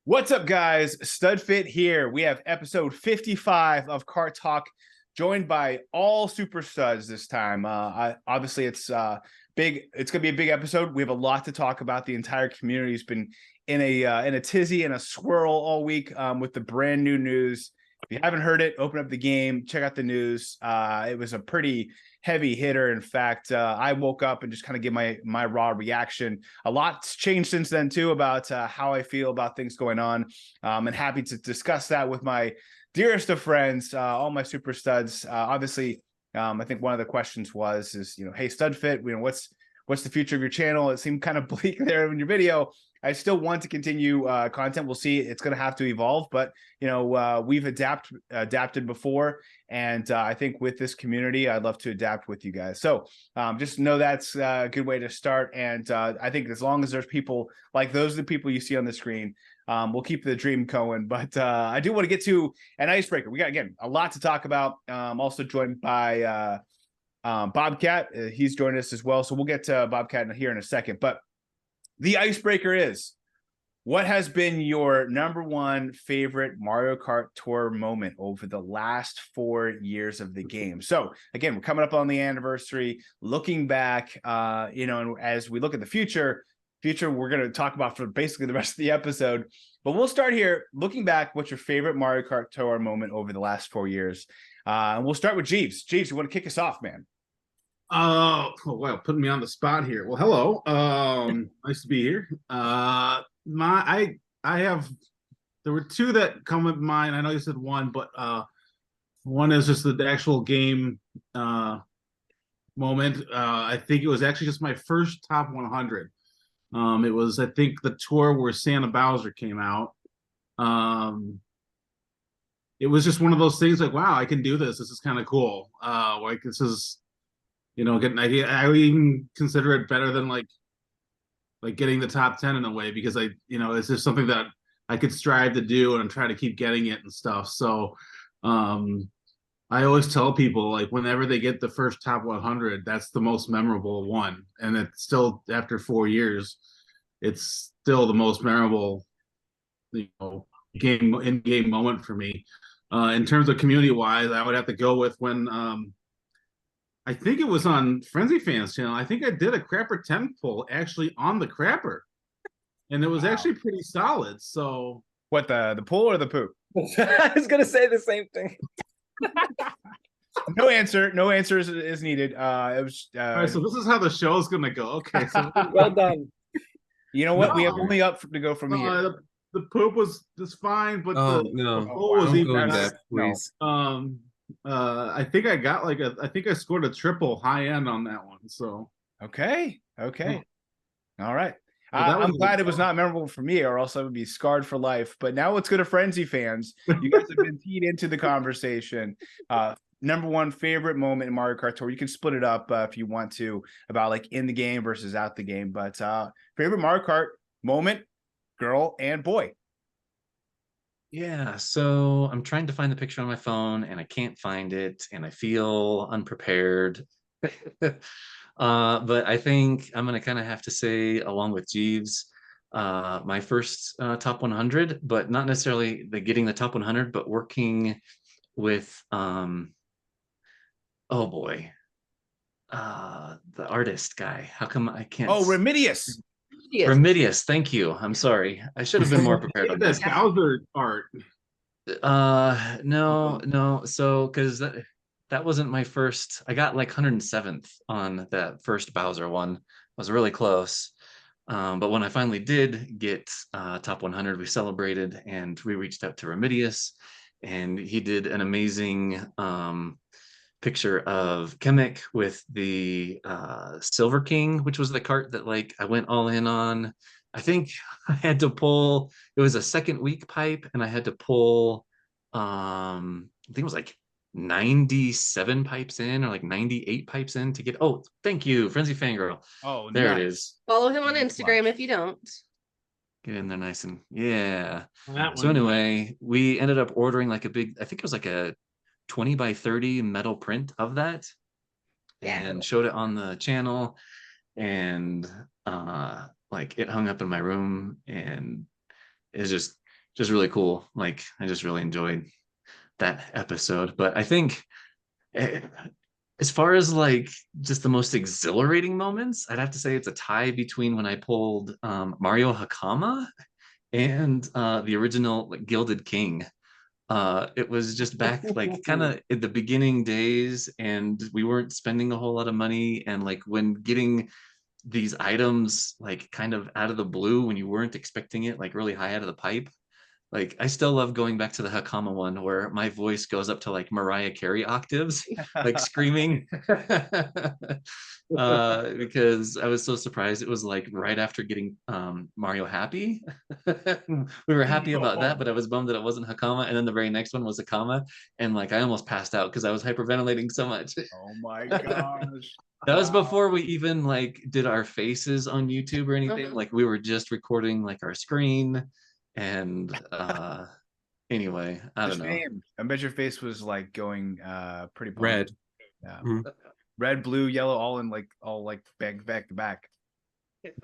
What's up, guys? Studfit here. We have episode 55 of Kart Talk, joined by all super studs this time. Obviously, it's big. It's gonna be a big episode. We have a lot to talk about. The entire community has been in a tizzy and a swirl all week with the brand new news. If you haven't heard it, open up the game, check out the news. It was a pretty heavy hitter. In fact, I woke up and just kind of give my raw reaction. A lot's changed since then too about how I feel about things going on, and happy to discuss that with my dearest of friends, all my super studs. Obviously, I think one of the questions is, hey, Studfit, what's the future of your channel? It seemed kind of bleak there in your video. I still want to continue content. We'll see. It's going to have to evolve, but we've adapted before, and I think with this community, I'd love to adapt with you guys. So just know that's a good way to start. And I think as long as there's people like those are the people you see on the screen, we'll keep the dream going. But I do want to get to an icebreaker. We got, again, a lot to talk about. Also joined by Bobcat. He's joined us as well. So we'll get to Bobcat here in a second. But the icebreaker is, what has been your number one favorite Mario Kart Tour moment over the last 4 years of the game? So again, we're coming up on the anniversary, looking back, and as we look at the future, we're going to talk about for basically the rest of the episode. But we'll start here, looking back. What's your favorite Mario Kart Tour moment over the last 4 years? And we'll start with Jeeves. Jeeves, you want to kick us off, man? Oh wow, putting me on the spot here. Well, hello. Nice to be here. I have, there were two that come to mind. I know you said one, but one is just the actual game moment. I think it was actually just my first top 100. It was, I think, the tour where Santa Bowser came out. It was just one of those things like, wow, I can do this. This is kind of cool. Like, this is, getting, I would even consider it better than like getting the top 10 in a way, because it's just something that I could strive to do and try to keep getting it and stuff. So I always tell people, like, whenever they get the first top 100, that's the most memorable one. And it's still, after 4 years, it's still the most memorable, in-game moment for me. In terms of community-wise, I would have to go with when I think it was on Frenzy Fans channel. I think I did a Crapper 10 pull actually on the Crapper, and it was actually pretty solid. So what, the pull or the poop? I was gonna say the same thing. No answer is needed. It was all right, so this is how the show is gonna go. Okay, so well done. You know what? We have only up to go from here. The poop was just fine, but the pull was even better. please. I think I got I think I scored a triple high end on that one. So okay, all right. Well, I'm glad it was not memorable for me, or else I would be scarred for life. But now let's go to Frenzy Fans. You guys have been teed into the conversation. Number one favorite moment in Mario Kart Tour. You can split it up if you want to, about like in the game versus out the game. But favorite Mario Kart moment, girl and boy. Yeah, so I'm trying to find the picture on my phone and I can't find it, and I feel unprepared. But I think I'm gonna kind of have to say, along with Jeeves, my first top 100, but not necessarily getting the top 100, but working with oh boy, the artist guy. How come I can't? Oh, Remedius. Remedius, thank you. I'm sorry. I should have been more prepared on this. Bowser art. No. So because that wasn't my first. I got like 107th on that first Bowser one. I was really close. But when I finally did get top 100, we celebrated and we reached out to Remedius, and he did an amazing picture of Kemek with the Silver King, which was the cart that like I went all in on. I think I had to pull, it was a second week pipe, and I had to pull I think it was like 97 pipes in, or like 98 pipes in to get, oh, thank you, Frenzy Fangirl. Oh, there nice. It is. Follow him on Instagram if you don't. Get in there nice and yeah. So anyway, we ended up ordering like a big, I think it was like a 20 by 30 metal print of that, and showed it on the channel. And like it hung up in my room, and it's just really cool. Like I just really enjoyed that episode. But I think eh, as far as like just the most exhilarating moments, I'd have to say it's a tie between when I pulled Mario Hakama and the original like, Gilded King. It was just back like kind of in the beginning days, and we weren't spending a whole lot of money, and like when getting these items like kind of out of the blue when you weren't expecting it, like really high out of the pipe. Like I still love going back to the Hakama one where my voice goes up to like Mariah Carey octaves, like screaming. Because I was so surprised. It was like right after getting Mario happy. We were happy about that, but I was bummed that it wasn't Hakama. And then the very next one was Hakama. And like I almost passed out because I was hyperventilating so much. Oh my gosh. That was before we even like did our faces on YouTube or anything. Uh-huh. Like we were just recording like our screen. And anyway, I don't know. Shame. I bet your face was like going pretty pumped. Red. Yeah. Mhm. Red, blue, yellow, all back to back. It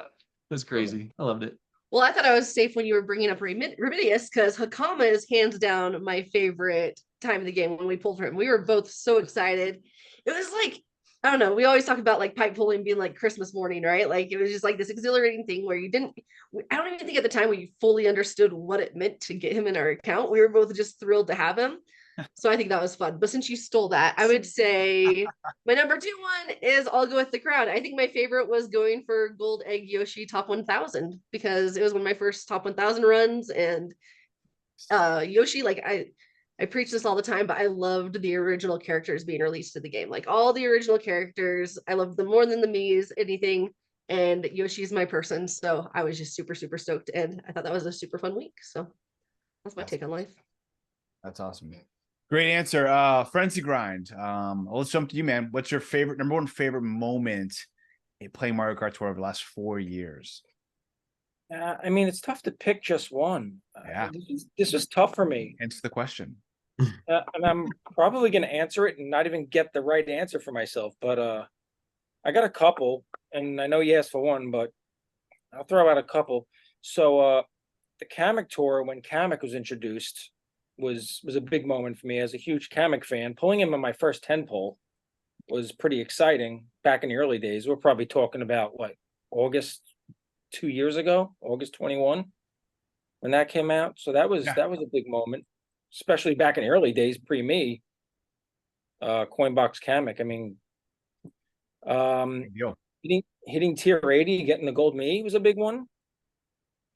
was crazy. I loved it. Well, I thought I was safe when you were bringing up Remedius because Hakama is hands down my favorite time of the game when we pulled for him. We were both so excited. It was like, I don't know. We always talk about like pipe pulling being like Christmas morning, right? Like it was just like this exhilarating thing where I don't even think at the time we fully understood what it meant to get him in our account. We were both just thrilled to have him. So I think that was fun. But since you stole that, I would say my number 2 one is I'll go with the crowd. I think my favorite was going for Gold Egg Yoshi top 1000 because it was one of my first top 1000 runs. And Yoshi, like I preach this all the time, but I loved the original characters being released to the game. Like all the original characters, I loved them more than the Mii's, anything. And Yoshi's my person. So I was just super, super stoked. And I thought that was a super fun week. So that's my take on life. That's awesome. Great answer. Frenzy Grind. Let's jump to you, man. What's your number one favorite moment in playing Mario Kart Tour over the last 4 years? I mean, it's tough to pick just one. Yeah. This was tough for me. Answer the question. And I'm probably going to answer it and not even get the right answer for myself. But I got a couple, and I know you asked for one, but I'll throw out a couple. So the Kamek Tour, when Kamek was introduced, was a big moment for me as a huge Kamek fan. Pulling him in my first 10 pull was pretty exciting back in the early days. We're probably talking about what, August 2 years ago, August 21, when that came out. So that was a big moment, especially back in the early days, pre-me. Coinbox Kamek. I mean, hitting tier 80, getting the gold me was a big one.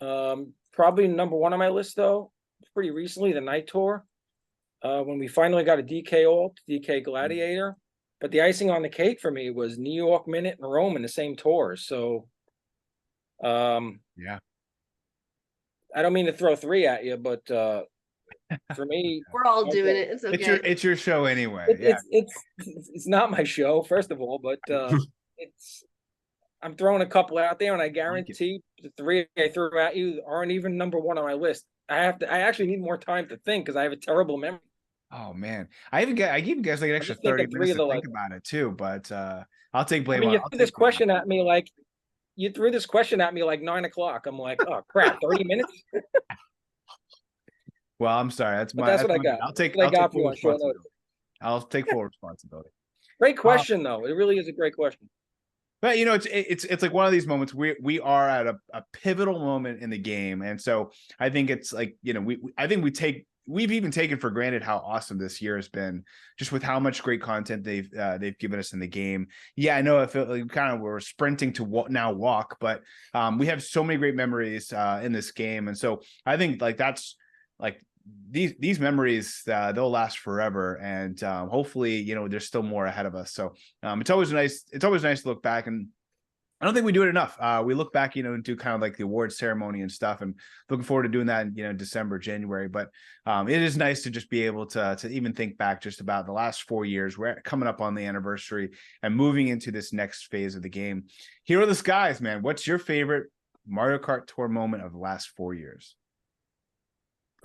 Probably number 1 on my list though, pretty recently, the Night Tour, when we finally got a DK Alt, DK Gladiator. But the icing on the cake for me was New York Minute and Rome in the same tours. So yeah, I don't mean to throw 3 at you, but for me, we're all doing it. It's okay. It's your show anyway. It's not my show, first of all, but I'm throwing a couple out there, and I guarantee the 3 I threw at you aren't even number 1 on my list. I actually need more time to think because I have a terrible memory. Oh man, I gave you guys like an extra 30 minutes to think about it too, but I'll take blame. I mean, you threw this question at me like 9 o'clock. I'm like, oh crap, 30 minutes. Well, I'm sorry. That's what I got. I'll take full responsibility. I'll take full responsibility. Great question, though. It really is a great question. But you know, it's like one of these moments we are at a pivotal moment in the game, and so I think it's like, you know, we've even taken for granted how awesome this year has been, just with how much great content they've given us in the game. Yeah, I know I feel like we're sprinting to walk, but we have so many great memories in this game, and so I think like that's like these memories they'll last forever, and hopefully, you know, there's still more ahead of us. So it's always nice to look back, and I don't think we do it enough. We look back, you know, and do kind of like the awards ceremony and stuff, and looking forward to doing that in, you know, December, January. But it is nice to just be able to even think back just about the last 4 years. We're coming up on the anniversary and moving into this next phase of the game. Hero of the Skies, man, what's your favorite Mario Kart Tour moment of the last 4 years?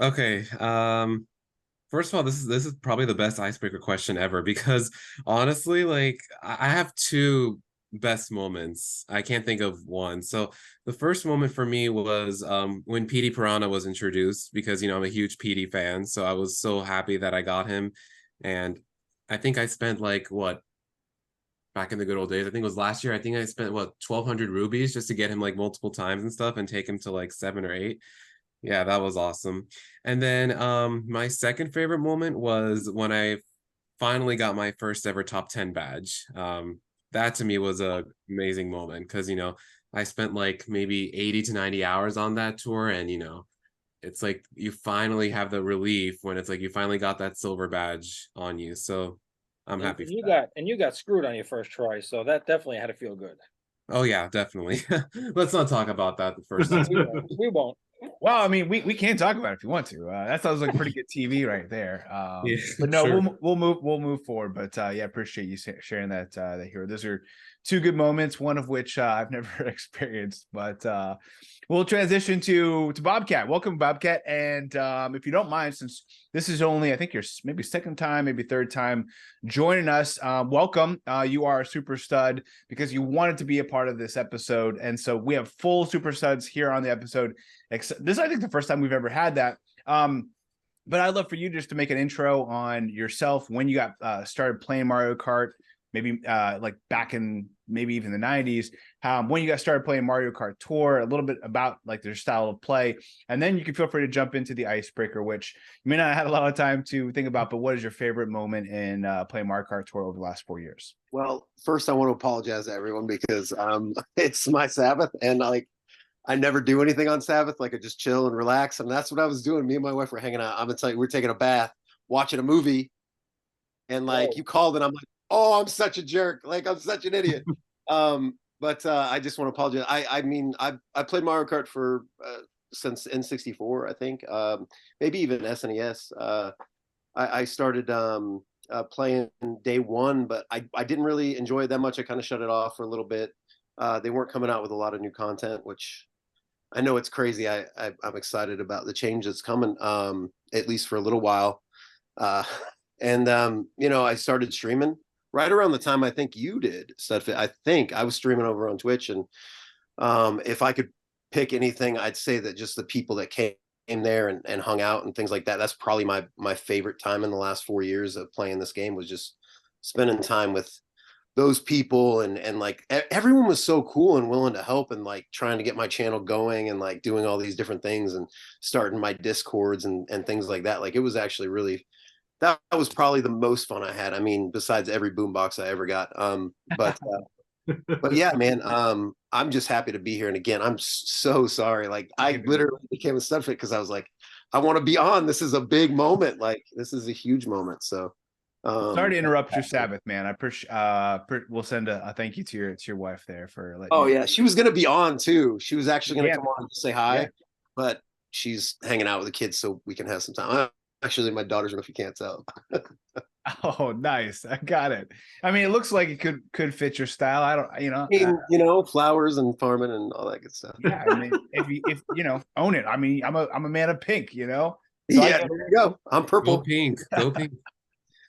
Okay. First of all, this is probably the best icebreaker question ever, because honestly, like I have 2 best moments. I can't think of one. So the first moment for me was when PD Piranha was introduced, because I'm a huge PD fan. So I was so happy that I got him. And I think I spent like what, back in the good old days, I think it was last year, I think I spent what, 1,200 rubies just to get him like multiple times and stuff and take him to like 7 or 8. Yeah, that was awesome. And then my second favorite moment was when I finally got my first ever top 10 badge. That to me was a amazing moment because I spent like maybe 80 to 90 hours on that tour, and it's like you finally have the relief when it's like you finally got that silver badge on you. So I'm happy for that. You got screwed on your first try, so that definitely had to feel good. Oh yeah, definitely. Let's not talk about that the first No, time. we won't. Well, I mean, we can talk about it if you want to. That sounds like pretty good TV right there. Yeah, But no, sure. we'll move forward. But yeah, appreciate you sharing that here. Those are two good moments, one of which I've never experienced. But we'll transition to Bobcat. Welcome, Bobcat. And if you don't mind, since this is only, I think, your maybe second time, maybe third time joining us, welcome. You are a super stud because you wanted to be a part of this episode. And so we have full super studs here on the episode. This is, I think, the first time we've ever had that. But I'd love for you just to make an intro on yourself, when you got started playing Mario Kart, maybe like back in maybe even the 90s, when you got started playing Mario Kart Tour, a little bit about like their style of play. And then you can feel free to jump into the icebreaker, which you may not have had a lot of time to think about, but what is your favorite moment in playing Mario Kart Tour over the last 4 years? Well, first I want to apologize to everyone because it's my Sabbath, and like I never do anything on Sabbath. Like I just chill and relax. And that's what I was doing. Me and my wife were hanging out. I'm gonna tell you, we're taking a bath, watching a movie. And like you called and I'm like, oh, I'm such a jerk. Like I'm such an idiot. But I just want to apologize. I mean, I played Mario Kart for since N64, I think. Maybe even SNES. I started playing day one, but I didn't really enjoy it that much. I kind of shut it off for a little bit. They weren't coming out with a lot of new content, which I know it's crazy. I'm excited about the change that's coming, at least for a little while. And I started streaming right around the time I think you did, Studfit. I think I was streaming over on Twitch, and if I could pick anything, I'd say that just the people that came there and hung out and things like that. That's probably my favorite time in the last 4 years of playing this game, was just spending time with those people, and like everyone was so cool and willing to help, and like trying to get my channel going, and like doing all these different things and starting my discords and things like that. Like it was actually really, that was probably the most fun I had. I mean, besides every boombox I ever got. But yeah, man, I'm just happy to be here. And again, I'm so sorry. Like I literally became a Studfit because I was like, I want to be on. This is a big moment. Like this is a huge moment. So sorry to interrupt your Sabbath, man. I appreciate. We'll send a thank you to your wife there for letting. Oh yeah, she was gonna be on too. She was actually gonna come on to say hi, yeah. But she's hanging out with the kids so we can have some time. Actually, my daughter's, if you can't tell. Oh, nice. I got it. I mean, it looks like it could fit your style. I don't, I mean, flowers and farming and all that good stuff. Yeah, I mean, if own it. I mean, I'm a man of pink. So yeah, there you go. I'm purple. Go pink. Go pink.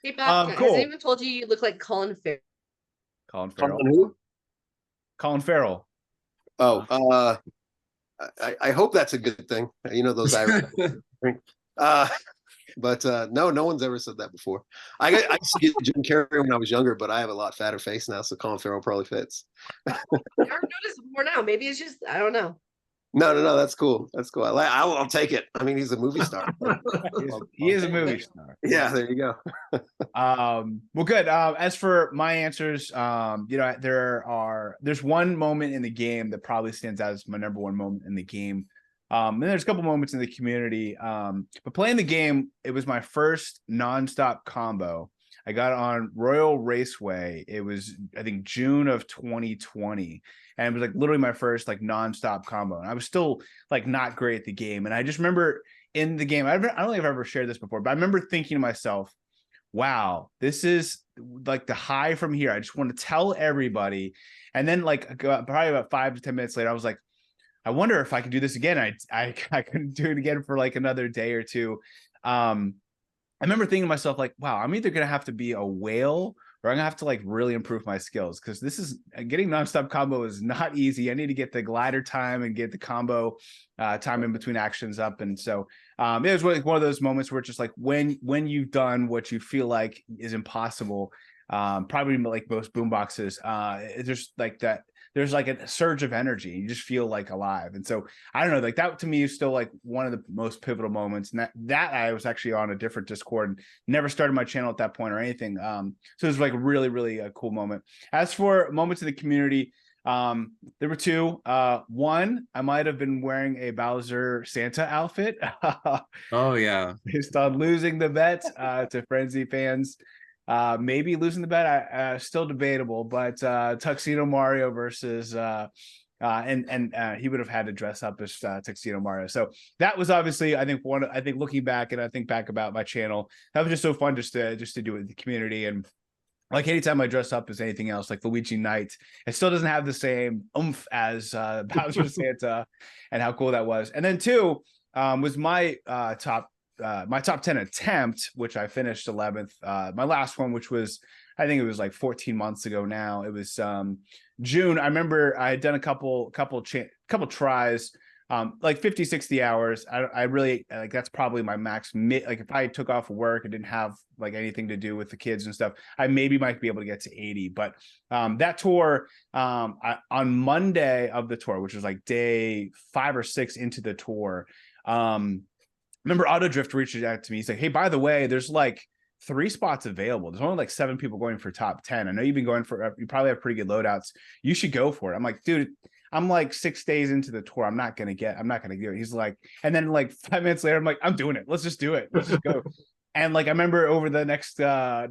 Hey, Bobcat, cool. has anyone told you look like Colin Farrell? Colin Farrell. Who? Colin Farrell. Oh, I hope that's a good thing. Those Irish. But no one's ever said that before. I used to get Jim Carrey when I was younger, but I have a lot fatter face now, so Colin Farrell probably fits. I've noticed more now. Maybe it's just, I don't know. No, that's cool. That's cool. I'll take it. I mean, he's a movie star. He is a movie star. Yeah, there you go. Well, good. As for my answers, there's one moment in the game that probably stands out as my number one moment in the game. And there's a couple moments in the community. But playing the game, it was my first nonstop combo. I got on Royal Raceway. It was, I think, June of 2020. And it was like literally my first like nonstop combo. And I was still like not great at the game. And I just remember in the game, I don't think I've ever shared this before, but I remember thinking to myself, wow, this is like the high from here. I just want to tell everybody. And then like probably about 5 to 10 minutes later, I was like, I wonder if I could do this again. I couldn't do it again for like another day or two. I remember thinking to myself, like, wow, I'm either going to have to be a whale or I'm gonna have to like really improve my skills, because this is getting nonstop combo is not easy. I need to get the glider time and get the combo time in between actions up. And so it was really one of those moments where it's just like when you've done what you feel like is impossible, probably like most boomboxes, there's like that. There's like a surge of energy. You just feel like alive. And so I don't know, like that to me is still like one of the most pivotal moments. And that I was actually on a different Discord and never started my channel at that point or anything. So it was like really, really a cool moment. As for moments in the community, there were two. One, I might have been wearing a Bowser Santa outfit. Oh yeah. Based on losing the bet to Frenzy fans. Maybe losing the bet, still debatable, but Tuxedo Mario versus and he would have had to dress up as Tuxedo Mario. So that was obviously, I think looking back, and I think back about my channel, that was just so fun just to do it with the community. And like anytime I dress up as anything else, like Luigi Knight, it still doesn't have the same oomph as Bowser Santa, and how cool that was. And then two was my top 10 attempt, which I finished 11th. My last one, which was, I think it was like 14 months ago now. It was June. I remember I had done a couple tries, like 50, 60 hours. I really like, that's probably my max. Like if I took off work and didn't have like anything to do with the kids and stuff, I maybe might be able to get to 80. But that tour, on Monday of the tour, which was like day 5 or 6 into the tour, remember Autodrift reached out to me. He's like, hey, by the way, there's like 3 spots available. There's only like 7 people going for top 10. I know you've been going for, you probably have pretty good loadouts. You should go for it. I'm like, dude, I'm like 6 days into the tour. I'm not going to do it. He's like, and then like 5 minutes later, I'm like, I'm doing it. Let's just do it. Let's just go. And like, I remember over the next, 10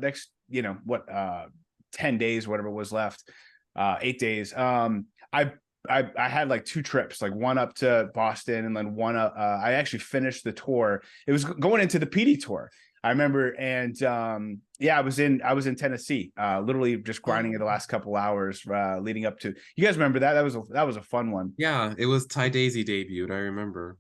days, whatever was left, 8 days. I had like 2 trips, like one up to Boston and then one up. I actually finished the tour. It was going into the PD tour, I remember. And I was in Tennessee, literally just grinding it the last couple hours leading up to. You guys remember that? That was a fun one. Yeah, it was Ty Daisy debuted. I remember.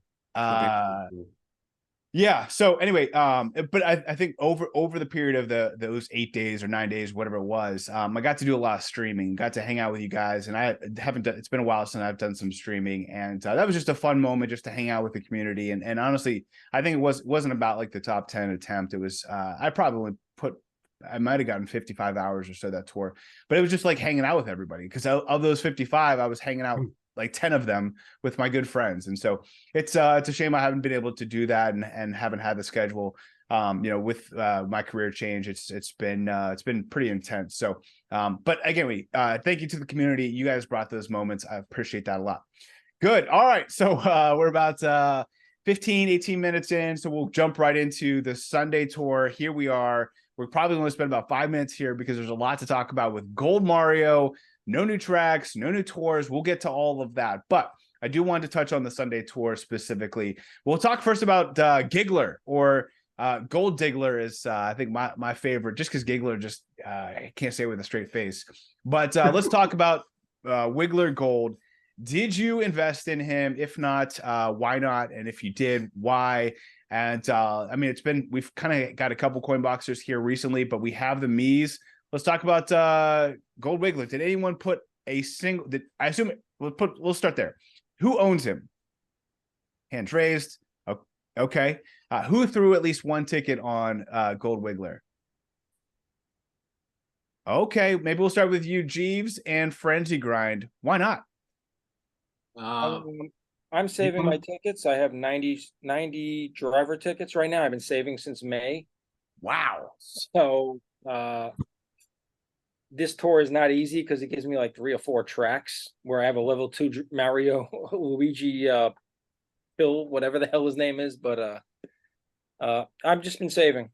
Yeah. So anyway, but I think over the period of those 8 days or 9 days, whatever it was, I got to do a lot of streaming, got to hang out with you guys, and I haven't done. It's been a while since I've done some streaming, and that was just a fun moment just to hang out with the community. And honestly, I think it wasn't about like the top 10 attempt. It was I might have gotten 55 hours or so that tour, but it was just like hanging out with everybody, because of those 55, I was hanging out like 10 of them with my good friends. And so it's a shame I haven't been able to do that and haven't had the schedule, with my career change. It's been pretty intense. So, but again, thank you to the community. You guys brought those moments. I appreciate that a lot. Good. All right. So we're about 15, 18 minutes in. So we'll jump right into the Sunday tour. Here we are. We're probably going to spend about 5 minutes here because there's a lot to talk about with Gold Mario. No new tracks, no new tours. We'll get to all of that. But I do want to touch on the Sunday tour specifically. We'll talk first about Giggler, or Gold Diggler is, I think, my favorite, just because Giggler just, I can't say it with a straight face. But let's talk about Wiggler Gold. Did you invest in him? If not, why not? And if you did, why? And I mean, we've kind of got a couple coin boxers here recently, but we have the Mii's. Let's talk about Gold Wiggler. Did anyone put a single? I assume we'll start there. Who owns him? Hands raised. Okay. Who threw at least one ticket on Gold Wiggler? Okay, maybe we'll start with you, Jeeves, and Frenzy Grind. Why not? I'm saving my tickets. I have 90 driver tickets right now. I've been saving since May. Wow. So this tour is not easy because it gives me like 3 or 4 tracks where I have a level 2 Mario, Luigi, Phil, whatever the hell his name is. But I've just been saving.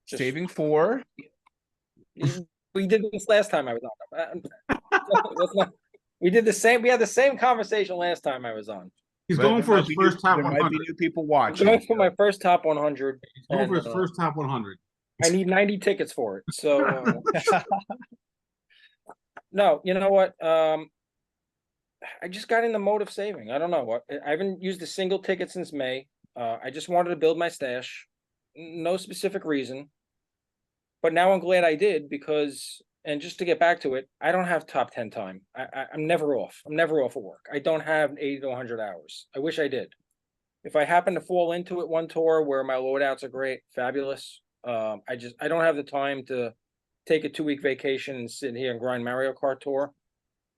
Saving for? We did this last time I was on. We did the same. We had the same conversation last time I was on. He's going for his first top 100. There might be new people watching. I'm going for my first top 100. He's going for his first top 100. I need 90 tickets for it. So no, you know what? I just got in the mode of saving. I don't know what. I haven't used a single ticket since May. I just wanted to build my stash. No specific reason. But now I'm glad I did, because and just to get back to it, I don't have top 10 time. I'm never off. I'm never off of work. I don't have 80 to 100 hours. I wish I did. If I happen to fall into it one tour where my loadouts are great, fabulous. I don't have the time to take a 2-week vacation and sit here and grind Mario Kart Tour.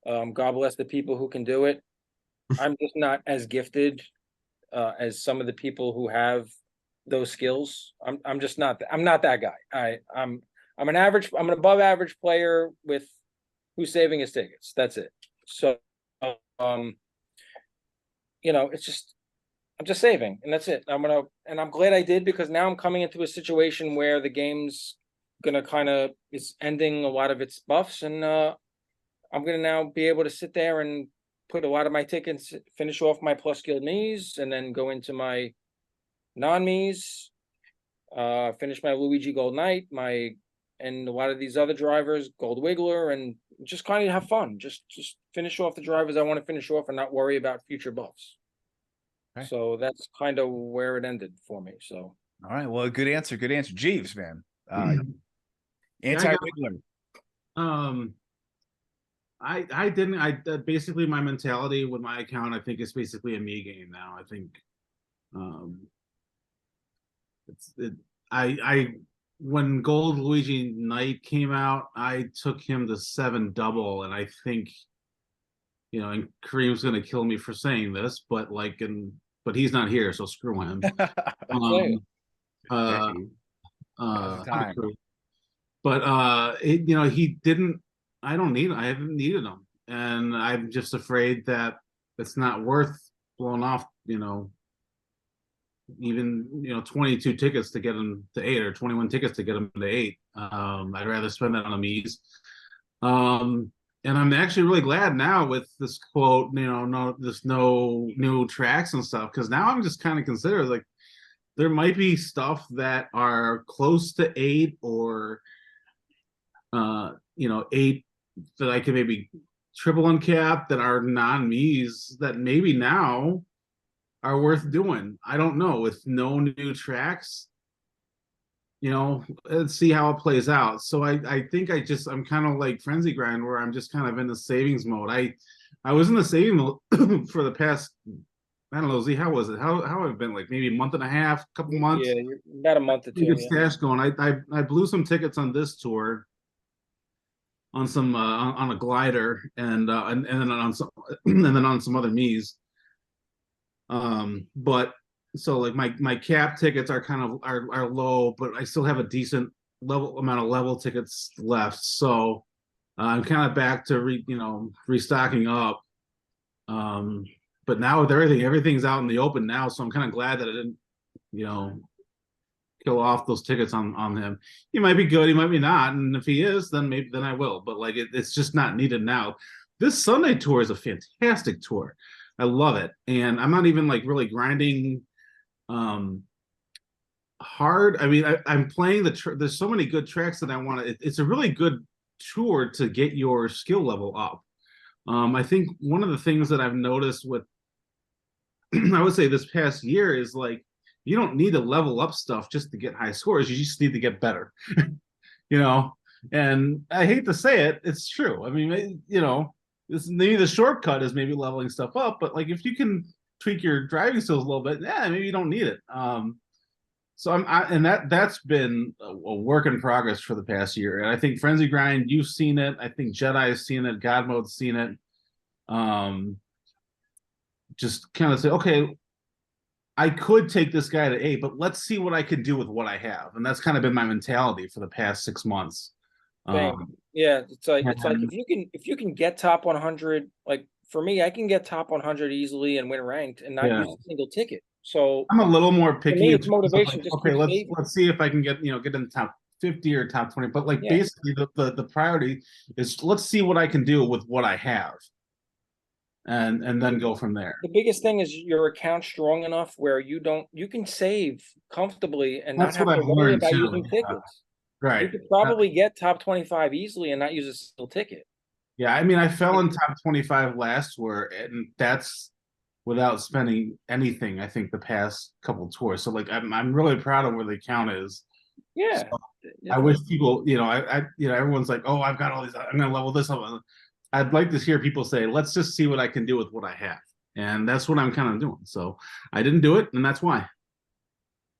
God bless the people who can do it. I'm just not as gifted as some of the people who have those skills. I'm just not. I'm not that guy. I'm an above average player with who's saving his tickets. That's it. So, it's just I'm just saving, and that's it. I'm glad I did, because now I'm coming into a situation where the game's is ending a lot of its buffs, and I'm gonna now be able to sit there and put a lot of my tickets, finish off my plus skilled Miis, and then go into my non-Miis, finish my Luigi Gold Knight, and a lot of these other drivers, Gold Wiggler, and just kind of have fun. Just finish off the drivers I want to finish off and not worry about future buffs. Okay. So that's kind of where it ended for me. So all right, well, good answer. Jeeves, man. Anti-Wiggler. I didn't. Basically, my mentality with my account, I think, is basically a me game now. I think, when Gold Luigi Knight came out, I took him to 7 double, and I think, and Kareem's gonna kill me for saying this, but but he's not here, so screw him. Time. But he didn't. I haven't needed him, and I'm just afraid that it's not worth blowing off. Even 22 tickets to get him to 8, or 21 tickets to get him to 8. I'd rather spend that on the Miis. And I'm actually really glad now with this quote, no new tracks and stuff, because now I'm just kind of considering, like, there might be stuff that are close to 8, or 8 that I can maybe triple uncap that are non-Miis that maybe now are worth doing. I don't know, with no new tracks. Let's see how it plays out. So I think I'm kind of like Frenzy Grind, where I'm just kind of in the savings mode. I was in the saving mode for the past, I don't know, Z, how was it? How have I been? Like maybe a month and a half, couple months? yeah, about a month or two. Good stash going. I blew some tickets on this tour on some on a glider, and then on some and then on some other Miis. But so like my cap tickets are kind of are low, but I still have a decent amount of level tickets left. So I'm kind of back to restocking up. But now with everything's out in the open now, so I'm kind of glad that I didn't kill off those tickets on him. He might be good, he might be not, and if he is, then I will. But like it's just not needed now. This Sunday tour is a fantastic tour. I love it, and I'm not even like really grinding hard. I mean, I'm playing there's so many good tracks that I want to. It's a really good tour to get your skill level up. I think one of the things that I've noticed with I would say this past year is, like, you don't need to level up stuff just to get high scores. You just need to get better. And I hate to say it, it's true. I mean, this maybe the shortcut is maybe leveling stuff up, but like if you can tweak your driving skills a little bit, maybe you don't need it. So that's been a work in progress for the past year. And I think Frenzy Grind, you've seen it. I think Jedi has seen it. God Mode's seen it. Just kind of say, okay, I could take this guy to 8, but let's see what I can do with what I have. And that's kind of been my mentality for the past 6 months. Yeah, it's like if you can get top 100, like for me, I can get top 100 easily and win ranked and not use a single ticket. So I'm a little more picky. Me, it's motivation. Like, okay, let's see if I can get in the top 50 or top 20. But like basically the priority is, let's see what I can do with what I have. And then go from there. The biggest thing is your account strong enough where you can save comfortably and not have to worry about using tickets. Right. You could probably get top 25 easily and not use a single ticket. Yeah, I mean, I fell in top 25 last tour, and that's without spending anything, I think, the past couple tours. So like I'm really proud of where the account is. Yeah. I wish people, everyone's like, oh, I've got all these, I'm gonna level this up. I'd like to hear people say, let's just see what I can do with what I have. And that's what I'm kind of doing. So I didn't do it, and that's why.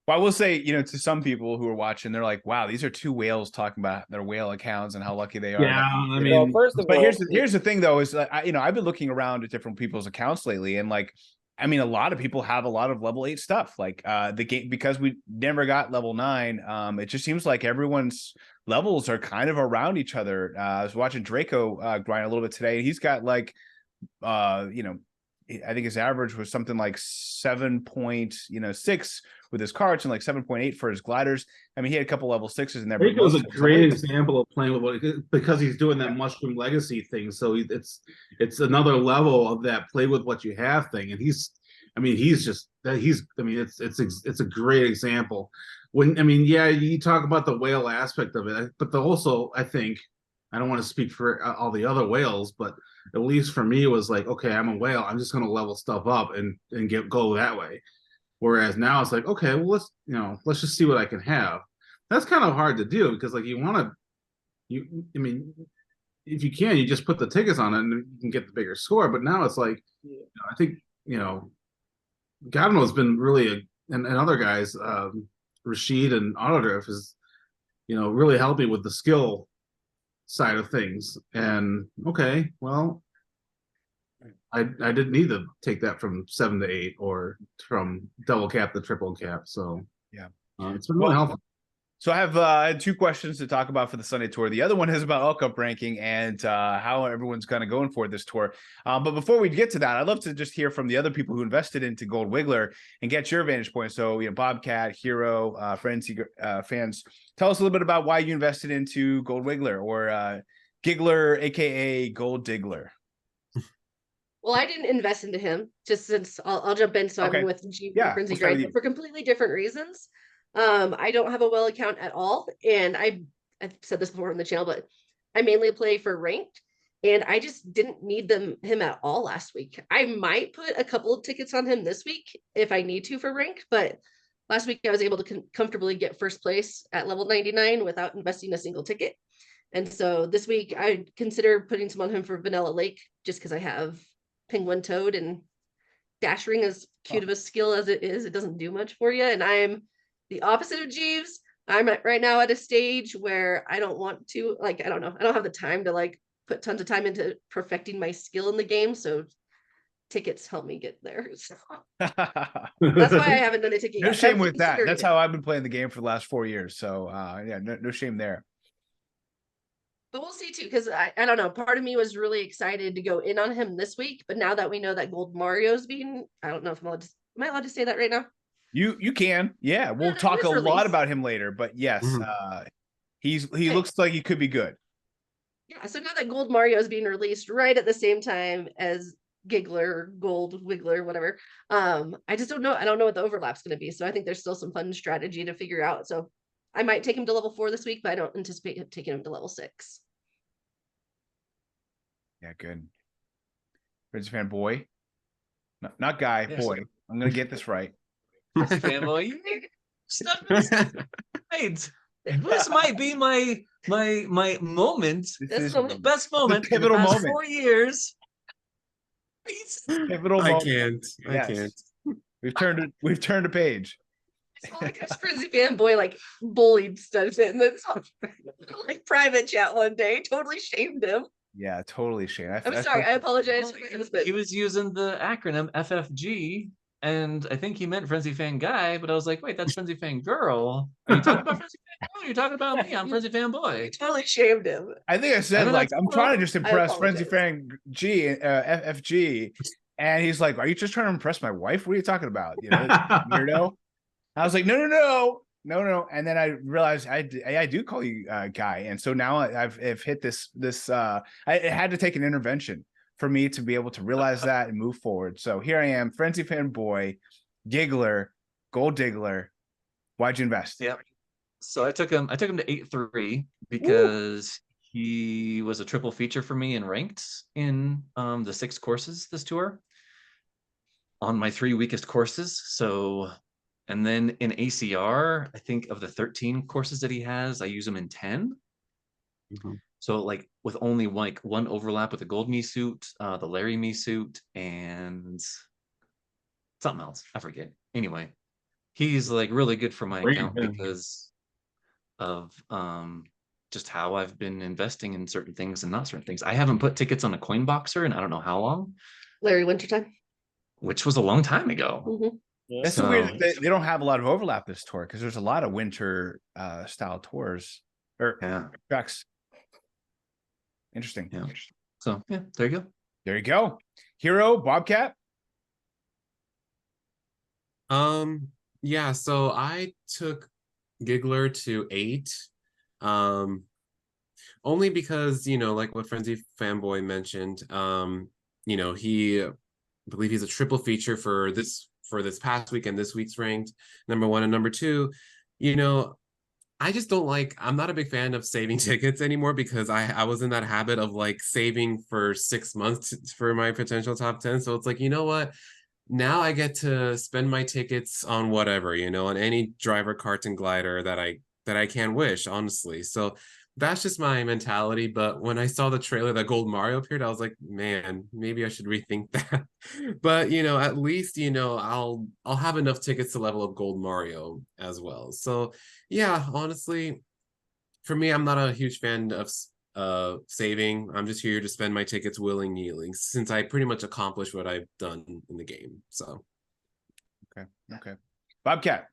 Well, I will say, to some people who are watching, they're like, wow, these are two whales talking about their whale accounts and how lucky they are. Yeah, I mean, Well, first of but all, here's the thing though, is that I've been looking around at different people's accounts lately, and like, I mean, a lot of people have a lot of level 8 stuff. Like the game, because we never got level 9. It just seems like everyone's levels are kind of around each other. I was watching Draco grind a little bit today. He's got like, I think his average was something like 7.6 with his carts and like 7.8 for his gliders. I mean, he had a couple level 6s in there. I think it was a great example of playing with because he's doing that mushroom legacy thing. So it's another level of that play with what you have thing. And it's a great example. You talk about the whale aspect of it, but also I think, I don't want to speak for all the other whales, but at least for me, it was like, okay, I'm a whale. I'm just going to level stuff up and go that way. Whereas now it's like, okay, well, let's just see what I can have. That's kind of hard to do because like if you can, you just put the tickets on it and you can get the bigger score. But now it's like, I think, Godmo has been really, and other guys, Rashid and Autodrift is, really helping with the skill side of things. And okay, well, I didn't need to take that from 7 to 8 or from double cap to triple cap. So yeah, it's been really helpful. So I have 2 questions to talk about for the Sunday tour. The other one is about All Cup ranking and how everyone's kind of going for this tour. But before we get to that, I'd love to just hear from the other people who invested into Gold Wiggler and get your vantage point. So, Bobcat, Hero, Frenzy fans, tell us a little bit about why you invested into Gold Wiggler or Giggler, aka Gold Diggler. Well, I didn't invest into him, just since I'll jump in. So Okay. I'm with G Frenzy We'll start with Grind, you. but for completely different reasons. I don't have a well account at all, and I've said this before on the channel, but I mainly play for ranked, and I just didn't need him at all last week. I might put a couple of tickets on him this week if I need to for rank, but last week I was able to comfortably get first place at level 99 without investing a single ticket. And so this week I consider putting some on him for Vanilla Lake, just because I have Penguin Toad, and Dash Ring, as cute of a skill as it is, it doesn't do much for you. And I'm the opposite of Jeeves. I'm right now at a stage where I don't want to, I don't know, I don't have the time to put tons of time into perfecting my skill in the game. So tickets help me get there. So that's why I haven't done a ticket No yet. shame with that. That's how I've been playing the game for the last 4 years. So no shame there. But we'll see too, because I don't know. Part of me was really excited to go in on him this week, but now that we know that Gold Mario's being, I don't know if am I allowed to say that right now? You can, yeah. We'll talk a lot about him later, but yes, he looks like he could be good. Yeah. So now that Gold Mario is being released right at the same time as Giggler, Gold Wiggler, whatever. I just don't know. I don't know what the overlap's going to be. So I think there's still some fun strategy to figure out. So I might take him to level 4 this week, but I don't anticipate taking him to level 6. Yeah, good. Frenzy fan boy, not guy, Yes. boy. I'm gonna get this right. Fanboy, right. This might be my moment. This is That's The best moment. pivotal in the past moment. 4 years. Pivotal I moment. can't. I Yes. can't. We've turned a page. It's like a Frenzy fanboy bullied Studfit in this private chat one day. Totally shamed him. Yeah, totally, Shane. I'm sorry. I apologize for this, but He was using the acronym FFG, and I think he meant Frenzy Fan Guy, but I was like, wait, that's Frenzy Fan Girl. Are you talking about Frenzy Fan Girl? You're talking about me. I'm Frenzy Fan Boy. totally shamed him. I think I said And then I'm trying to just impress Frenzy apologize. fan FFG, and he's like, "Are you just trying to impress my wife? What are you talking about?" Weirdo. I was like, no. And then I realized I do call you Guy. And so now I've hit this, it had to take an intervention for me to be able to realize that and move forward. So here I am, Frenzy fan boy, Giggler, Gold Diggler. Why'd you invest? Yep. So I took him to 8-3 because he was a triple feature for me in ranked in the 6 courses this tour on my 3 weakest courses. So And then in ACR, I think of the 13 courses that he has, I use them in 10. Mhm. So like with only like one overlap with the Gold Me suit, the Larry Me suit, and something else. I forget. Anyway, he's like really good for my account Raven. because of just how I've been investing in certain things and not certain things. I haven't put tickets on a coin boxer in I don't know how long, Larry Wintertime. which was a long time ago. Mhm. That's so weird that they don't have a lot of overlap this tour because there's a lot of winter style tours or Yeah. tracks. Interesting. Yeah. So yeah, there you go. There you go. Hero, Bobcat. Yeah, so I took Giggler to 8. Only because, like what Frenzy Fanboy mentioned, I believe he's a triple feature for this past week and this week's ranked, number 1 and number 2. I just don't I'm not a big fan of saving tickets anymore because I was in that habit of like saving for 6 months for my potential top 10. So it's like, you know what? Now I get to spend my tickets on whatever, on any driver, kart, and glider that I can wish, honestly. So that's just my mentality. But when I saw the trailer that Gold Mario appeared, I was like, man, maybe I should rethink that. But at least I'll have enough tickets to level up Gold Mario as well. So yeah, honestly, for me, I'm not a huge fan of saving. I'm just here to spend my tickets willy-nilly since I pretty much accomplished what I've done in the game. So Okay. Bobcat.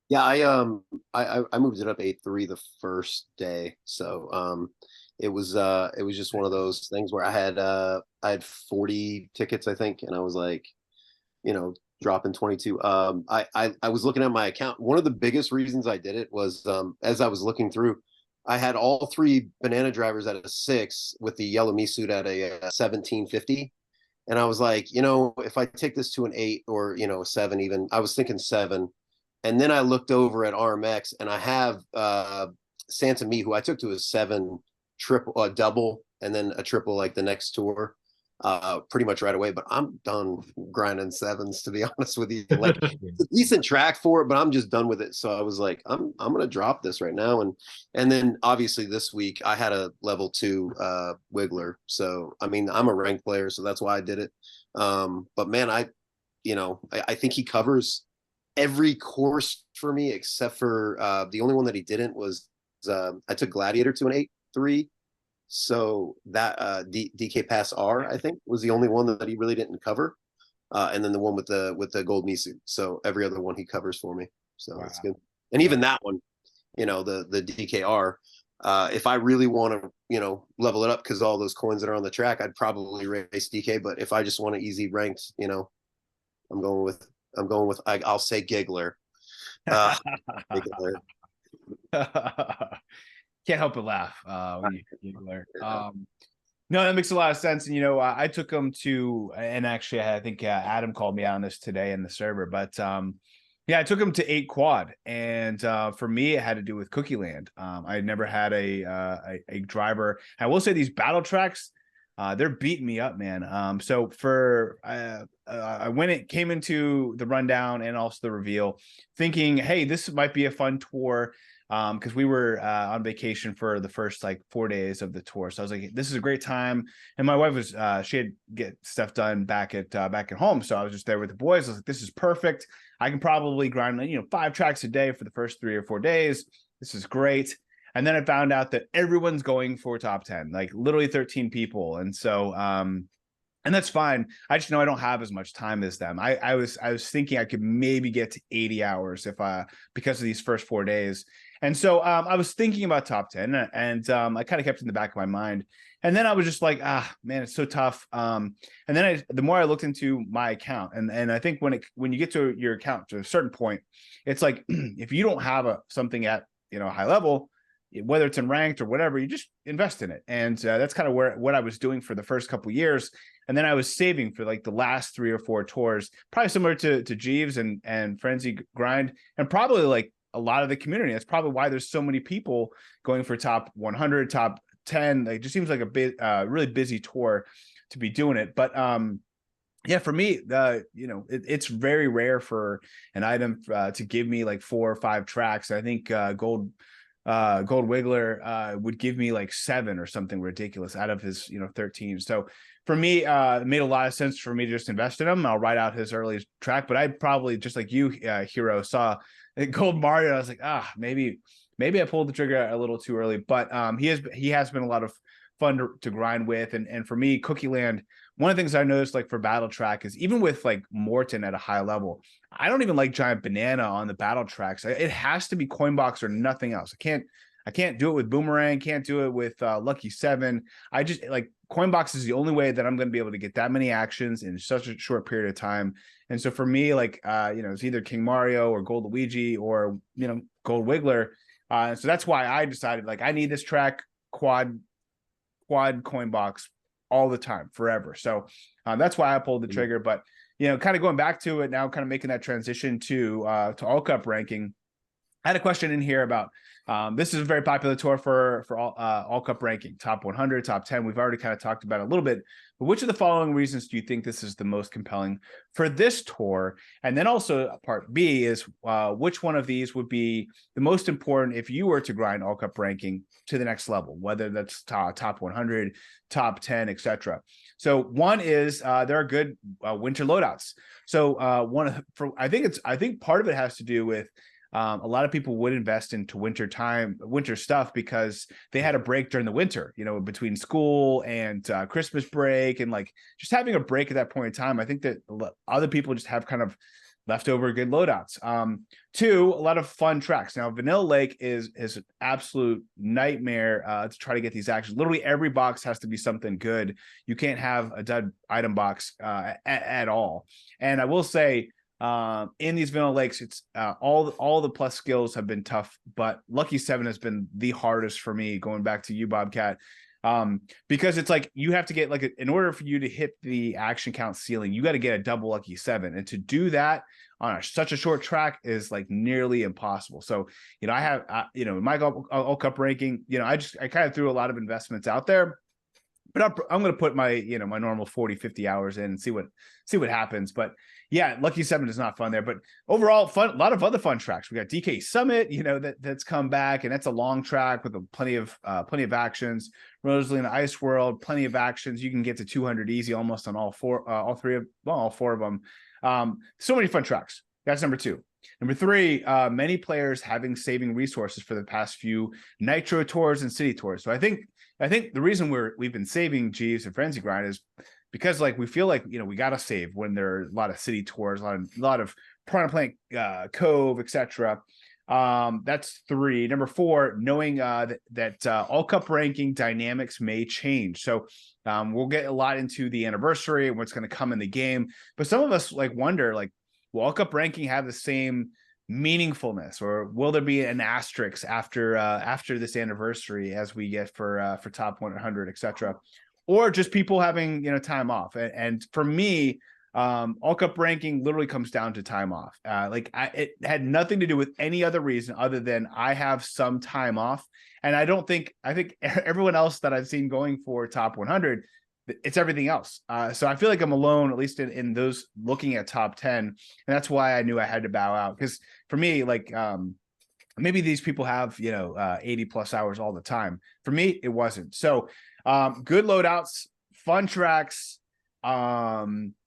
Yeah, I moved it up 8-3 the first day. So it was just one of those things where I had 40 tickets, I think, and I was like, dropping 22. I was looking at my account. One of the biggest reasons I did it was as I was looking through, I had all 3 banana drivers at a 6 with the yellow me suit at a 1750. And I was like, if I take this to an 8 or, a 7 even, I was thinking 7. And then I looked over at RMX and I have Santa Me, who I took to a 7 triple, double, and then a triple like the next tour, pretty much right away. But I'm done grinding 7s, to be honest with you. Like it's a decent track for it, but I'm just done with it. So I was like, I'm gonna drop this right now. And then obviously this week I had a level 2 Wiggler. So I mean I'm a ranked player, so that's why I did it. But man, I think he covers every course for me except for the only one that he didn't was I took Gladiator to an 8-3. So that DK Pass R, I think, was the only one that he really didn't cover. And then the one with the gold me suit. So every other one he covers for me. So that's good. And even that one, the DKR, if I really want to, level it up because all those coins that are on the track, I'd probably race DK. But if I just want an easy ranked, I'm going with I'll say Giggler. Giggler. Can't help but laugh when you Giggler. No, that makes a lot of sense. And I took him to, and actually I think Adam called me out on this today in the server, but yeah, I took him to 8 quad, and for me it had to do with Cookie Land. I had never had a driver. I will say these battle tracks, they're beating me up, man. So for when it came into the rundown and also the reveal, thinking, hey, this might be a fun tour, because we were on vacation for the first like 4 days of the tour. So I was like, this is a great time. And my wife was she had get stuff done back at home, so I was just there with the boys. I was like, this is perfect. I can probably grind 5 tracks a day for the first 3 or 4 days. This is great. And then I found out that everyone's going for top 10, like literally 13 people. And so, and that's fine. I just know I don't have as much time as them. I was thinking I could maybe get to 80 hours if because of these first 4 days. And so I was thinking about top 10, and I kind of kept it in the back of my mind. And then I was just like, man, it's so tough. And then the more I looked into my account, and I think when you get to your account to a certain point, it's like if you don't have something at a high level, whether it's in ranked or whatever, you just invest in it. And that's kind of what I was doing for the first couple of years. And then I was saving for like the last 3 or 4 tours, probably similar to Jeeves and Frenzy Grind, and probably like a lot of the community. That's probably why there's so many people going for top 100, top 10. It just seems like a bit really busy tour to be doing it. But yeah, for me, it's very rare for an item to give me like 4 or 5 tracks. I think Gold Wiggler would give me like 7 or something ridiculous out of his 13. So for me, it made a lot of sense for me to just invest in him. I'll write out his early track, but I probably, just like you, Hero, saw Gold Mario. I was like, maybe I pulled the trigger a little too early. But he has been a lot of fun to grind with, and for me, Cookie Land. One of the things I noticed, like for Battle Track, is even with like Morton at a high level, I don't even like Giant Banana on the battle tracks. It has to be Coinbox or nothing else. I can't do it with Boomerang. Can't do it with Lucky 7. I just like Coinbox is the only way that I'm going to be able to get that many actions in such a short period of time. And so for me, like it's either King Mario or Gold Luigi or Gold Wiggler. So that's why I decided like I need this track quad Coinbox all the time, forever. So that's why I pulled the trigger. But kind of going back to it now, kind of making that transition to All Cup ranking. I had a question in here about this is a very popular tour for all Cup ranking, top 100, top 10. We've already kind of talked about it a little bit, but which of the following reasons do you think this is the most compelling for this tour? And then also part B is which one of these would be the most important if you were to grind All Cup ranking to the next level, whether that's top 100, top 10, etc. So one is there are good winter loadouts. So I think part of it has to do with a lot of people would invest into winter stuff because they had a break during the winter, between school and Christmas break, and like just having a break at that point in time. I think that other people just have kind of leftover good loadouts. Two, a lot of fun tracks. Now, Vanilla Lake is an absolute nightmare to try to get these actions. Literally every box has to be something good. You can't have a dud item box at all. And I will say, in these Vanilla Lakes, it's all the plus skills have been tough, but Lucky 7 has been the hardest for me, going back to you, Bobcat, because it's like you have to get like in order for you to hit the action count ceiling, you got to get a double Lucky 7, and to do that on such a short track is like nearly impossible. So I have in my all Cup ranking, I kind of threw a lot of investments out there. But I'm going to put my my normal 40-50 hours in and see what happens. But yeah, Lucky 7 is not fun there. But overall, fun. A lot of other fun tracks. We got DK Summit, that's come back, and that's a long track with plenty of actions. Rosalina Ice World, plenty of actions. You can get to 200 easy almost on all four of them. So many fun tracks. That's number 2. Number 3, many players saving resources for the past few Nitro tours and City tours. So I think the reason we've been saving Jeeves and Frenzy Grind is because like we feel like we gotta save when there are a lot of City tours, a lot of Piranha Plant Cove, etc. That's 3. Number 4, knowing that All Cup ranking dynamics may change. So we'll get a lot into the anniversary and what's going to come in the game. But some of us like wonder like, will All Cup ranking have the same meaningfulness, or will there be an asterisk after this anniversary as we get for top 100, etc., or just people having time off? And for me, All Cup ranking literally comes down to time off. It had nothing to do with any other reason other than I have some time off, and I think everyone else that I've seen going for top 100, it's everything else. So I feel like I'm alone, at least in those looking at top 10. And that's why I knew I had to bow out. Because for me, like maybe these people have, 80 plus hours all the time. For me, it wasn't. So good loadouts, fun tracks,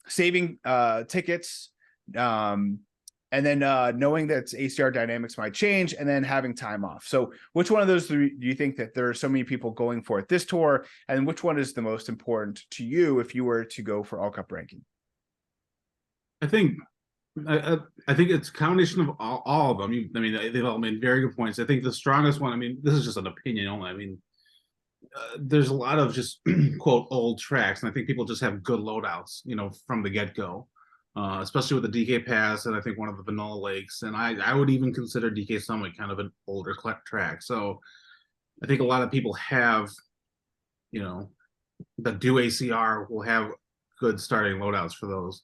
saving tickets, and then knowing that ACR dynamics might change, and then having time off. So which one of those do you think that there are so many people going for at this tour, and which one is the most important to you if you were to go for All Cup ranking? I think it's a combination of all of them. They've all made very good points. I think the strongest one, this is just an opinion only. There's a lot of just quote old tracks, and I think people just have good loadouts, from the get-go. Especially with the DK Pass, and I think one of the Vanilla Lakes, and I would even consider DK Summit kind of an older track. So I think a lot of people have, that do ACR will have good starting loadouts for those.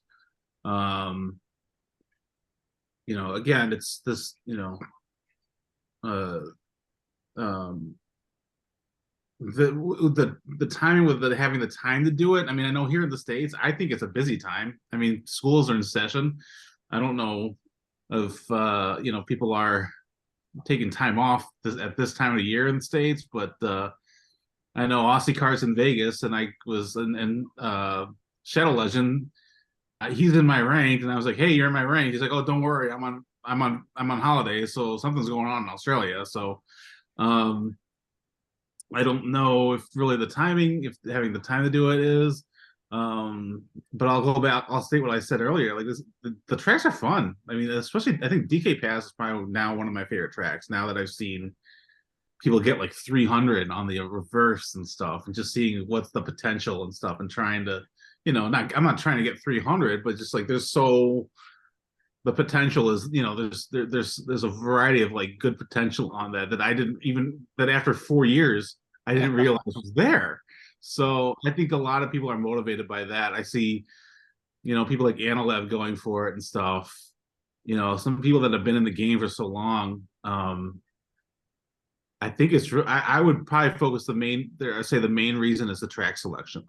Again, it's this, the timing with having the time to do it. I mean, I know here in the States, I think it's a busy time. I mean, schools are in session. I don't know if people are taking time off at this time of the year in the States, but I know Aussie Cars in Vegas, and I was in Shadow Legend. He's in my rank, and I was like, "Hey, you're in my rank." He's like, "Oh, don't worry, I'm on holiday, so something's going on in Australia." So, I don't know if really the timing, if having the time to do it is. But I'll go back. I'll state what I said earlier. Like this, the tracks are fun. I mean, especially I think DK Pass is probably now one of my favorite tracks. Now that I've seen people get like 300 on the reverse and stuff, and just seeing what's the potential and stuff, and trying to, I'm not trying to get 300, but just like the potential is, there's a variety of like good potential on that I didn't even, that after 4 years I didn't realize was there. So I think a lot of people are motivated by that. I see, people like Analev going for it and stuff. Some people that have been in the game for so long. I think it's true. I would probably focus the main reason is the track selection.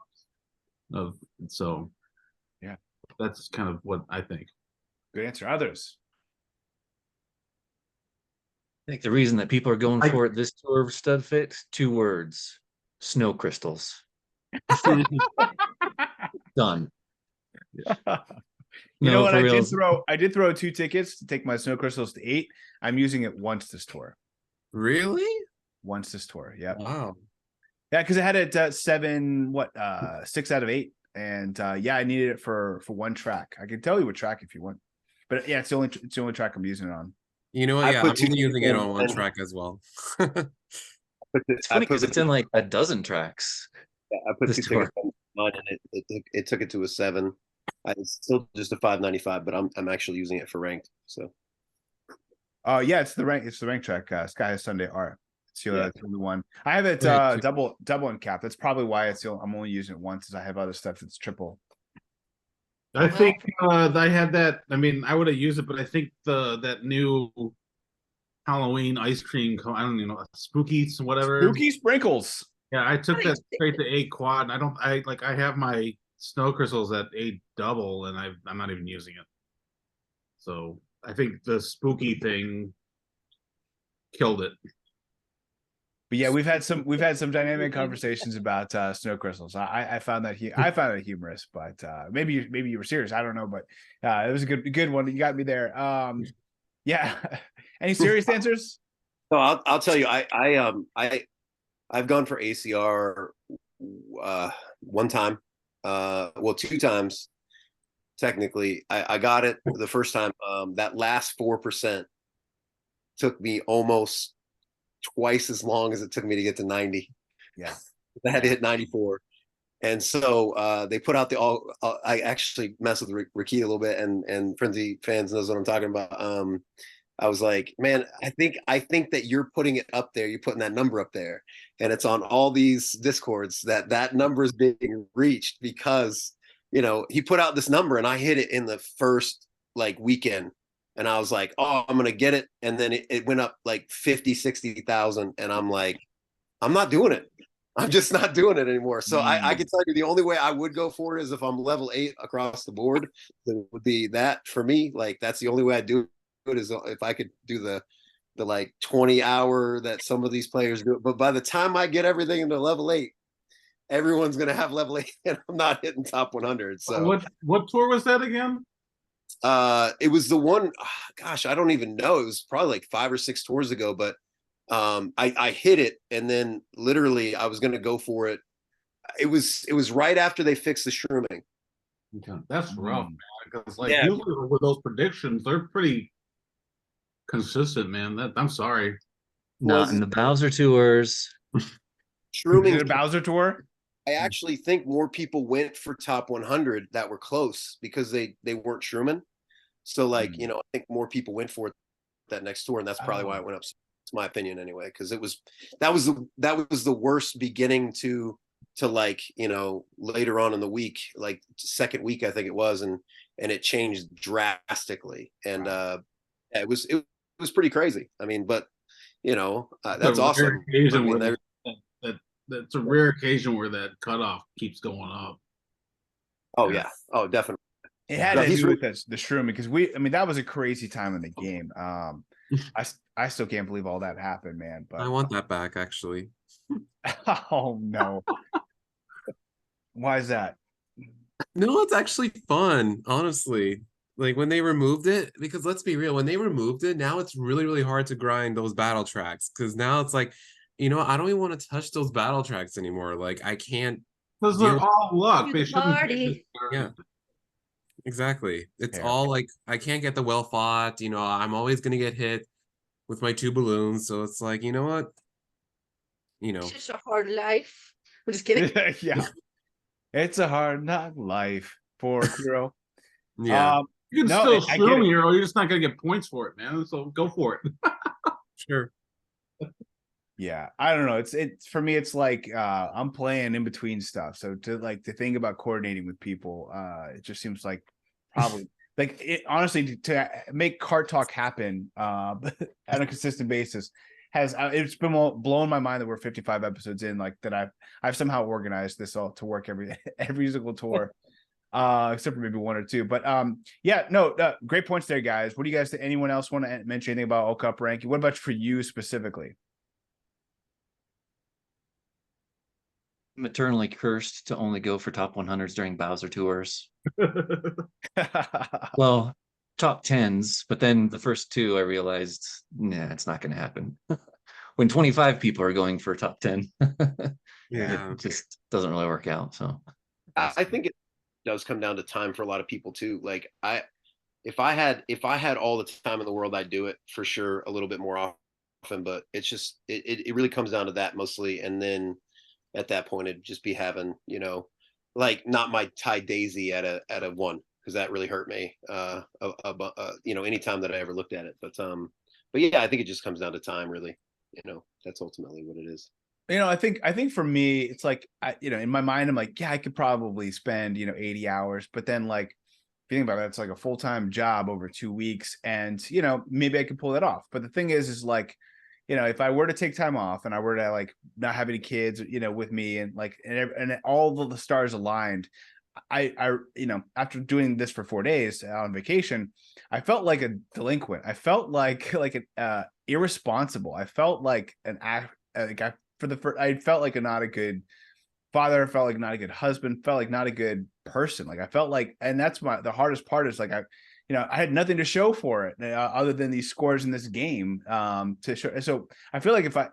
Yeah, that's kind of what I think. Good answer. Others? I think the reason that people are going for it this tour of Studfit, 2 words: snow crystals. Done. You know what? I did throw 2 tickets to take my snow crystals to 8. I'm using it once this tour. Really? Once this tour. Yeah. Wow. Yeah, because I had it at 6 out of 8. And I needed it for one track. I can tell you what track if you want. But yeah, it's the only track I'm using it on. You know what? Yeah, I'm only using it on one track as well. It's funny because it's in like a dozen tracks. Yeah, I put 2 tickets on mine, and it took it to a 7. It's still just a 5.95, but I'm actually using it for ranked. So. Yeah, it's the rank track. Sky High Sunday Art. It's the only one. I have it double and cap. That's probably why I'm only using it once, as I have other stuff that's triple. I think I had that. I mean, I would have used it, but I think that new Halloween ice cream. I don't even know, spooky whatever. Spooky sprinkles. Yeah, I took that straight to 8 quad, and I have my snow crystals at 8 double, and I'm not even using it. So I think the spooky thing killed it. But yeah, we've had some dynamic conversations about snow crystals. I found that humorous, but maybe you were serious. I don't know, but it was a good one. You got me there. Yeah. Any serious answers? So I'll tell you, I've gone for ACR 1 time, 2 times technically. I got it the first time. That last 4% took me almost twice as long as it took me to get to 90. Yeah, I had to hit 94. And so they put out I actually messed with Rakita a little bit, and Frenzy fans knows what I'm talking about. I was like, man, I think that you're putting it up there. You're putting that number up there, and it's on all these discords that number is being reached because, he put out this number and I hit it in the first weekend, and I was like, oh, I'm going to get it. And then it went up like 50, 60,000. And I'm like, I'm not doing it. I'm just not doing it anymore. So I can tell you the only way I would go for it is if I'm level 8 across the board. It would be that for me. Like, that's the only way I do it, is if I could do the 20-hour that some of these players do. But by the time I get everything into level 8, everyone's going to have level 8 and I'm not hitting top 100. So what tour was that again? It was the one, gosh, I don't even know. It was probably like 5 or 6 tours ago, but I hit it, and then literally I was going to go for it. It was right after they fixed the shrooming. Okay. That's rough, man. Because usually with those predictions, they're pretty consistent, man. I'm sorry. Not in the Bowser tours. Shrooming. The Bowser tour. I actually think more people went for top 100 that were close because they weren't shrooming. So I think more people went for it that next tour, and that's probably why it went up. It's my opinion anyway, because that was the worst beginning to later on in the week, like second week I think it was, and it changed drastically, and it was pretty crazy. I mean, but that's awesome. I mean, that's a rare occasion where that cutoff keeps going up. Oh yeah. Oh, definitely. It had Yeah, to he's do re- with the shrooming because I mean, that was a crazy time in the game. I still can't believe all that happened, man. I But want that back, actually. oh no, why is that? No, it's actually fun, honestly. Like when they removed it, because let's be real, when they removed it, now it's really, really hard to grind those battle tracks. Because now it's like, I don't even want to touch those battle tracks anymore. Like I can't Because deal they're with, all luck. To They the shouldn't party. yeah, exactly. It's Yeah. all like I can't get the well fought, I'm always gonna get hit with my 2 balloons. So it's like, you know what? It's just a hard life. I'm just kidding. Yeah, it's a hard knock life for Hero. Yeah, You can No, still I get shroom it. Hero. You're just not gonna get points for it, man. So go for it. sure. Yeah, I don't know. It's for me. It's like I'm playing in between stuff. So to think about coordinating with people, it just seems like probably like honestly to make Kart Talk happen on a consistent basis has it's been blown my mind that we're 55 episodes in. Like that I've somehow organized this all to work every single tour. Except for maybe one or two, but yeah, no, great points there, guys. What do you guys think? Anyone else want to mention anything about O Cup ranking? What about for you specifically? I'm eternally cursed to only go for top 100s during Bowser tours. Well, top 10s, but then the first two I realized, nah, it's not going to happen. When 25 people are going for top 10, Yeah. it just doesn't really work out. So I think it does come down to time for a lot of people too. Like if I had all the time in the world, I'd do it for sure a little bit more often. But it's just it really comes down to that mostly, and then at that point it'd just be having like not my tie daisy at a one because that really hurt me. Any time that I ever looked at it, but yeah, I think it just comes down to time really. That's ultimately what it is. I think for me, it's like in my mind, I'm like, yeah, I could probably spend 80 hours, but then like if you think about it, it's like a full-time job over 2 weeks, and maybe I could pull that off. But the thing is like, if I were to take time off and I were to like not have any kids, with me and like and all of the stars aligned, I after doing this for 4 days on vacation, I felt like a delinquent. I felt like an irresponsible. I felt like an act like I felt like not a good father, felt like not a good husband, felt like not a good person. Like I felt like, and that's the hardest part is like I had nothing to show for it other than these scores in this game to show. So I feel like if I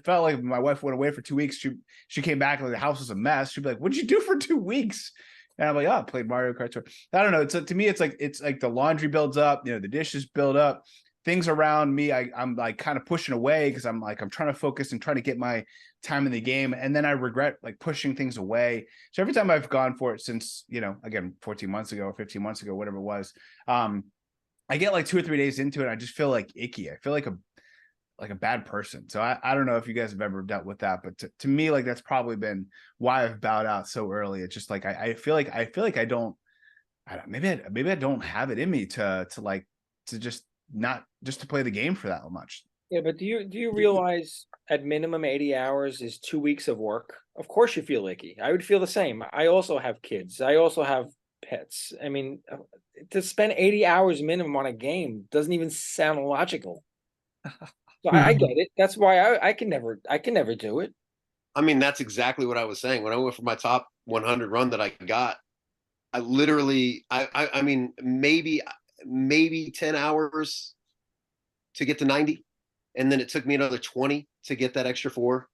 felt like my wife went away for 2 weeks, she came back and like, the house was a mess. She'd be like, "What'd you do for 2 weeks?" And I'm like, "Oh, I played Mario Kart Tour." I don't know. It's to me, it's like the laundry builds up, the dishes build up, things around me. I'm like kind of pushing away because I'm trying to focus and trying to get my time in the game, and then I regret like pushing things away. So every time I've gone for it since again 14 months ago or 15 months ago, whatever it was, I get like 2 or 3 days into it, I just feel like icky. I feel like a bad person. So I don't know if you guys have ever dealt with that, but to me, like that's probably been why I've bowed out so early. It's just like I feel like I don't maybe I don't have it in me to just not just to play the game for that much. Yeah, but do you realize at minimum 80 hours is 2 weeks of work? Of course you feel icky. I would feel the same. I also have kids. I also have pets. I mean, to spend 80 hours minimum on a game doesn't even sound logical. So I get it. That's why I can never do it. I mean, that's exactly what I was saying when I went for my top 100 run that I got. I literally, I mean, maybe 10 hours to get to 90. And then it took me another 20 to get that extra 4,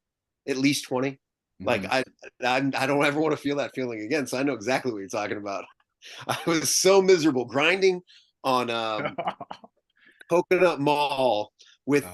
at least 20. Like I don't ever want to feel that feeling again. So I know exactly what you're talking about. I was so miserable grinding on Coconut Mall with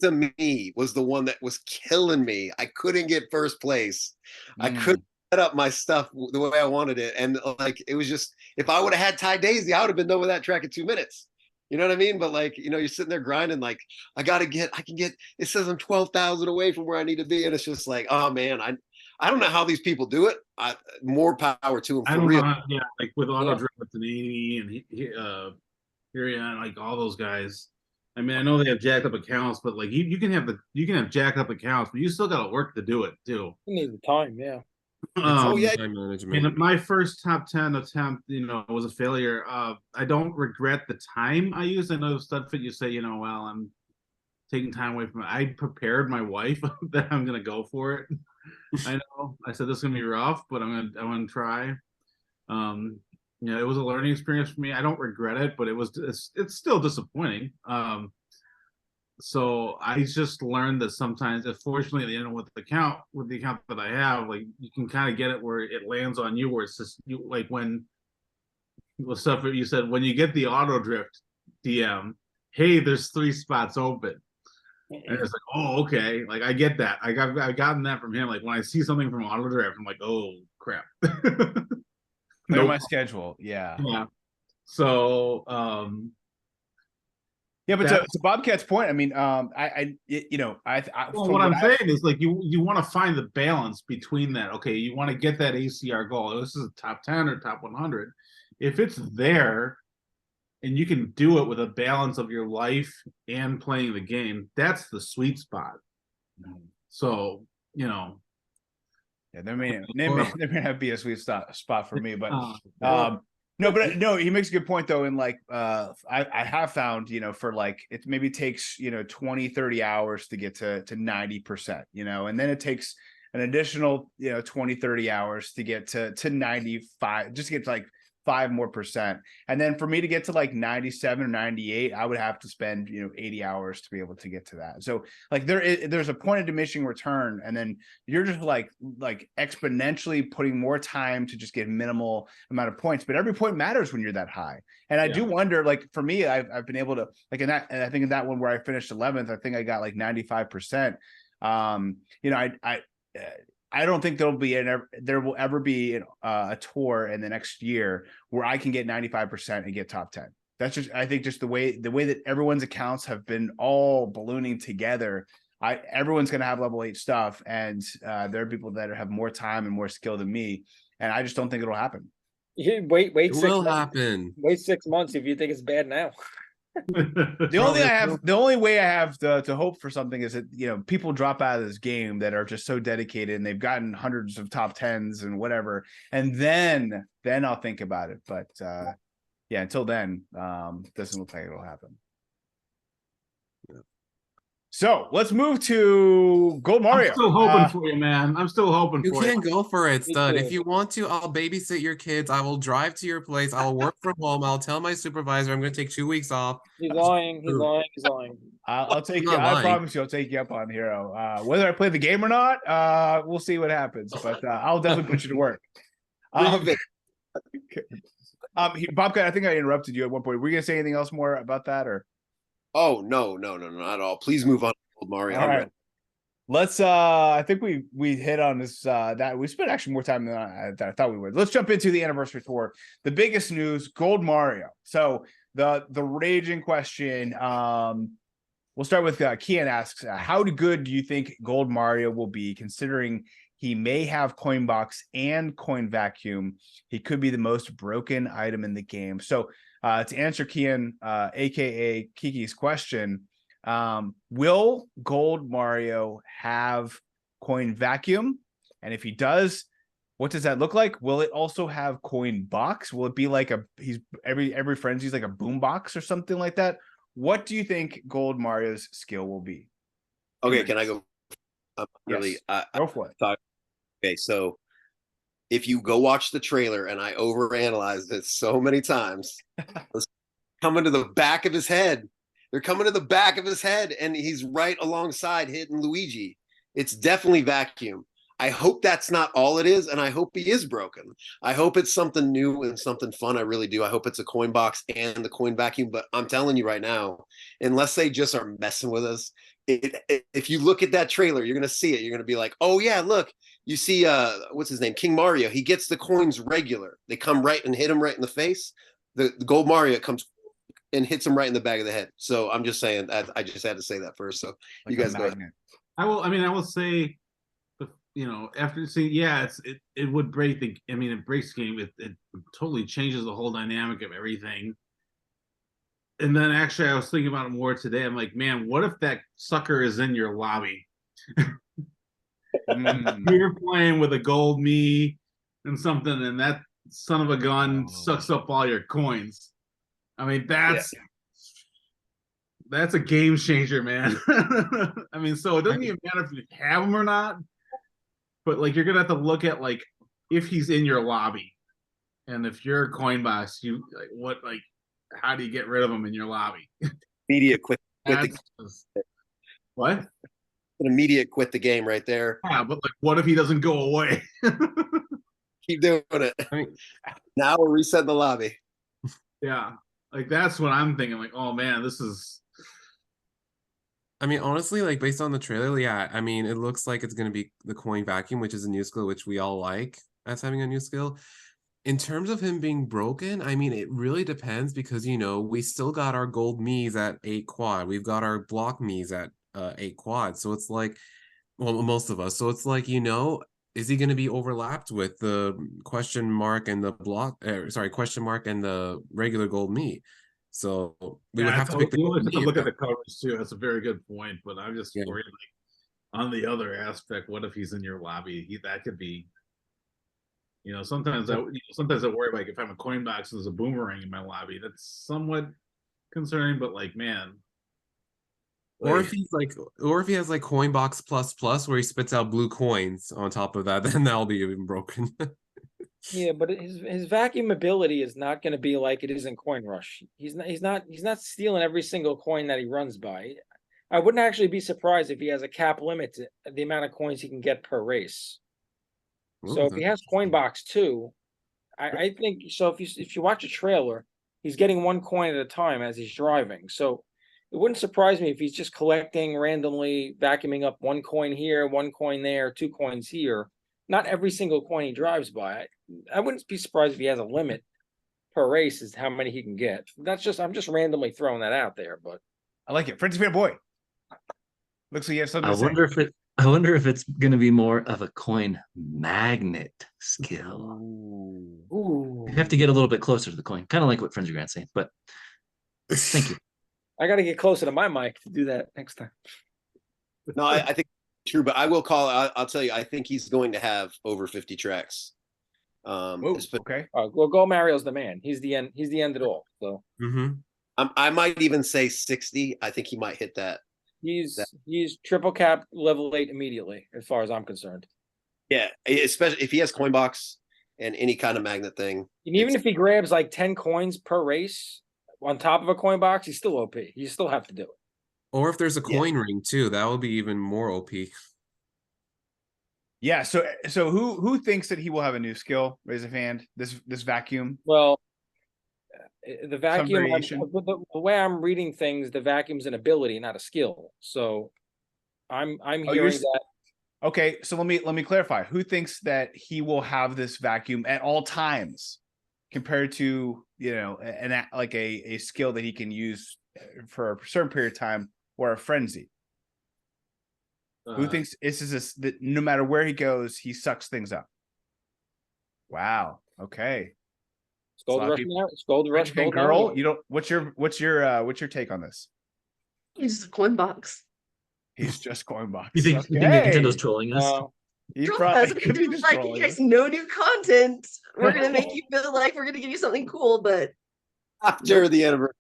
to me was the one that was killing me. I couldn't get first place. I couldn't set up my stuff the way I wanted it. And like it was just if I would have had Ty Daisy, I would have been done with that track in 2 minutes. You know what I mean? But like, you're sitting there grinding, like, I can get, it says I'm 12,000 away from where I need to be. And it's just like, oh man, I don't know how these people do it. More power to them for real. Yeah, like with Auto Drift and 80 and here, like all those guys. I mean, I know they have jacked up accounts, but like you can have jacked up accounts, but you still got to work to do it too. You need the time, yeah. Oh, yeah. Time I management. mean, my first top 10 attempt, was a failure. I don't regret the time I used. I know Studfit, you say, well, I'm taking time away from it. I prepared my wife that I'm gonna go for it. I know. I said this is gonna be rough, but I'm gonna try. It was a learning experience for me. I don't regret it, but it's still disappointing. So I just learned that sometimes, unfortunately, with the account that I have, like you can kind of get it where it lands on you, where it's just you like when stuff you said when you get the auto drift DM, hey, there's 3 spots open. And it's like, oh, okay. Like I get that. I've gotten that from him. Like when I see something from auto drift, I'm like, oh crap. Clear my schedule. Yeah. Yeah. So Yeah, but to Bobcat's point, I mean, well, what I'm saying is like you want to find the balance between that. Okay, you want to get that ACR goal. This is a top 10 or top 100. If it's there and you can do it with a balance of your life and playing the game, that's the sweet spot. So, yeah, there may not be a sweet spot for me, but no, he makes a good point though. And like, I have found, for like, it maybe takes, 20, 30 hours to get to 90%, and then it takes an additional, 20, 30 hours to get to 95, just to get to like 5 more percent. And then for me to get to like 97 or 98, I would have to spend 80 hours to be able to get to that. So like there's a point of diminishing return, and then you're just like exponentially putting more time to just get minimal amount of points. But every point matters when you're that high. And I do wonder, like for me, I've been able to, like in that, and I think in that one where I finished 11th, I think I got like 95%. I don't think there will ever be a tour in the next year where I can get 95% and get top 10. That's just, I think, just the way that everyone's accounts have been all ballooning together. Everyone's going to have level 8 stuff, and there are people that have more time and more skill than me, and I just don't think it'll happen. Yeah, wait It 6 will months. happen. Wait 6 months if you think it's bad now. The only way I have to hope for something is that people drop out of this game that are just so dedicated and they've gotten hundreds of top 10s and whatever, and then I'll think about it. But yeah, until then, doesn't look like it'll happen. So let's move to Gold Mario. I'm still hoping for you, man. I'm still hoping You for you. can go for it, Stud. too. If you want to, I'll babysit your kids. I will drive to your place. I'll work from home. I'll tell my supervisor I'm going to take 2 weeks off. He's lying. He's lying. He's lying. I'll take you. Not I lying. promise you, I'll take you up on Hero. Whether I play the game or not, we'll see what happens. But I'll definitely put you to work. Bobcat, I think I interrupted you at one point. Were you gonna say anything else more about that, or? Oh, no, not at all. Please move on to Gold Mario. All right. Let's I think we hit on this that we spent actually more time than I thought we would. Let's jump into the anniversary tour. The biggest news, Gold Mario. So the raging question, we'll start with Kian asks, how good do you think Gold Mario will be, considering he may have coin box and coin vacuum? He could be the most broken item in the game. So to answer Kian, aka Kiki's question, will Gold Mario have coin vacuum? And if he does, what does that look like? Will it also have coin box? Will it be like every frenzy's like a boom box or something like that? What do you think Gold Mario's skill will be? Okay, can I go? Yes. Go for it. Okay, so if you go watch the trailer, and I overanalyzed it so many times, coming to the back of his head. They're coming to the back of his head, and he's right alongside hitting Luigi. It's definitely vacuum. I hope that's not all it is, and I hope he is broken. I hope it's something new and something fun. I really do. I hope it's a coin box and the coin vacuum, but I'm telling you right now, unless they just are messing with us, if you look at that trailer, you're going to see it. You're going to be like, oh, yeah, look. You see, what's his name? King Mario. He gets the coins regular. They come right and hit him right in the face. The Gold Mario comes and hits him right in the back of the head. So I'm just saying, I just had to say that first. So like you guys go ahead. I will say, after seeing, it would break it breaks the game. It totally changes the whole dynamic of everything. And then actually I was thinking about it more today. I'm like, man, what if that sucker is in your lobby? You're playing with a gold me and something, and that son of a gun sucks up all your coins. I mean, that's a game changer, man. I mean, so it doesn't even matter if you have him or not, but like you're gonna have to look at like if he's in your lobby, and if you're a coin box, you like what like how do you get rid of him in your lobby? Immediate quit the what? an immediate quit the game right there. Yeah, but like what if he doesn't go away? Keep doing it. I mean, Now we'll reset the lobby. Yeah, like that's what I'm thinking. Like, oh man, this is. I mean, honestly, like based on the trailer, yeah. I mean, it looks like it's gonna be the coin vacuum, which is a new skill, which we all like as having a new skill. In terms of him being broken, I mean, it really depends because we still got our gold Miis at 8 quad. We've got our block Miis at 8 quad. So it's like, well, most of us. So it's like, is he going to be overlapped with the question mark and the question mark and the regular gold Mii? So we would have to pick the You gold have to Mii. look at the coverage too. That's a very good point. But I'm just Yeah. worried like on the other aspect. What if he's in your lobby? That could be. Sometimes I worry like if I'm a coin box and there's a boomerang in my lobby. That's somewhat concerning. But like, man. Or if he has like coin box plus where he spits out blue coins on top of that, then that'll be even broken. Yeah, but his vacuum ability is not going to be like it is in Coin Rush. He's not stealing every single coin that he runs by. I wouldn't actually be surprised if he has a cap limit to the amount of coins he can get per race. So if he has coin box too, I think so. If you watch a trailer, he's getting one coin at a time as he's driving. So it wouldn't surprise me if he's just collecting randomly, vacuuming up one coin here, one coin there, 2 coins here. Not every single coin he drives by. I wouldn't be surprised if he has a limit per race as to how many he can get. I'm just randomly throwing that out there, but I like it. Frenzy Fan Boy. Looks like you have something to say. I wonder if it's going to be more of a coin magnet skill. ooh. You have to get a little bit closer to the coin, kind of like what Frenzy Grant's saying. But thank you. I got to get closer to my mic to do that next time. No, I think true, but I will call. I'll tell you. I think he's going to have over 50 tracks. Okay. Well, Go Mario's the man. He's the end. He's the end of it all. So I might even say 60. I think he might hit that. he's triple cap level 8 immediately, as far as I'm concerned. Yeah, especially if he has coin box and any kind of magnet thing. And even if he grabs like 10 coins per race on top of a coin box, he's still OP. You still have to do it. Or if there's a coin ring too, that would be even more OP. Yeah. So who thinks that he will have a new skill? Raise a hand. This vacuum. Well, the vacuum, variation. the way I'm reading things, the vacuum's an ability, not a skill. So I'm hearing that. Okay, so let me clarify. Who thinks that he will have this vacuum at all times, compared to a skill that he can use for a certain period of time or a frenzy? Who thinks this is that no matter where he goes, he sucks things up? Wow. Okay. It's Gold Rush. Girl, you don't. What's your take on this? He's just a coin box. He's just coin box. You think Nintendo's trolling us? He Troll probably us. could be It's just like, trolling you guys us. no new content. We're gonna make you feel like we're gonna give you something cool, but After the anniversary.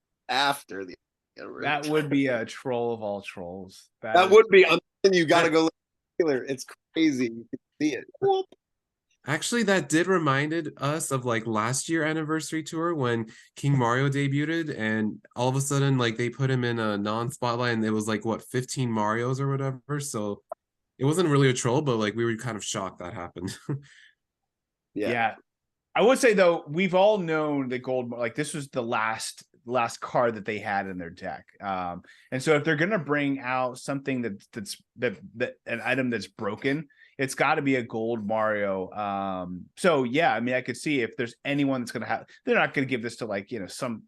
That would be a troll of all trolls. That would be. I'm telling you, got to go look at the trailer. It's crazy. You can see it. Actually, that did reminded us of like last year anniversary tour when King Mario debuted, and all of a sudden like they put him in a non-spotlight, and it was like 15 Marios or whatever. So it wasn't really a troll, but like we were kind of shocked that happened. Yeah. I would say though, we've all known that gold, like this was the last card that they had in their deck. And so if they're gonna bring out something that's an item that's broken, it's got to be a gold Mario. So yeah, I mean, I could see if there's anyone that's gonna have, they're not gonna give this to like some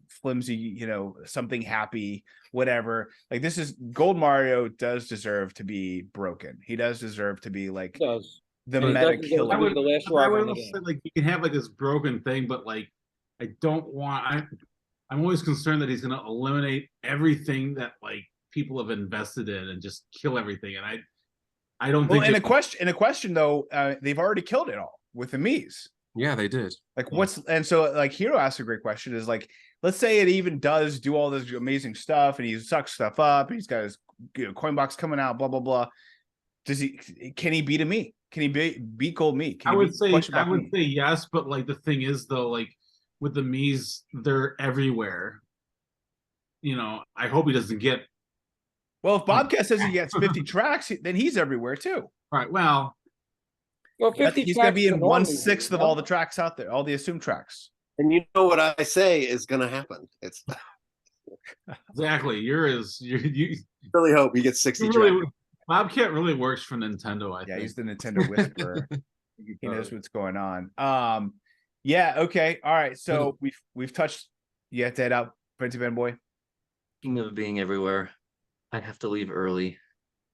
flimsy, something happy, whatever. Like this is gold Mario does deserve to be broken. He does deserve to be like the meta killer. The last I driver would in the also game. say like you can have like this broken thing, but like I don't want I'm always concerned that he's going to eliminate everything that like people have invested in and just kill everything. And I don't Well, think in a question though, they've already killed it all with the Miis. Yeah, they did. Like and so like Hero asked a great question is like, let's say it even does do all this amazing stuff and he sucks stuff up, and he's got his coin box coming out, blah blah blah. Can he beat a Mii? Can he beat Gold Mii? I would say yes, but like the thing is though, like with the Miis, they're everywhere. I hope he doesn't get. Well, if Bobcat says he gets 50 tracks, then he's everywhere too. All right. Well, 50 he's going to be in tracks 1/6 of all the tracks out there, all the assumed tracks. And you know what I say is going to happen. It's exactly. You really hope he gets 60 really, Bobcat really works for Nintendo. I think. He's the Nintendo whisperer. He knows what's going on. Yeah. Okay. All right. So we've touched. You have to head out, Prince Fanboy. Speaking of being everywhere, I have to leave early,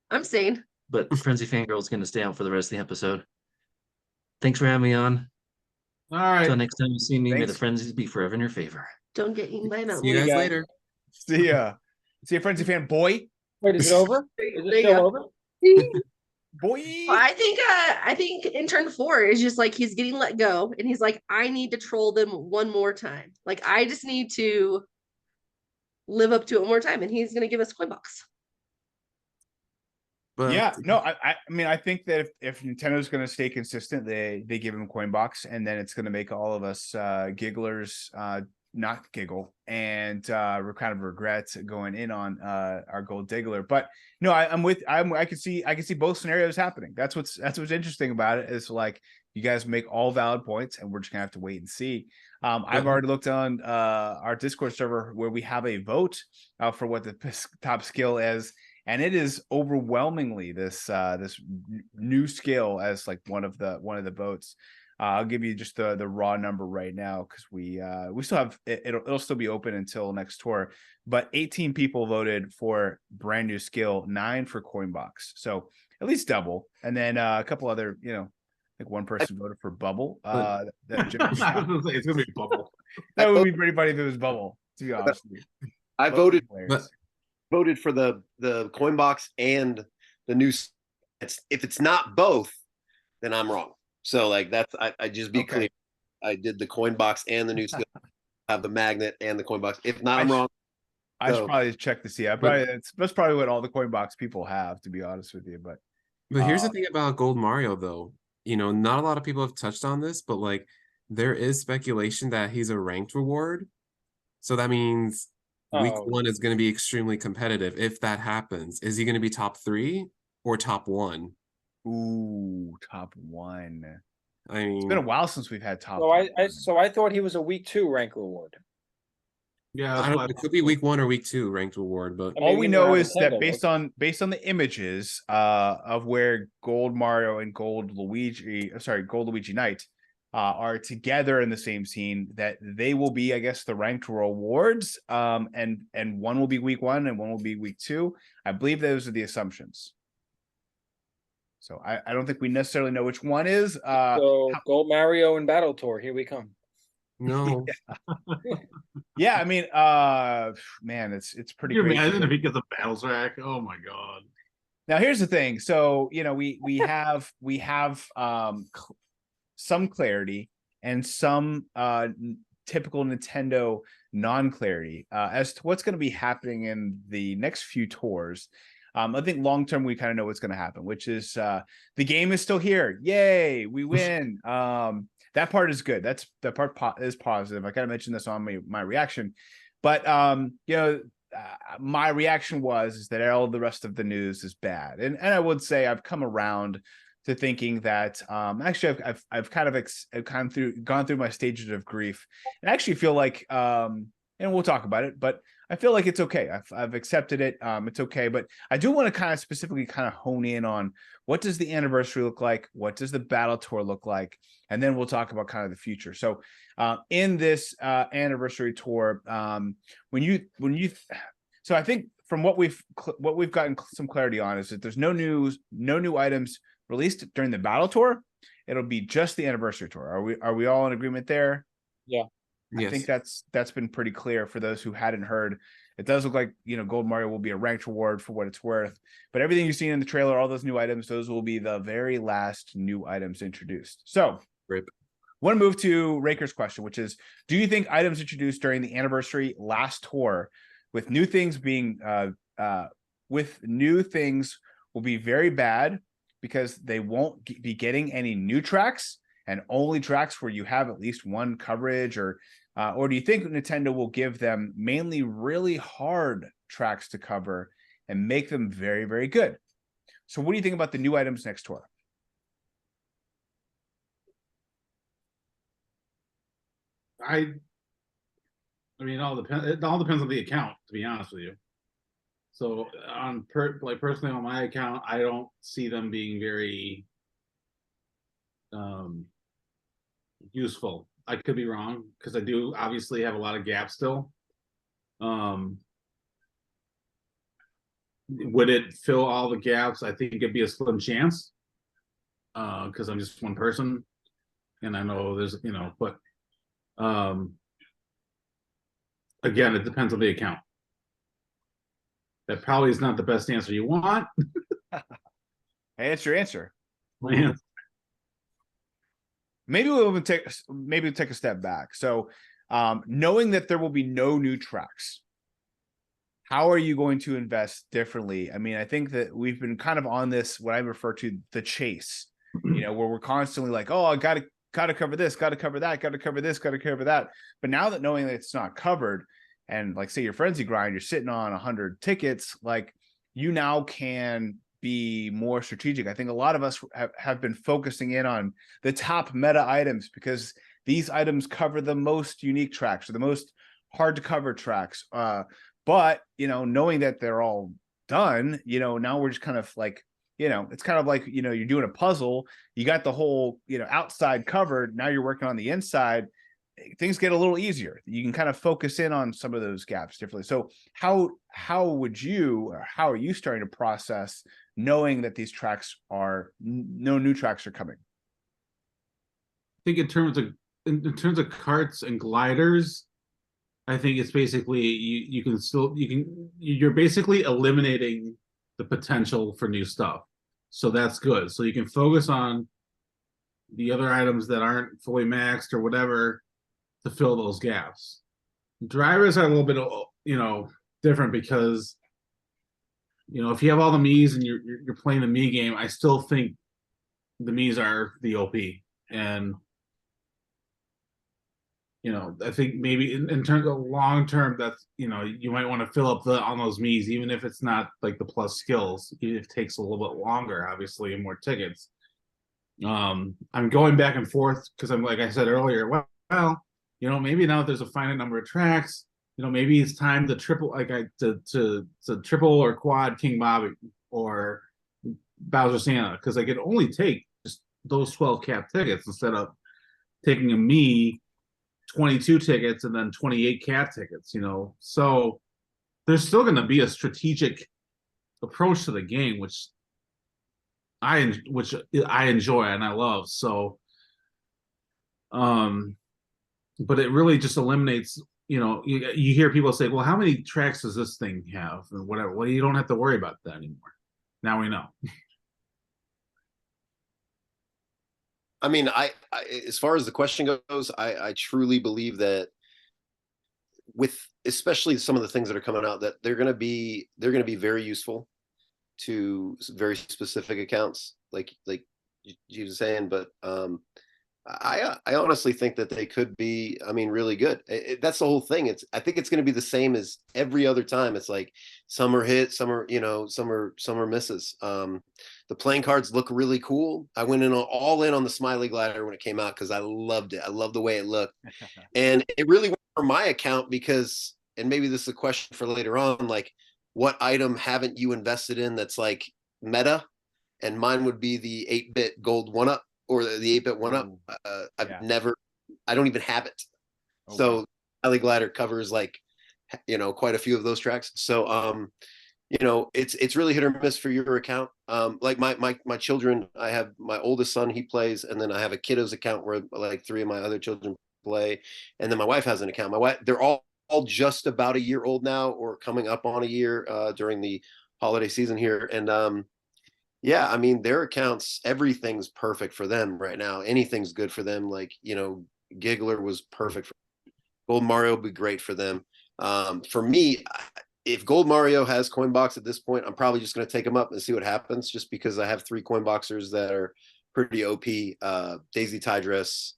I'm sane. but Frenzy Fangirl is going to stay out for the rest of the episode. Thanks for having me on. All right. Until next time you see me, may Thanks. the frenzies be forever in your favor. Don't get eaten by a mountain. See you guys later. See ya. See ya, Frenzy Fanboy. Wait, is it over? Is There it you still go. over? Boy. Well, I think in turn 4 is just like he's getting let go, and he's like, I need to troll them one more time. Like I just need to live up to it one more time, and he's gonna give us coin box. But Yeah, no, I mean, I think that if Nintendo's going to stay consistent, they give him coin box, and then it's going to make all of us gigglers not giggle, and we're kind of regret going in on our gold diggler. But no, I can see both scenarios happening. That's what's interesting about it, is like you guys make all valid points, and we're just gonna have to wait and see. I've already looked on our Discord server where we have a vote for what the top skill is. And it is overwhelmingly this new skill as like one of the votes. I'll give you just the raw number right now because we still have it'll still be open until next tour. But 18 people voted for brand new skill, 9 for Coinbox, so at least double. And then a couple other, like one person voted for Bubble. I was gonna say it's gonna be Bubble. That would be pretty funny if it was Bubble. To be honest, I voted for the coin box and the new. If it's not both, then I'm wrong. So like that's I just be clear. I did the coin box and the new skill. Have the magnet and the coin box. If not, I'm wrong. I should probably check to see. That's probably what all the coin box people have, to be honest with you. But here's the thing about Gold Mario, though. Not a lot of people have touched on this, but like there is speculation that he's a ranked reward. So that means week 1 is going to be extremely competitive. If that happens, is he going to be top 3 or top 1? Ooh, top 1. I mean, it's been a while since we've had top. So I thought he was a week 2 rank reward. Yeah, it could be week 1 or week 2 ranked reward, but all we know is that based on the images of where Gold Mario and Gold Luigi Knight are together in the same scene, that they will be, I guess, the ranked rewards. And one will be week 1 and one will be week 2. I believe those are the assumptions. So I don't think we necessarily know which one is. So Gold Mario and Battle Tour, here we come. No. Yeah, I mean, man, it's pretty. Can you imagine if he gets a battle track? Oh my god. Now here's the thing. So we have some clarity and some typical Nintendo non-clarity as to what's going to be happening in the next few tours. I think long term we kind of know what's going to happen, which is the game is still here. Yay, we win. That part is good. That part is positive. I kind of mentioned this on my reaction, but my reaction is that all the rest of the news is bad, and I would say I've come around to thinking that actually I've gone through my stages of grief, and I actually feel like and we'll talk about it, but I feel like it's okay. I've accepted it. It's okay, but I do want to kind of specifically kind of hone in on what does the anniversary look like, what does the battle tour look like, and then we'll talk about kind of the future. So in this anniversary tour, so I think from what we've gotten some clarity on is that there's no new items released during the battle tour. It'll be just the anniversary tour. Are we all in agreement there? Yeah. I think that's been pretty clear for those who hadn't heard. It does look like, Gold Mario will be a ranked reward for what it's worth, but everything you've seen in the trailer, all those new items, those will be the very last new items introduced. So Rip. Want to move to Raker's question, which is, do you think items introduced during the anniversary last tour with new things will be very bad because they won't be getting any new tracks and only tracks where you have at least one coverage, or do you think Nintendo will give them mainly really hard tracks to cover and make them very, very good? So what do you think about the new items next tour? I mean, it all depends on the account, to be honest with you. So personally on my account, I don't see them being very useful. I could be wrong because I do obviously have a lot of gaps still. Would it fill all the gaps? I think it'd be a slim chance because I'm just one person, and I know there's but again, it depends on the account. That probably is not the best answer you want. Hey, it's your answer. Man. Maybe we'll take a step back. So, knowing that there will be no new tracks, how are you going to invest differently? I mean, I think that we've been kind of on this, what I refer to the chase, where we're constantly like, oh, I gotta cover this, gotta cover that, gotta cover this, gotta cover that. But now that knowing that it's not covered, and like say your frenzy grind, you're sitting on 100 tickets, like you now can be more strategic. I think a lot of us have been focusing in on the top meta items because these items cover the most unique tracks or the most hard to cover tracks. But knowing that they're all done, now we're just kind of like, it's kind of like, you're doing a puzzle, you got the whole, outside covered. Now you're working on the inside. Things get a little easier. You can kind of focus in on some of those gaps differently. So how are you starting to process knowing that these tracks no new tracks are coming? I think in terms of carts and gliders, I think it's basically you're basically eliminating the potential for new stuff. So that's good. So you can focus on the other items that aren't fully maxed or whatever to fill those gaps. Drivers are a little bit, different because, if you have all the Miis and you're playing the Mii game, I still think the Miis are the OP. And, I think maybe in terms of long term, that's, you might want to fill up on those Miis, even if it's not like the plus skills. It takes a little bit longer, obviously, and more tickets. I'm going back and forth because I'm, like I said earlier, well, maybe now that there's a finite number of tracks, maybe it's time to triple, to triple or quad King Bobby or Bowser Santa, because I could only take just those 12 cap tickets instead of taking a Mii 22 tickets and then 28 cap tickets, So there's still going to be a strategic approach to the game, which I enjoy and I love. So, but it really just eliminates, you hear people say, well, how many tracks does this thing have or whatever? Well, you don't have to worry about that anymore. Now we know. I mean, I as far as the question goes, I truly believe that with especially some of the things that are coming out, that they're going to be very useful to very specific accounts, like you were saying. But I honestly think that they could be, really good. That's the whole thing. I think it's going to be the same as every other time. It's like some are hits, some are misses. The playing cards look really cool. I went all in on the Smiley Glider when it came out because I loved it. I love the way it looked, and it really went for my account because, and maybe this is a question for later on, like what item haven't you invested in that's like meta? And mine would be the 8-bit gold 1-up. Or the 8-bit 1-up. I don't even have it. Okay. So Smiley Glider covers like, quite a few of those tracks. So, it's really hit or miss for your account. Like my children, I have my oldest son, he plays, and then I have a kiddos account where like 3 of my other children play. And then my wife has an account. My wife, they're all just about a year old now, or coming up on a year during the holiday season here. And yeah, I mean, their accounts, everything's perfect for them right now. Anything's good for them. Like, you know, Giggler was perfect for Gold Mario would be great for them. For me, if Gold Mario has Coinbox at this point, I'm probably just going to take them up and see what happens, just because I have 3 Coinboxers that are pretty OP. Daisy Tidress,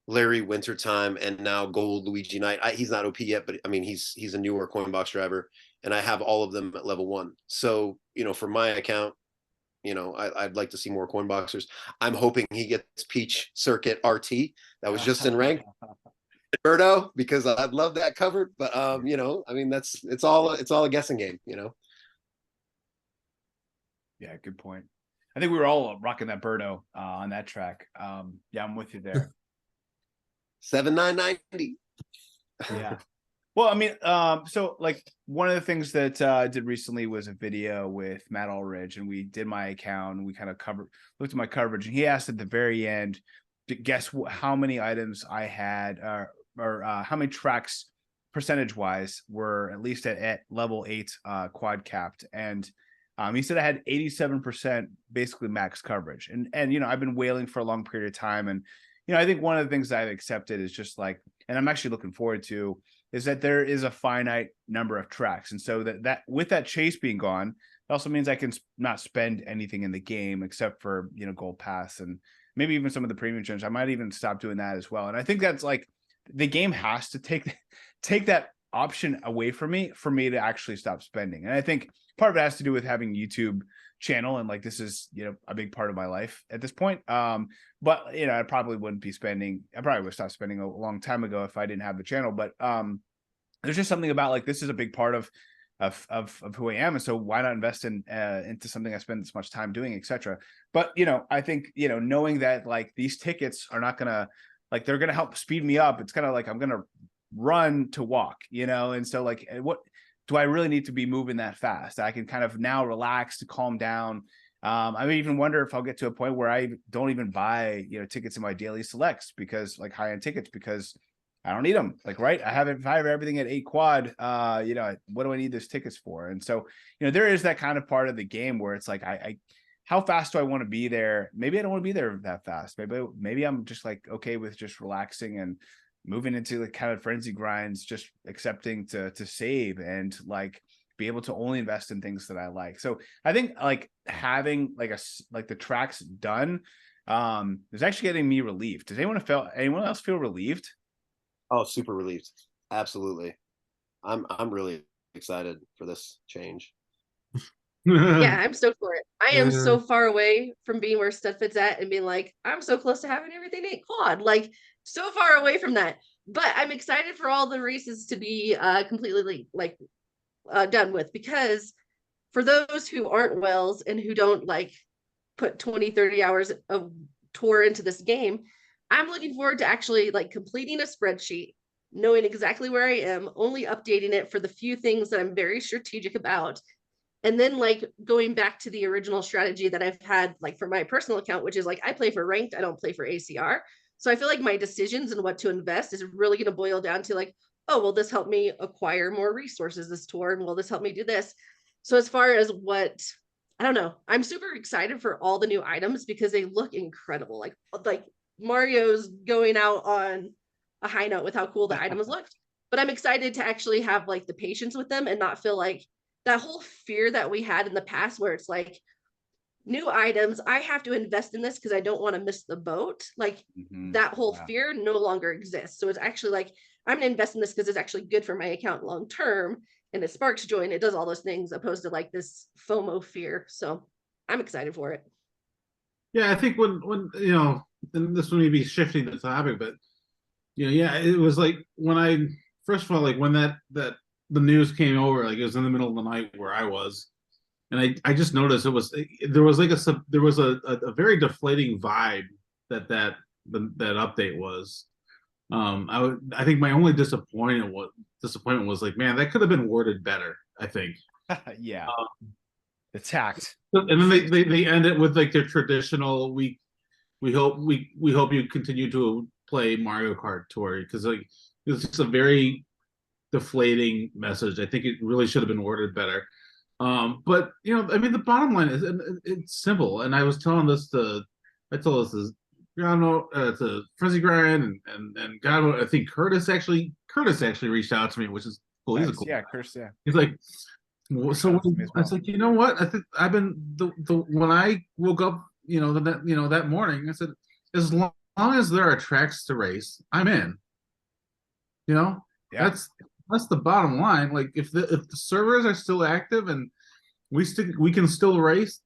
Larry Wintertime, and now Gold Luigi Knight. He's not OP yet, but I mean, he's a newer Coinbox driver, and I have all of them at level 1. So, you know, for my account, you know, I'd like to see more Coinboxers. I'm hoping he gets Peach Circuit RT. That was just in rank. Birdo, because I'd love that covered, but you know, I mean, it's all a guessing game, you know. Yeah, good point. I think we were all rocking that Birdo on that track. Yeah, I'm with you there. 7990. Yeah. Well, I mean, so like one of the things that I did recently was a video with Matt Allridge, and we did my account, and we kind of looked at my coverage, and he asked at the very end to guess how many items I had, or how many tracks percentage wise were at least at level 8 quad capped. And he said I had 87% basically max coverage. And, you know, I've been wailing for a long period of time. And, you know, I think one of the things I've accepted is just like, and I'm actually looking forward to, is that there is a finite number of tracks. And so that with that chase being gone, it also means I can not spend anything in the game except for, you know, gold pass and maybe even some of the premium gems. I might even stop doing that as well. And I think that's like, the game has to take that option away from me for me to actually stop spending. And I think part of it has to do with having YouTube channel, and like this is, you know, a big part of my life at this point. But you know, I probably would have stopped spending a long time ago if I didn't have the channel. But there's just something about like this is a big part of who I am, and so why not invest into something I spend this much time doing, etc. But you know, I think, you know, knowing that like these tickets are not gonna, like, they're gonna help speed me up. It's kind of like I'm gonna run to walk, you know. And so like, what do I really need to be moving that fast? I can kind of now relax to calm down. I would even wonder if I'll get to a point where I don't even buy, you know, tickets in my daily selects, because like high-end tickets, because I don't need them. Like, right, I have everything at 8 quad. You know, what do I need those tickets for? And so, you know, there is that kind of part of the game where it's like, I how fast do I want to be there? Maybe I don't want to be there that fast. Maybe I'm just like okay with just relaxing and moving into the kind of frenzy grinds, just accepting to save and like be able to only invest in things that I like. So I think like having like the tracks done is actually getting me relieved. Does anyone else feel relieved? Oh, super relieved. Absolutely. I'm really excited for this change. Yeah, I'm stoked for it. I am so far away from being where Studfit's at and being like, I'm so close to having everything 8 quad, like so far away from that. But I'm excited for all the races to be completely like done with, because for those who aren't Wells and who don't like put 20-30 hours of tour into this game, I'm looking forward to actually like completing a spreadsheet, knowing exactly where I am, only updating it for the few things that I'm very strategic about. And then like going back to the original strategy that I've had like for my personal account, which is like I play for ranked, I don't play for ACR. So I feel like my decisions and what to invest is really going to boil down to like, oh, will this help me acquire more resources this tour? And will this help me do this? So as far as what, I don't know, I'm super excited for all the new items because they look incredible. Like Mario's going out on a high note with how cool the items looked. But I'm excited to actually have like the patience with them and not feel like that whole fear that we had in the past where it's like new items, I have to invest in this because I don't want to miss the boat. Like that whole fear no longer exists. So it's actually like, I'm going to invest in this because it's actually good for my account long term. And it sparks joy and it does all those things opposed to like this FOMO fear. So I'm excited for it. Yeah, I think when you know, and this may be shifting the topic, but you know, yeah, it was like when I first of all, like when that the news came over, like it was in the middle of the night where I was, and I just noticed there was a very deflating vibe that update was. I think my only disappointment was like, man, that could have been worded better, I think. Yeah. The tact. And then they end it with like their traditional we hope you continue to play Mario Kart Tour because like it's just a very deflating message. I think it really should have been worded better. But you know, I mean, the bottom line is it's simple. And I was telling this to to Frizzy Grind and God, I think Curtis actually reached out to me, which is cool. He's a cool guy. Curtis, yeah. He's like, so I was like, you know what? I think I've been when I woke up, that morning, I said, as long as there are tracks to race, I'm in. You know, Yeah. That's the bottom line. Like if the servers are still active and we can still race,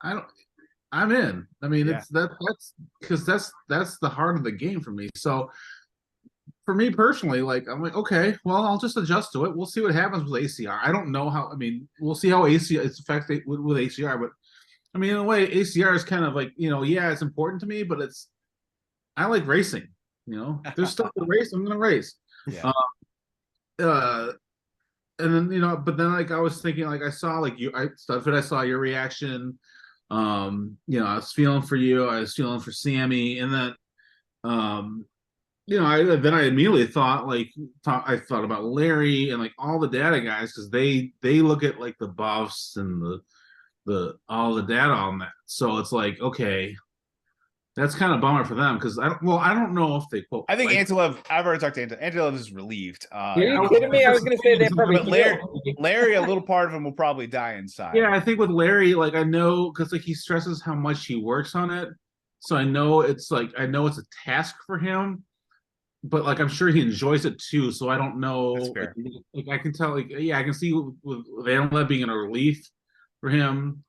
I'm in. I mean, Yeah. that's because that's the heart of the game for me. So for me personally, like I'm like, okay, well, I'll just adjust to it. We'll see what happens with ACR. I don't know how. I mean, we'll see how ACR it's affected with ACR. But I mean, in a way, ACR is kind of like, yeah, it's important to me, but I like racing. If there's stuff to race, I'm gonna race. Yeah. And then but then like I was thinking, like I saw like Studfit, I saw your reaction. I was feeling for you. I was feeling for Sammy, and then I immediately thought I thought about Larry and like all the data guys because they look at like the buffs and the all the data on that. So it's like, okay, that's kind of a bummer for them because I don't know if they quote. I think like, Antelope, I've already talked to Antelope. Antelope is relieved. Are you kidding me? I was going to say they probably But Larry, a little part of him will probably die inside. Yeah, I think with Larry, like I know because like he stresses how much he works on it, so I know it's a task for him, but like I'm sure he enjoys it too. So I don't know. That's fair. Like I can tell, like I can see with Antelope being a relief for him.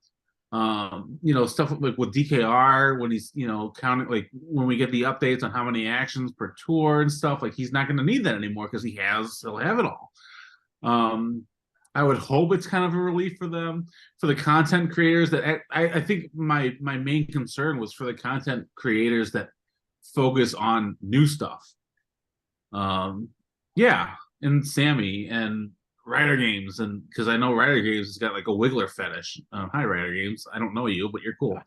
Stuff like with DKR when he's counting, like when we get the updates on how many actions per tour and stuff, like he's not going to need that anymore because he'll have it all. I would hope it's kind of a relief for them, for the content creators that I think my main concern was for the content creators that focus on new stuff. And Sammy and Rider Games, and because I know Rider Games has got like a Wiggler fetish. Hi, Rider Games. I don't know you, but you're cool.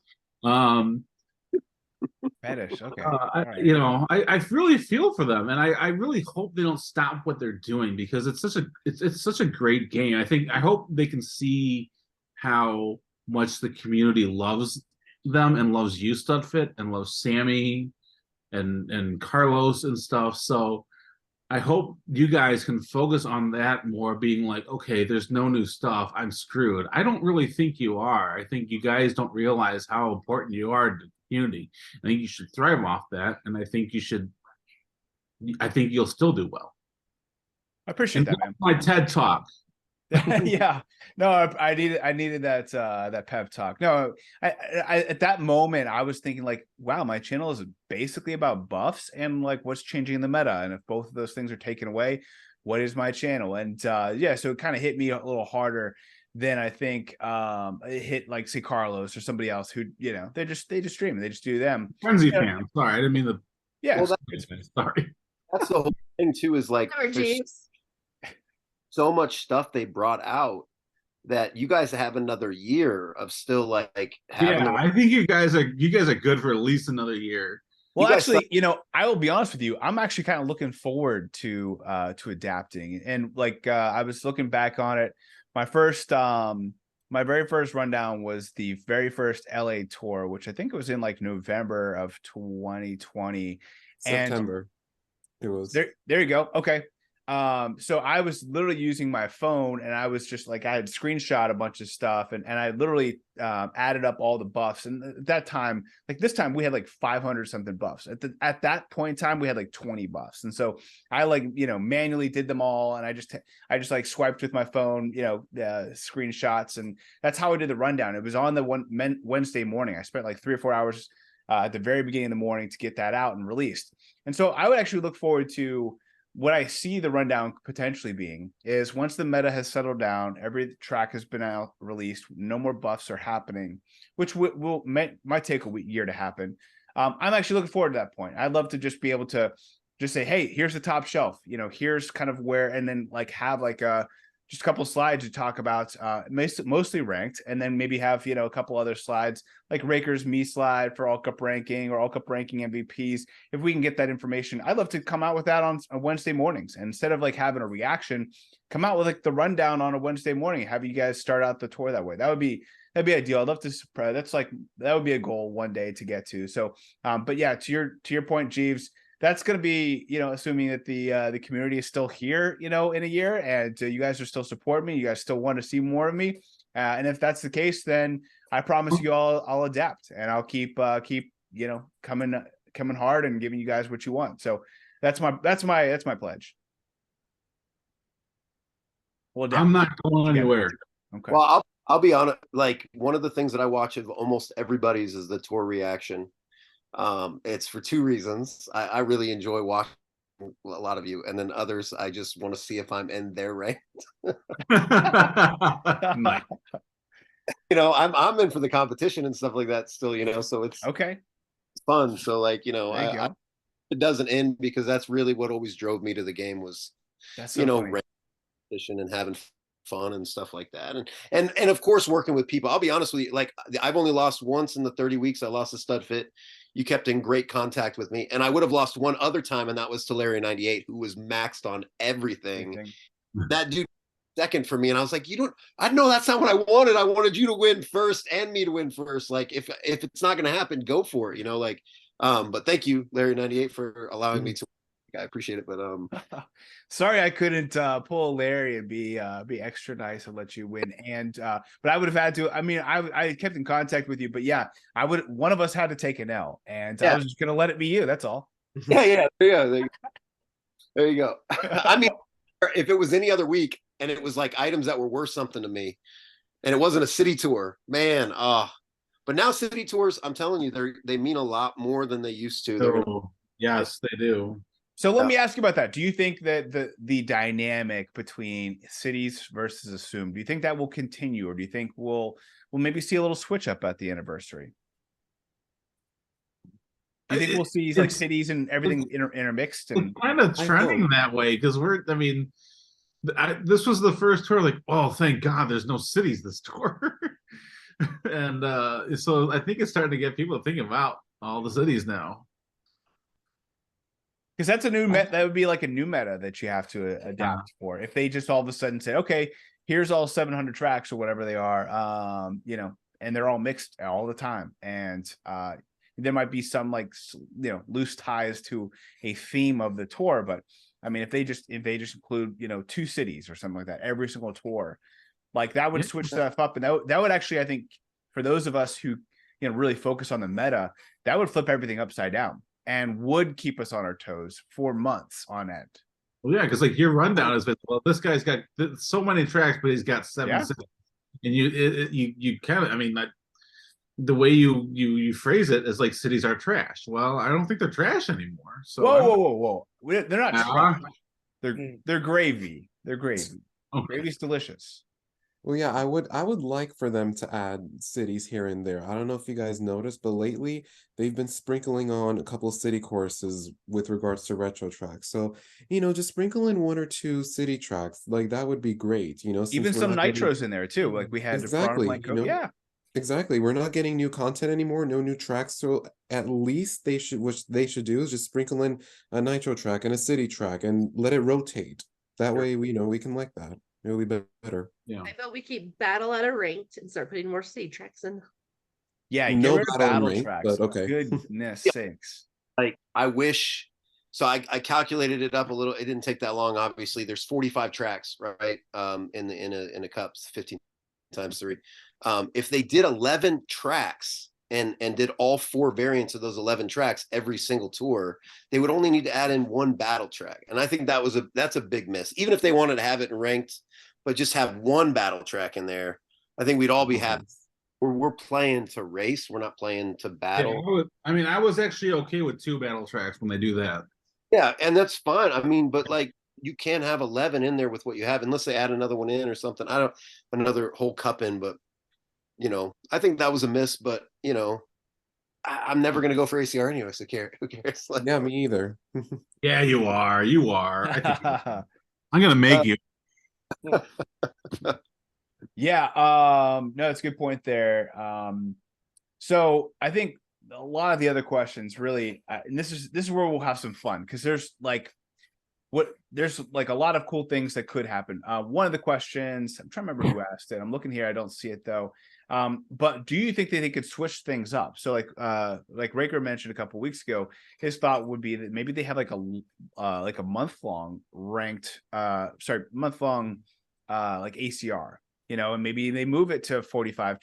Fetish. Okay. I really feel for them, and I really hope they don't stop what they're doing because it's such a great game. I hope they can see how much the community loves them and loves you, Studfit, and loves Sammy and Carlos and stuff. So I hope you guys can focus on that more, being like, okay, there's no new stuff, I'm screwed. I don't really think you are. I think you guys don't realize how important you are to the community. I think you should thrive off that, and I think you'll still do well. I appreciate that, man. My TED Talk. Yeah, no, I needed that pep talk. No, I at that moment I was thinking like, wow, my channel is basically about buffs and like what's changing in the meta, and if both of those things are taken away, what is my channel? And so it kind of hit me a little harder than I think it hit like say Carlos or somebody else who they just stream, they just do them. Frenzy fan. Sorry, I didn't mean to. Yeah, well, sorry. That's the whole thing too. Is like so much stuff they brought out that you guys have another year of still like having. Yeah, I think you guys are good for at least another year. Well, actually, I will be honest with you. I'm actually kind of looking forward to adapting. And like I was looking back on it, my very first rundown was the very first LA tour, which I think it was in like November of 2020. September. It was there you go. Okay. So I was literally using my phone and I was just like, I had screenshot a bunch of stuff and I literally added up all the buffs. And at that time, like this time we had like 500 something buffs. At that point in time, we had like 20 buffs. And so I manually did them all. And I just like swiped with my phone, screenshots. And that's how I did the rundown. It was on the Wednesday morning. I spent like 3 or 4 hours at the very beginning of the morning to get that out and released. And so I would actually look forward to what I see the rundown potentially being is once the meta has settled down, every track has been out released, no more buffs are happening, which might take a year to happen. I'm actually looking forward to that point. I'd love to just be able to just say, hey, here's the top shelf, here's kind of where, and then like have like a just a couple slides to talk about mostly ranked, and then maybe have a couple other slides like Raker's me slide for all cup ranking or all cup ranking MVPs. If we can get that information, I'd love to come out with that on Wednesday mornings, and instead of like having a reaction, come out with like the rundown on a Wednesday morning. Have you guys start out the tour that way? That'd be ideal. I'd love to spread. That would be a goal one day to get to. So, but yeah, to your point, Jeeves, that's going to be, assuming that the community is still here, in a year, and you guys are still supporting me. You guys still want to see more of me. And if that's the case, then I promise you all I'll adapt, and I'll keep coming hard and giving you guys what you want. So that's my pledge. Well, I'm not going anywhere. Okay. Well, I'll be honest. Like, one of the things that I watch of almost everybody's is the tour reaction. It's for two reasons. I really enjoy watching a lot of you, and then others I just want to see if I'm in their rank. Nice. I'm in for the competition and stuff like that still, so it's okay. It's fun. So like, There you go. it doesn't end, because that's really what always drove me to the game was, That's so funny. competition and having fun and stuff like that. And of course, working with people. I'll be honest with you, like, I've only lost once in the 30 weeks. I lost to Studfit. You kept in great contact with me, and I would have lost one other time, and that was to Larry 98, who was maxed on everything. That dude second for me, and I was like, I know that's not what I wanted. I wanted you to win first and me to win first. Like, if it's not going to happen, go for it. But thank you, Larry 98, for allowing me to. I appreciate it, but sorry I couldn't pull Larry and be extra nice and let you win. And but I would have had to. I mean, I kept in contact with you, but yeah, one of us had to take an L, and I was just gonna let it be you. That's all. Yeah. There you go. I mean, if it was any other week and it was like items that were worth something to me, and it wasn't a city tour, man. But now city tours, I'm telling you, they mean a lot more than they used to. So, yes, they do. So let me ask you about that. Do you think that the dynamic between cities versus assumed, do you think that will continue, or do you think we'll maybe see a little switch up at the anniversary? Do you think we'll see like cities and everything intermixed? And it's kind of trending that way, because this was the first tour, like, oh, thank God there's no cities this tour. And so I think it's starting to get people thinking about all the cities now. Because that's a new meta. That would be like a new meta that you have to adapt for. If they just all of a sudden say, okay, here's all 700 tracks or whatever they are, and they're all mixed all the time. And there might be some like, loose ties to a theme of the tour. But I mean, if they just include, 2 cities or something like that, every single tour, like that would switch stuff up. And that would actually, I think, for those of us who, really focus on the meta, that would flip everything upside down and would keep us on our toes for months on end. Well, yeah, because like your rundown has been, well, this guy's got so many tracks, but he's got 7 cities. And you kind of, I mean, the way you phrase it is like cities are trash. Well, I don't think they're trash anymore. So whoa. They're not trash. They're gravy. They're gravy. Okay. Gravy's delicious. Well, yeah, I would like for them to add cities here and there. I don't know if you guys noticed, but lately they've been sprinkling on a couple of city courses with regards to retro tracks. So, just sprinkle in 1 or 2 city tracks. Like, that would be great. Even some nitros in there too. Like we had exactly. yeah. Exactly. We're not getting new content anymore, no new tracks. So at least what they should do is just sprinkle in a nitro track and a city track and let it rotate. That way, we can like that. It'll be better. Yeah. I bet we keep battle at a ranked and start putting more city tracks in. Yeah, No battle rank, tracks. but okay. Goodness sakes. like, I wish. So I calculated it up a little. It didn't take that long. Obviously, there's 45 tracks, right? In a cups, 15 times 3. If they did 11 tracks and did all 4 variants of those 11 tracks every single tour, they would only need to add in 1 battle track. And I think that's a big miss. Even if they wanted to have it ranked, but just have 1 battle track in there, I think we'd all be happy. We're playing to race. We're not playing to battle. Yeah, I was actually okay with 2 battle tracks when they do that. Yeah, and that's fine. I mean, but like, you can't have 11 in there with what you have unless they add another one in or something. Another whole cup in, but I think that was a miss. But I'm never going to go for ACR anyway. So who cares? Like, Yeah, me either. Yeah, you are. I think I'm going to make you. Yeah, no, it's a good point there. So I think a lot of the other questions really, and this is where we'll have some fun because there's like a lot of cool things that could happen. One of the questions, I'm trying to remember who asked it. I'm looking here, I don't see it though. But do you think that they could switch things up? So like Raker mentioned a couple weeks ago, his thought would be that maybe they have like a month-long ranked month-long like ACR, and maybe they move it to 45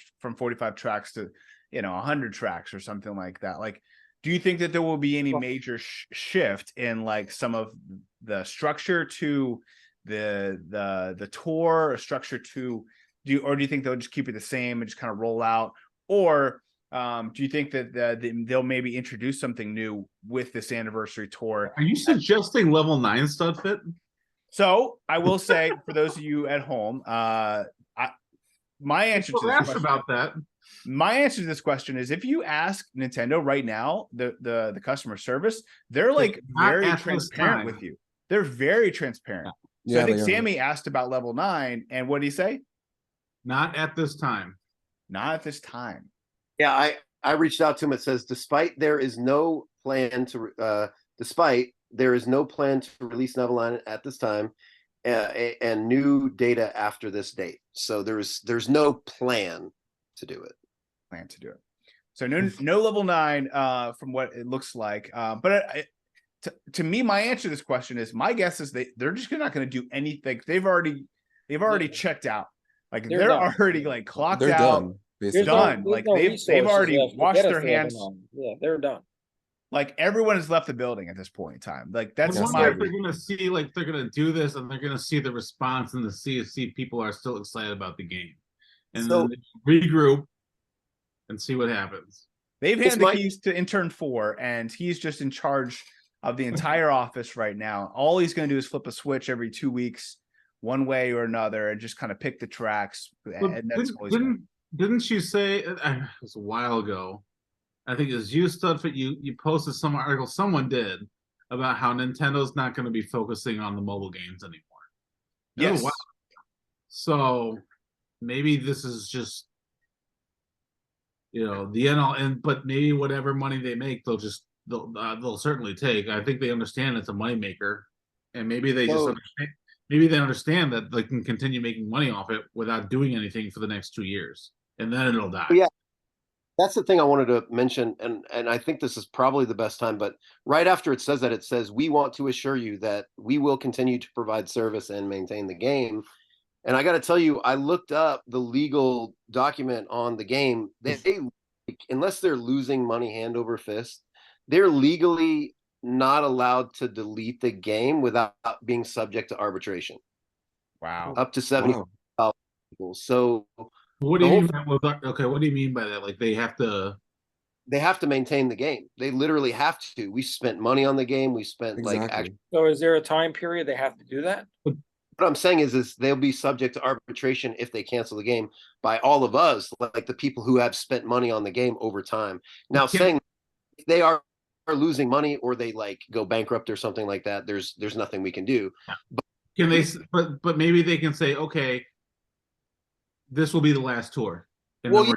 tracks to 100 tracks or something like that. Like, do you think that there will be any major shift in like some of the structure to the tour, or structure to do you think they'll just keep it the same and just kind of roll out, or do you think that they'll maybe introduce something new with this anniversary tour? Are you suggesting level 9 Studfit? So I will say, for those of you at home, my answer to this question, about that. My answer to this question is, if you ask Nintendo right now, the customer service, they're like very transparent with you. They're very transparent. So I think Sammy asked about level 9, and what did he say? Not at this time. Not at this time. Yeah, I reached out to him. It says, despite there is no plan to release level 9 at this time, and new data after this date. So there's no plan to do it. So no level 9 from what it looks like. But to me, my answer to this question is, my guess is they're just not going to do anything. They've already checked out. Like they're already like clocked They're out. Done. Done. Like they've already washed their hands. Yeah, they're done. Like everyone has left the building at this point in time. Like that's I wonder if they're going to see, like, they're going to do this and they're going to see the response and see people are still excited about the game, and then regroup and see what happens. They've handed the keys to intern 4, and he's just in charge of the entire office right now. All he's going to do is flip a switch every 2 weeks, one way or another, and just kind of pick the tracks. And that's didn't you say, it was a while ago, I think it was you, Studfit, you posted some article someone did about how Nintendo's not going to be focusing on the mobile games anymore. Yes. Wow. So maybe this is just, the end, but maybe whatever money they make, they'll certainly take. I think they understand it's a moneymaker, and maybe they understand that they can continue making money off it without doing anything for the next 2 years, and then it'll die. Yeah, that's the thing I wanted to mention, and I think this is probably the best time. But right after it says that, it says, we want to assure you that we will continue to provide service and maintain the game. And I got to tell you, I looked up the legal document on the game. They unless they're losing money hand over fist, they're legally not allowed to delete the game without being subject to arbitration. Wow. Up to $70,000 people. So what do you mean what do you mean by that? Like they have to maintain the game. They literally have to. We spent money on the game. We spent So is there a time period they have to do that? What I'm saying is they'll be subject to arbitration if they cancel the game by all of us, like the people who have spent money on the game over time. Now, saying if they are losing money or they like go bankrupt or something like that, there's nothing we can do. But maybe they can say, okay, this will be the last tour. Well,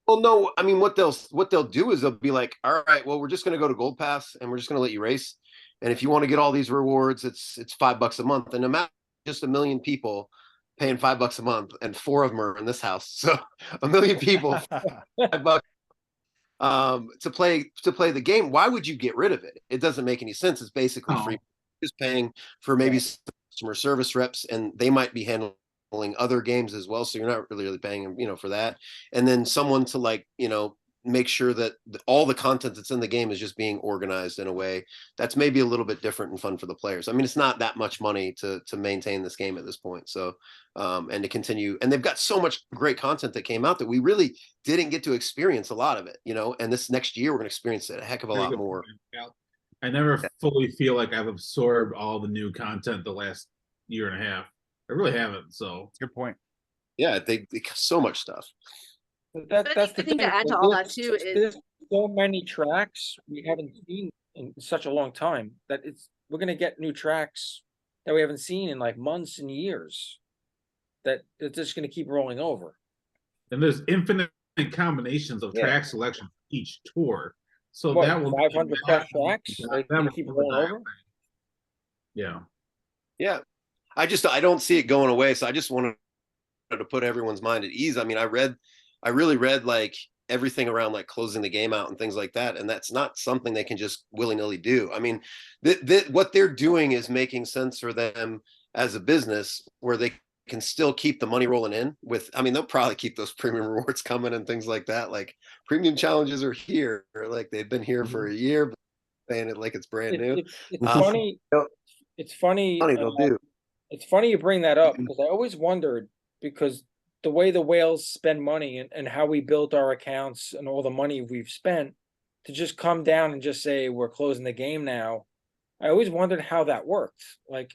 no. I mean, what they'll do is they'll be like, all right, well, we're just going to go to Gold Pass and we're just going to let you race. And if you want to get all these rewards, it's $5 a month. And imagine just 1 million people paying $5 a month, and 4 of them are in this house. So 1 million people, $5 to play the game. Why would you get rid of it? It doesn't make any sense. It's basically free. Just paying for maybe customer service reps, and they might be handling other games as well. So you're not really paying them, for that. And then someone to make sure that all the content that's in the game is just being organized in a way that's maybe a little bit different and fun for the players. I mean, it's not that much money to maintain this game at this point. So, and to continue, and they've got so much great content that came out that we really didn't get to experience a lot of it, and this next year we're going to experience it a heck of a lot more. I never fully feel like I've absorbed all the new content the last year and a half. I really haven't. So good point. Yeah, they so much stuff. That's the thing thing. to add to all that too is there's so many tracks we haven't seen in such a long time that we're gonna get new tracks that we haven't seen in like months and years. that it's just going to keep rolling over. And there's infinite combinations of Yeah. track selection for each tour. So What, that will 500 plus tracks? that Like, will keep never rolling die over? away. Yeah. Yeah. I don't see it going away. So I just wanted to put everyone's mind at ease. I mean, I really read like everything around like closing the game out and things like that. And that's not something they can just willy-nilly do. I mean, what they're doing is making sense for them as a business where they can still keep the money rolling in with, I mean, they'll probably keep those premium rewards coming and things like that. Like premium challenges are here, like they've been here for a year, but saying it like it's brand new. It's funny. It's funny. They'll do. It's funny you bring that up because I always wondered, because the way the whales spend money and how we built our accounts and all the money we've spent, to just come down and just say we're closing the game now. I always wondered how that worked. Like,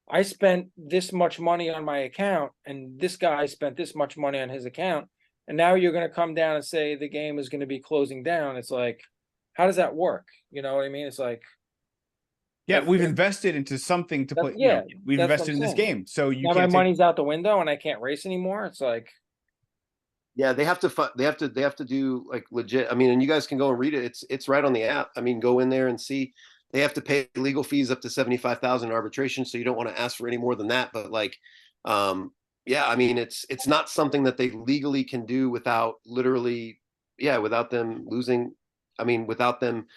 I spent this much money on my account and this guy spent this much money on his account, and now you're going to come down and say the game is going to be closing down. It's like, how does that work? You know what I mean? It's like, Yeah, we've invested into something to That's- play. yeah, We've that's what invested I'm in this saying. game, so you now my can't take, money's out the window and I can't race anymore. It's like, Yeah, they have to do like legit. I mean, and you guys can go and read it. It's right on the app. I mean, go in there and see. They have to pay legal fees up to 75,000 arbitration, so you don't want to ask for any more than that. But like, yeah, I mean, it's not something that they legally can do without literally, yeah, without them losing. I mean, without them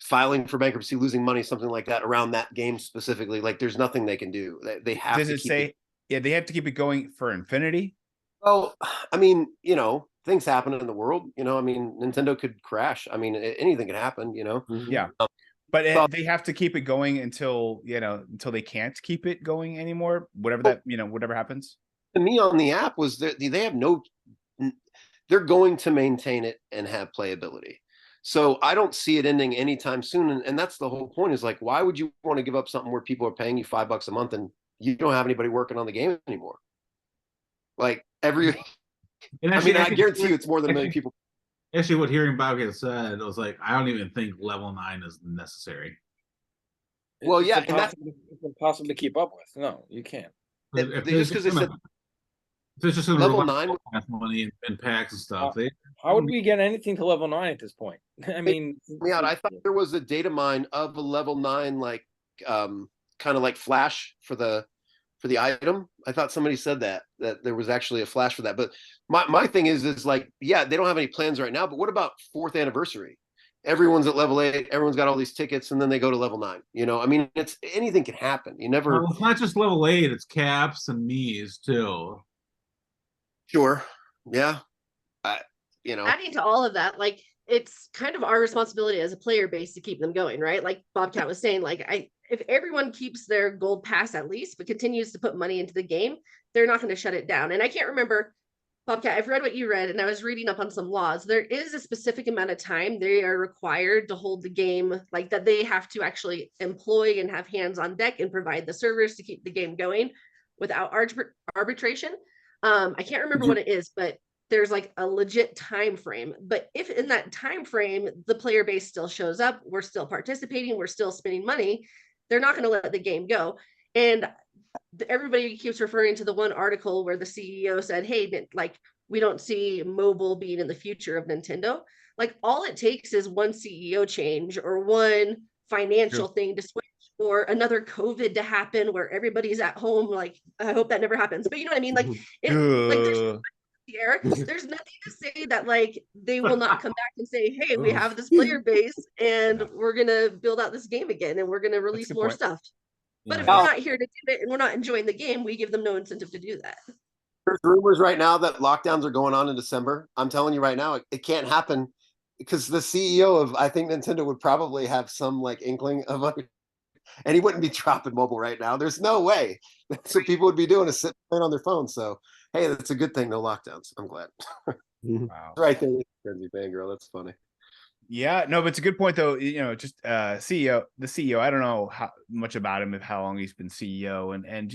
filing for bankruptcy, losing money, something like that around that game specifically. Like, there's nothing they can do. They have does to it keep say, it. yeah, they have to keep it going for infinity? Well, I mean, you know, things happen in the world. You know, I mean, Nintendo could crash. I mean, anything could happen. You know. Yeah. But So- they have to keep it going until, until they can't keep it going anymore, whatever that, whatever happens. To me on the app was that they have no, they're going to maintain it and have playability. So I don't see it ending anytime soon. And that's the whole point, is like, why would you want to give up something where people are paying you $5 a month and you don't have anybody working on the game anymore? Like And I actually, mean, I guarantee you it's more than a million people. Actually, what hearing Bobcat said, it was like, I don't even think level 9 is necessary. Well, it's yeah, and that's impossible to keep up with. No, you can't. If just because they said there's just level rely 9, on money and packs and stuff. How would we get anything to level 9 at this point? I mean, I thought there was a data mine of a level 9, like kind of like flash for the item. I thought somebody said that there was actually a flash for that. But my thing is like, yeah, they don't have any plans right now, but what about 4th anniversary? Everyone's at level 8, everyone's got all these tickets, and then they go to level 9. You know, I mean, it's anything can happen. You never. Well, it's not just level 8, it's caps and Mii's too. Sure. Yeah. Adding to all of that, like, it's kind of our responsibility as a player base to keep them going, right? Like Bobcat was saying, like, if everyone keeps their gold pass at least, but continues to put money into the game, they're not going to shut it down. And I can't remember, Bobcat, I've read what you read, and I was reading up on some laws. There is a specific amount of time they are required to hold the game, like that they have to actually employ and have hands on deck and provide the servers to keep the game going without arbitration. I can't remember what it is, but there's like a legit time frame. But if in that time frame the player base still shows up, we're still participating, we're still spending money, they're not going to let the game go. And everybody keeps referring to the one article where the CEO said, hey, like, we don't see mobile being in the future of Nintendo. Like, all it takes is one CEO change or one financial thing to switch, or another COVID to happen where everybody's at home. Like, I hope that never happens, but you know what I mean? Like, there's nothing to say that like they will not come back and say, hey, we have this player base and we're gonna build out this game again and we're gonna release more stuff. But if we're not here to do it and we're not enjoying the game, we give them no incentive to do that. There's rumors right now that lockdowns are going on in December. I'm telling you right now, it can't happen, because the CEO of, I think, Nintendo would probably have some like inkling of it, and he wouldn't be dropping mobile right now. There's no way. That's what people would be doing, is sitting on their phone. So hey, that's a good thing. No lockdowns. I'm glad. Wow. Right there, crazy fangirl. That's funny. Yeah, no, but it's a good point though. Just the CEO. I don't know how much about him, how long he's been CEO, and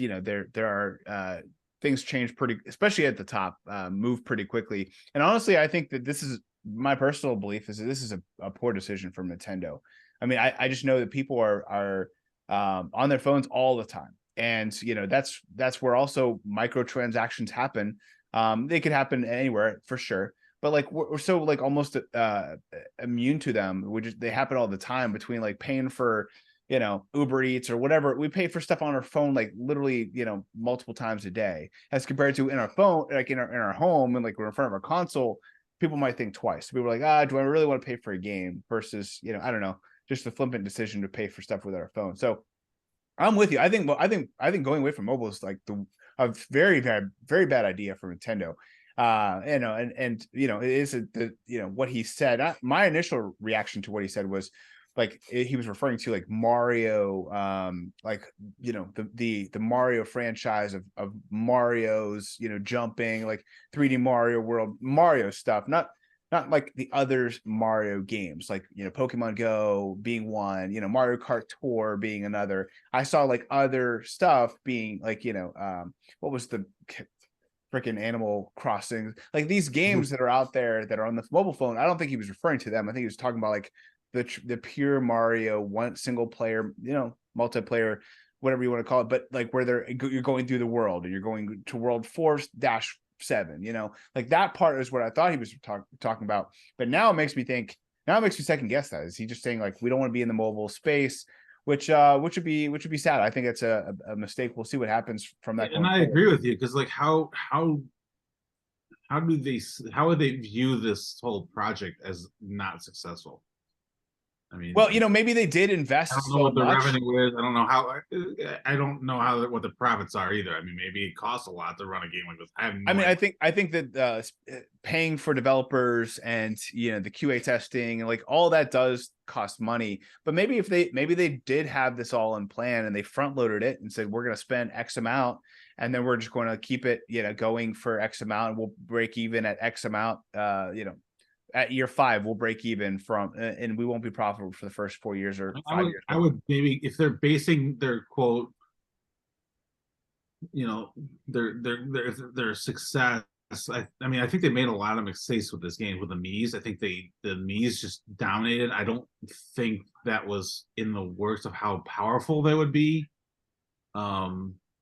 there are things change pretty, especially at the top, move pretty quickly. And honestly, I think that this is my personal belief, is that this is a poor decision from Nintendo. I mean, I just know that people are on their phones all the time. and that's where also microtransactions happen. They could happen anywhere for sure, but like we're so like almost immune to them. They happen all the time, between like paying for Uber Eats or whatever. We pay for stuff on our phone like literally multiple times a day, as compared to in our phone, like in our home, and like we're in front of our console. People might think twice. People are like, do I really want to pay for a game versus I don't know, just the flippant decision to pay for stuff with our phone. So I'm with you. I think going away from mobile is like a very bad idea for Nintendo. And it is what he said. My initial reaction to what he said was like he was referring to like Mario, like the Mario franchise of Mario's jumping, like 3D Mario World Mario stuff, not like the other Mario games, like Pokemon Go being one, Mario Kart Tour being another. I saw like other stuff being like what was the freaking Animal Crossing, like these games that are out there that are on the mobile phone. I don't think he was referring to them. I think he was talking about like the pure Mario one single player, multiplayer, whatever you want to call it, but like where you're going through the world and you're going to world 4-7, like that part is what I thought he was talking about. But now it makes me second guess that. Is he just saying like we don't want to be in the mobile space, which would be sad. I think it's a mistake. We'll see what happens from that. And I agree with you, because like how would they view this whole project as not successful? I mean, well, maybe they did invest. I don't know what the revenue is. I don't know how what the profits are either. I mean, maybe it costs a lot to run a game like this. I think that paying for developers and the QA testing and like all that does cost money. But maybe they did have this all in plan and they front loaded it and said we're going to spend X amount and then we're just going to keep it going for X amount, and we'll break even at X amount. At year 5, we'll break even and we won't be profitable for the first 4 years or 5 years. I would maybe, if they're basing their quote, their success. I mean, I think they made a lot of mistakes with this game with the Mii's. I think the Mii's just dominated. I don't think that was in the works of how powerful they would be.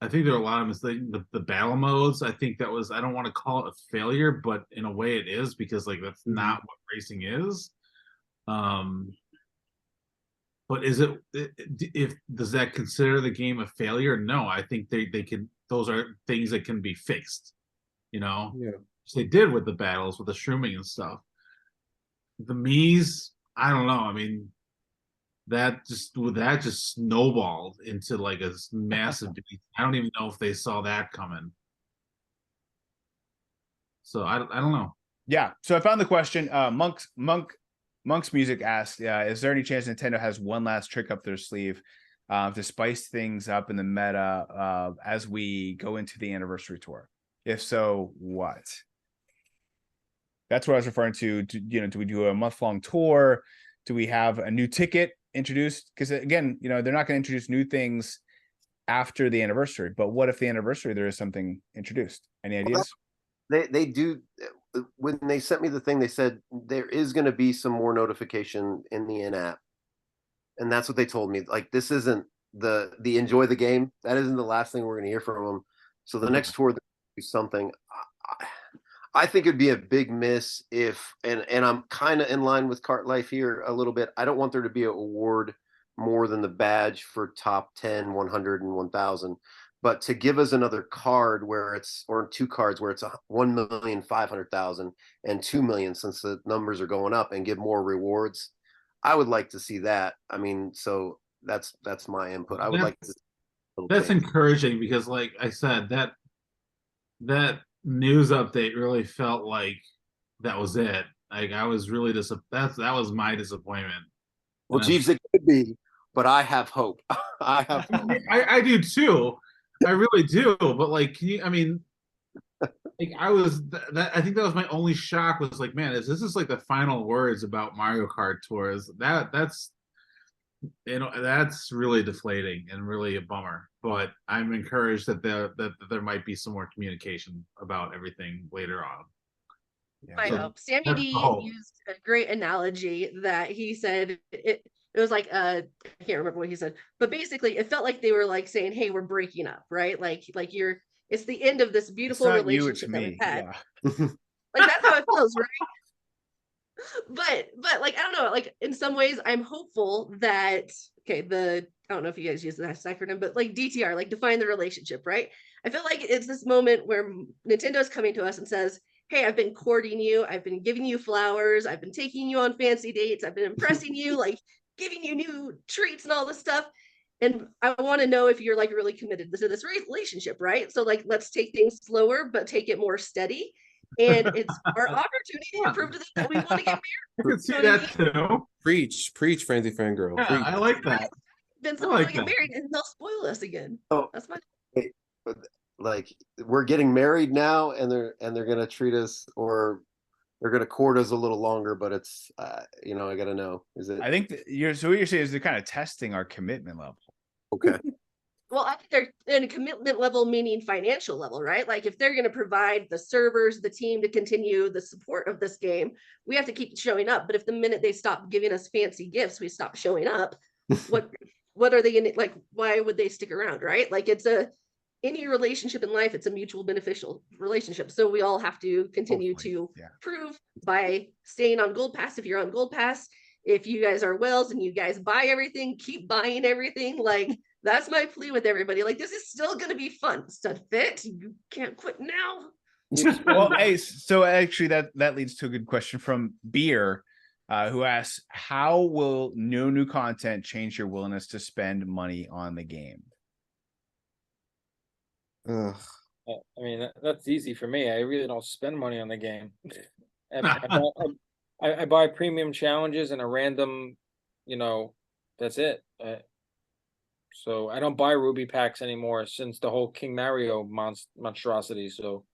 I think there are a lot of mistakes. The battle modes, I think that was, I don't want to call it a failure, but in a way it is, because like that's not what racing is. But does that consider the game a failure? No, I think they can, those are things that can be fixed, Yeah. They did with the battles, with the shrooming and stuff. The Mii's, I don't know. I mean, that just snowballed into like a massive I don't even know if they saw that coming. So I don't know. Yeah. So I found the question. Monk's Music asked, is there any chance Nintendo has one last trick up their sleeve to spice things up in the meta as we go into the anniversary tour? If so, what? That's what I was referring to. Do we do a month-long tour? Do we have a new ticket introduced? Because again, they're not going to introduce new things after the anniversary. But what if the anniversary there is something introduced? Any ideas? They do. When they sent me the thing, they said there is going to be some more notification in the in-app, and that's what they told me. Like, this isn't the enjoy the game. That isn't the last thing we're going to hear from them. So the next tour, do something. I think it'd be a big miss if, and I'm kind of in line with Kart Life here a little bit. I don't want there to be an award more than the badge for top 10, 100, and 1,000. But to give us another card or 2 cards where it's 1,500,000 and 2 million, since the numbers are going up, and give more rewards, I would like to see that. I mean, so that's my input. I would like to. That's encouraging, because, like I said, that news update really felt like that was it. Like, I was really that was my disappointment. Well, Jeeves, it could be, but I have hope. I have hope. I do too. I really do. But like, I mean, like, I think that was my only shock, was like, man, this is like the final words about Mario Kart Tours. That's really deflating and really a bummer. But I'm encouraged that there might be some more communication about everything later on. I hope. Sammy D used a great analogy that he said It was like I can't remember what he said, but basically it felt like they were like saying, "Hey, we're breaking up," right? Like you're it's the end of this It's beautiful not you, it's relationship that we've me. had. Yeah. Like that's how it feels, right? But like I don't know, like in some ways I'm hopeful that I don't know if you guys use that acronym, but like DTR, like define the relationship, right? I feel like it's this moment where Nintendo's coming to us and says, "Hey, I've been courting you, I've been giving you flowers, I've been taking you on fancy dates, I've been impressing you, like giving you new treats and all this stuff. And I want to know if you're like really committed to this relationship, right? So like let's take things slower, but take it more steady. And it's our opportunity to prove to them that we want to get I married. can see You know what I that mean? too. Preach, Frenzy Fangirl. Yeah, Preach. I like that. Then I someone's like gonna get that. married and they'll spoil us again. Oh, That's my like we're getting married now, and they're gonna treat us, or they're gonna court us a little longer. But it's you know, I gotta know. Is it I think so what you're saying is they're kind of testing our commitment level. okay? well, I think they're in a commitment level, meaning financial level, right? Like if they're going to provide the servers, the team to continue the support of this game, we have to keep showing up. But if the minute they stop giving us fancy gifts, we stop showing up, what are they going to like? Why would they stick around, right? Like it's any relationship in life, it's a mutual beneficial relationship. So we all have to continue Hopefully, to yeah. prove by staying on Gold Pass. If you're on Gold Pass, if you guys are whales and you guys buy everything, keep buying everything. Like that's my plea with everybody. Like this is still going to be fun. Studfit, you can't quit now. Well, hey, so actually that leads to a good question from Beer, who asks, how will no new content change your willingness to spend money on the game? Ugh. I mean, that's easy for me. I really don't spend money on the game. I buy premium challenges and a random, that's it. So I don't buy Ruby packs anymore since the whole King Mario monstrosity. So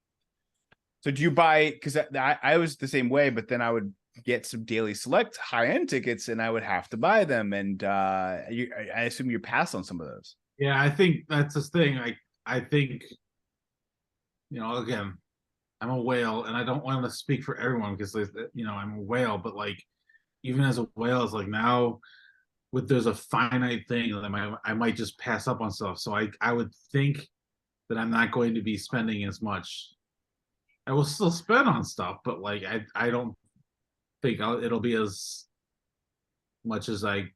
So do you buy, because I was the same way, but then I would get some daily select high-end tickets and I would have to buy them. And I assume you pass on some of those. Yeah, I think that's the thing. I think, again, I'm a whale, and I don't want to speak for everyone because I'm a whale, but like even as a whale, it's like now there's a finite thing that I might just pass up on stuff. So I would think that I'm not going to be spending as much. I will still spend on stuff, but like I don't think it'll be as much as I've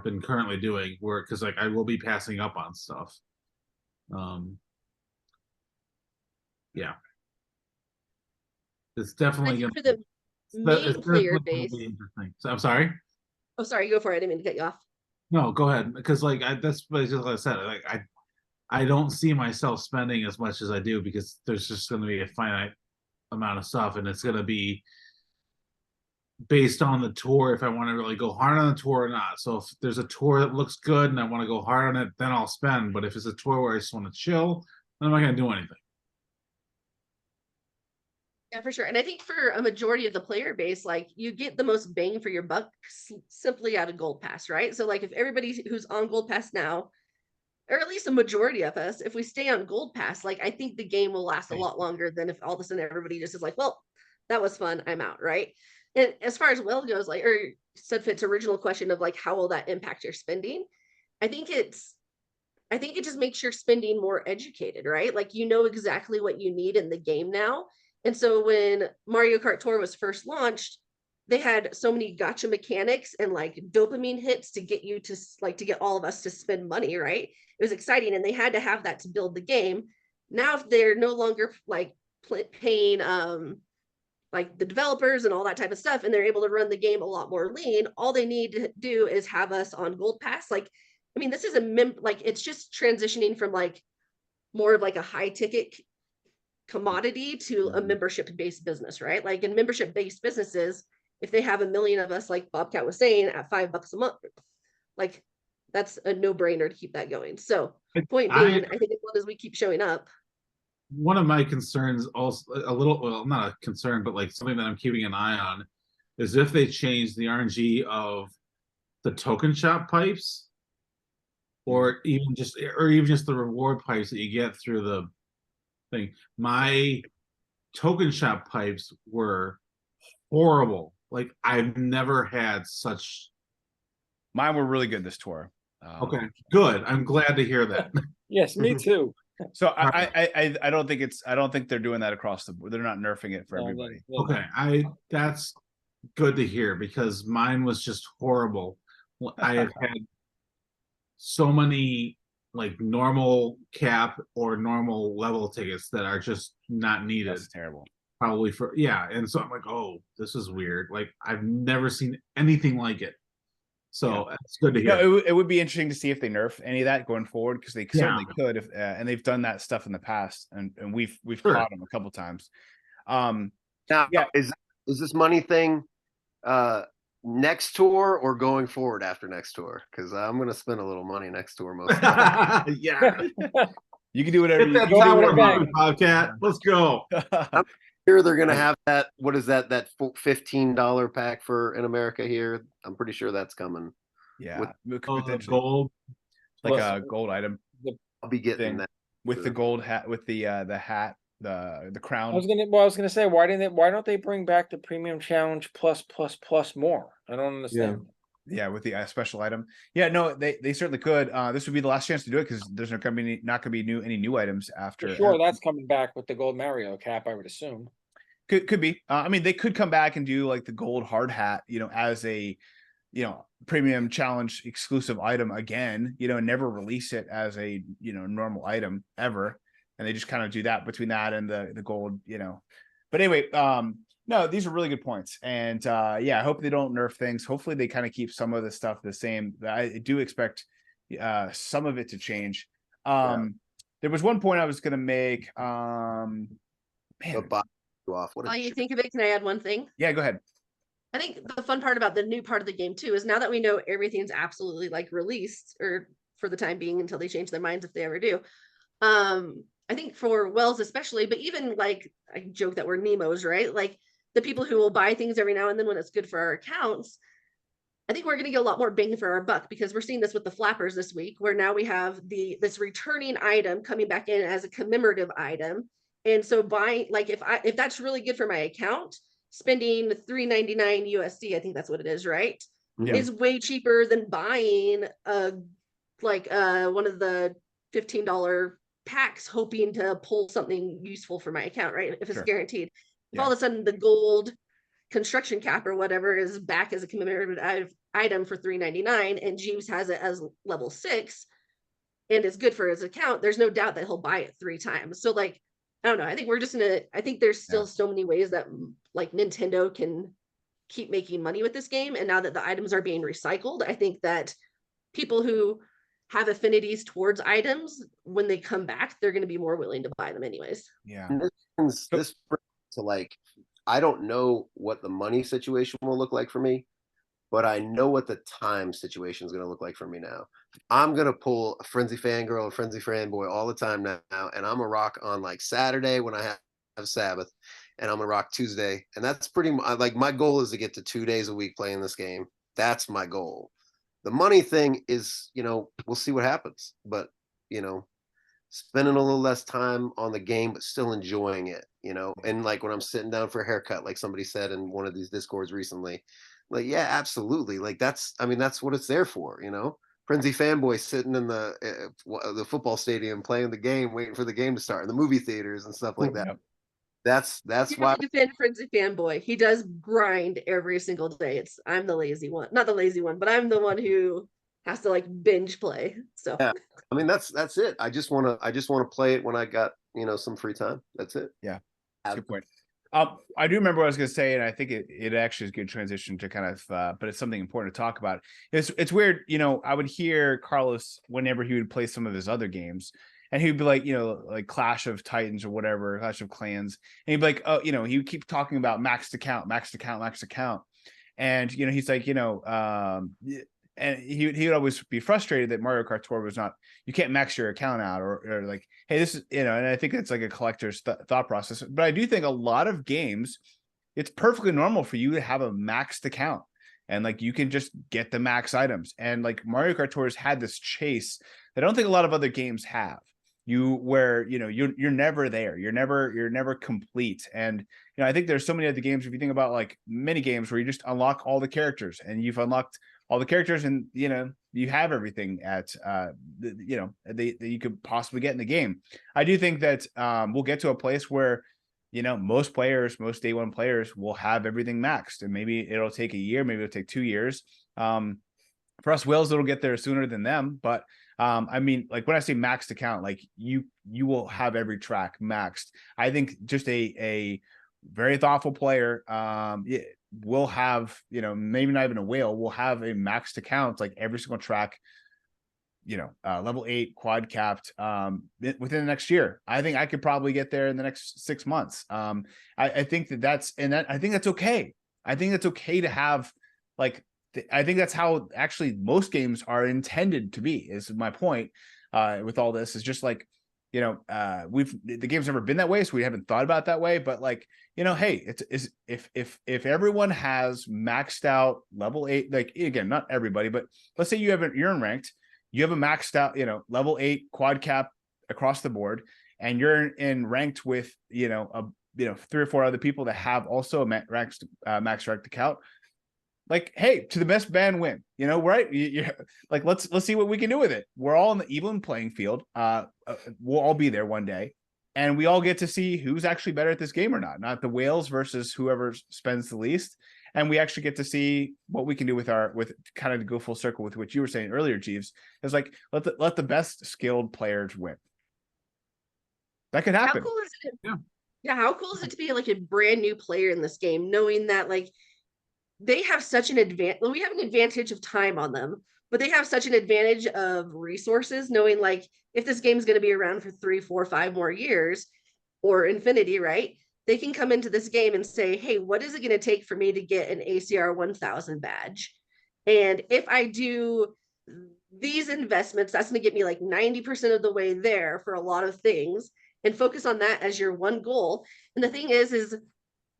been currently doing, because like I will be passing up on stuff. Yeah, it's definitely For the main player base. Interesting. So, I'm sorry. Oh, sorry, go for it. I didn't mean to cut you off. No, go ahead. Because like that's basically what I said. Like I don't see myself spending as much as I do because there's just going to be a finite amount of stuff, and it's going to be based on the tour if I want to really go hard on the tour or not. So if there's a tour that looks good and I want to go hard on it, then I'll spend. But if it's a tour where I just want to chill, then I'm not going to do anything. Yeah, for sure. And I think for a majority of the player base, like you get the most bang for your buck simply out of Gold Pass, right? So like if everybody who's on Gold Pass now, or at least a majority of us, if we stay on Gold Pass, like I think the game will last a lot longer than if all of a sudden everybody just is like, well, that was fun, I'm out, right? And as far as Will goes, like, or Studfit's original question of like, how will that impact your spending? I think it just makes your spending more educated, right? Like you know exactly what you need in the game now. And so when Mario Kart Tour was first launched, they had so many gotcha mechanics and like dopamine hits to get you to get all of us to spend money, right? It was exciting, and they had to have that to build the game. Now, if they're no longer like paying like the developers and all that type of stuff, and they're able to run the game a lot more lean, all they need to do is have us on Gold Pass. Like, I mean, this is it's just transitioning from like more of like a high ticket commodity to a membership based business, right? Like in membership based businesses, if they have 1 million of us, like Bobcat was saying, at $5 a month, like that's a no brainer to keep that going. So point being, I think as long as we keep showing up. One of my concerns, also a little, well, not a concern, but like something that I'm keeping an eye on, is if they change the RNG of the token shop pipes, or even just the reward pipes that you get through the thing. My token shop pipes were horrible. Like I've never had such Mine were really good this tour. Okay, good. I'm glad to hear that. Yes, me too. So I don't think they're doing that across the board. They're not nerfing it for No, everybody. Okay, that's good to hear because mine was just horrible. I have had so many like normal cap or normal level tickets that are just not needed. That's terrible. Probably and so I'm like, oh, this is weird. Like I've never seen anything like it. So it's good to hear. No, it would be interesting to see if they nerf any of that going forward because they certainly could if and they've done that stuff in the past and we've caught them a couple times. Now, is this money thing next tour or going forward after next tour? Because I'm going to spend a little money next tour most of the time. Yeah. You can do whatever Get you that can do tower whatever moving, Bobcat. Let's go. I'm sure they're going to have that. What is that? That $15 pack for in America here. I'm pretty sure that's coming. Yeah, The gold, like a gold item. I'll be getting that with the gold hat, with the hat, the crown. I was gonna say, why don't they bring back the premium challenge plus more? I don't understand. Yeah, with the special item. Yeah, no, they certainly could. This would be the last chance to do it because there's not gonna be any new items after. Sure, that's coming back with the gold Mario cap, I would assume. Could be. I mean, they could come back and do like the gold hard hat, as a premium challenge exclusive item again, and never release it as a normal item ever, and they just kind of do that between that and the gold, but anyway, no, these are really good points, and I hope they don't nerf things. Hopefully they kind of keep some of the stuff the same. I do expect some of it to change. There was one point I was gonna make. Man, While you think of it, can I add one thing? Yeah, go ahead. I think the fun part about the new part of the game too is now that we know everything's absolutely like released, or for the time being until they change their minds if they ever do. I think for Wells especially, but even like I joke that we're Nemos, right? Like the people who will buy things every now and then when it's good for our accounts. I think we're going to get a lot more bang for our buck because we're seeing this with the flappers this week, where now we have this returning item coming back in as a commemorative item. And so buying, like if that's really good for my account, spending $3.99 USD, I think that's what it is, right? Yeah. Is way cheaper than buying one of the $15 packs, hoping to pull something useful for my account, right? If it's guaranteed. If all of a sudden the gold construction cap or whatever is back as a commemorative item for $3.99 and Jeeves has it as level 6 and it's good for his account, there's no doubt that he'll buy it 3 times. So like, I don't know. I think I think there's still so many ways that like Nintendo can keep making money with this game. And now that the items are being recycled, I think that people who have affinities towards items, when they come back, they're going to be more willing to buy them anyways. Yeah. This brings to like, I don't know what the money situation will look like for me, but I know what the time situation is going to look like for me now. I'm going to pull a Frenzy Fangirl and Frenzy Fanboy all the time now, and I'm going to rock on like Saturday when I have Sabbath, and I'm going to rock Tuesday. And that's pretty much like my goal is to get to 2 days a week playing this game. That's my goal. The money thing is, we'll see what happens, but, spending a little less time on the game, but still enjoying it, and like when I'm sitting down for a haircut, like somebody said in one of these Discords recently, like, yeah, absolutely. Like that's what it's there for, Frenzy Fanboy sitting in the football stadium playing the game, waiting for the game to start in the movie theaters and stuff like that. That's why I defend Frenzy Fanboy. He does grind every single day. I'm the lazy one, not the lazy one, but I'm the one who has to like binge play. So yeah, I mean that's it. I just want to play it when I got some free time. That's it. Yeah, that's a good point. I do remember what I was going to say, and I think it actually is a good transition to kind of, but it's something important to talk about. It's weird, I would hear Carlos whenever he would play some of his other games, and he'd be like, like Clash of Titans or whatever, Clash of Clans, and he'd be like, oh, he would keep talking about maxed account, and he's like, and he would always be frustrated that Mario Kart Tour was not, you can't max your account out, or like, hey, this is, and I think it's like a collector's thought process. But I do think a lot of games, it's perfectly normal for you to have a maxed account, and like you can just get the max items. And like Mario Kart Tour has had this chase that I don't think a lot of other games have. You're never there, you're never complete. And I think there's so many other games, if you think about like mini games where you just unlock all the characters and you've unlocked all the characters, and you have everything at that you could possibly get in the game. I do think that we'll get to a place where most day one players will have everything maxed, and maybe it'll take a year, maybe it'll take 2 years. For us whales, it'll get there sooner than them, but I mean, like when I say maxed account, like you will have every track maxed. I think just a very thoughtful player will have, maybe not even a whale, will have a maxed account, like every single track, level 8 quad capped within the next year. I think I could probably get there in the next 6 months. I think I think that's okay. I think that's okay to have, like, I think that's how actually most games are intended to be, is my point with all this. Is just like, the game's never been that way, so we haven't thought about it that way. But like, hey, if everyone has maxed out level 8, like, again, not everybody, but let's say you're in ranked, you have a maxed out, level 8 quad cap across the board, and you're in ranked with 3 or 4 other people that have also a max ranked account. Like, hey, to the best band win, right? Like, let's see what we can do with it. We're all in the even playing field. We'll all be there one day, and we all get to see who's actually better at this game or not the whales versus whoever spends the least. And we actually get to see what we can do with kind of to go full circle with what you were saying earlier, Jeeves. It's like, let the best skilled players win. That could happen. How cool is it? Yeah, how cool is it to be like a brand new player in this game, knowing that like they have such an advantage. We have an advantage of time on them, but they have such an advantage of resources, knowing like if this game is going to be around for 3, 4, 5 more years or infinity, right? They can come into this game and say, hey, what is it going to take for me to get an ACR 1000 badge? And if I do these investments, that's going to get me like 90% of the way there for a lot of things, and focus on that as your one goal. And the thing is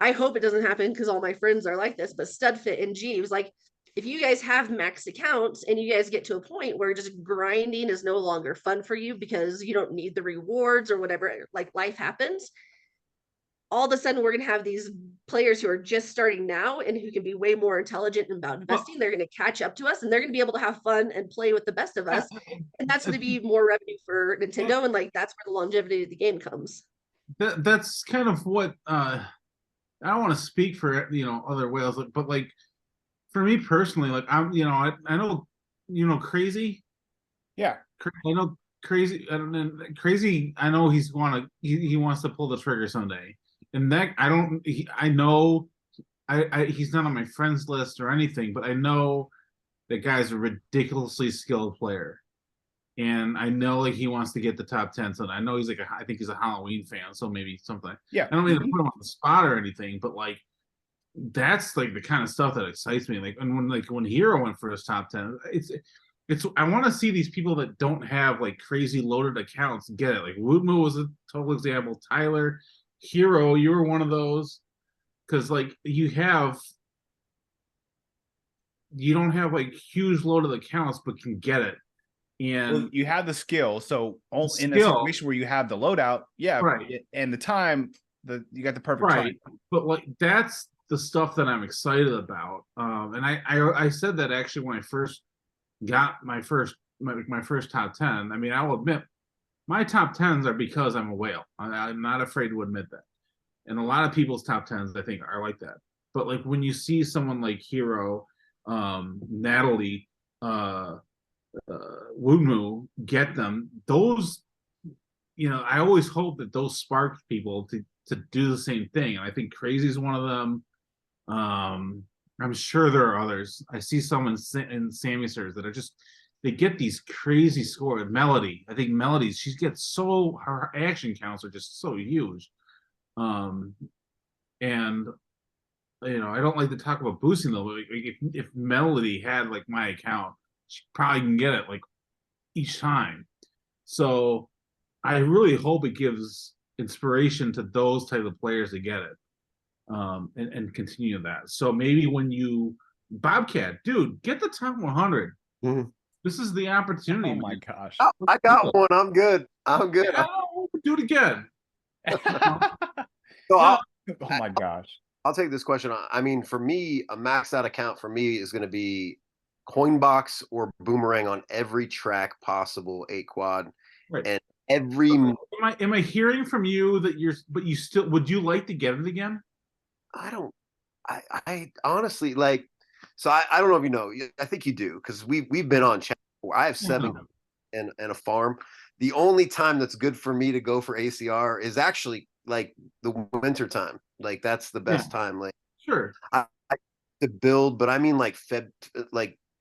I hope it doesn't happen because all my friends are like this, but Studfit and Jeeves, like, if you guys have maxed accounts and you guys get to a point where just grinding is no longer fun for you because you don't need the rewards or whatever, like life happens, all of a sudden we're going to have these players who are just starting now and who can be way more intelligent about investing. They're going to catch up to us, and they're going to be able to have fun and play with the best of us. And that's going to be more revenue for Nintendo. And like, that's where the longevity of the game comes. That's kind of what, I don't want to speak for other whales, but like for me personally, like I know Crazy. Yeah, I know Crazy. Crazy. I know he wants to pull the trigger someday, and that I know he's not on my friends list or anything, but I know that guy's a ridiculously skilled player. And I know like he wants to get the top 10. So I know he's like I think he's a Halloween fan, so maybe something. Yeah. I don't mean to put him on the spot or anything, but like that's like the kind of stuff that excites me. Like, and when Hero went for his top 10, it's I want to see these people that don't have like crazy loaded accounts get it. Like Woodmoo was a total example. Tyler, Hero, you were one of those, because like you don't have like huge loaded accounts, but can get it. And you have the skill, so in a situation where you have the loadout, right, and the time, you got the perfect time. But like that's the stuff that I'm excited about. And I said that actually when I first got my first top 10. I mean, I'll admit my top 10s are because I'm a whale. I'm not afraid to admit that. And a lot of people's top 10s, I think, are like that. But like when you see someone like Hero, Natalie, Woodmoo get them, those I always hope that those spark people to do the same thing, and I think Crazy is one of them. I'm sure there are others. I see someone in Sammy Sirs that are just, they get these crazy scores. Melody, I think Melody, she gets her action counts are just so huge. And I don't like to talk about boosting though, but if Melody had like my account, she probably can get it like each time. So I really hope it gives inspiration to those type of players to get it, and continue that. So maybe when Bobcat, dude, get the top 100. Mm-hmm. This is the opportunity. Oh my gosh! Oh, I got one. I'm good. Yeah, do it again. Oh my gosh! I'll take this question. I mean, for me, a maxed out account for me is going to be coin box or boomerang on every track possible, 8 quad. Right. And every Am I hearing from you that you still would you like to get it again? I honestly like, so I don't know if you know, I think you do, because we've been on chat before. I have 7 and a farm. The only time that's good for me to go for ACR is actually like the winter time. Like that's the best time. Like Sure. I to build, but I mean like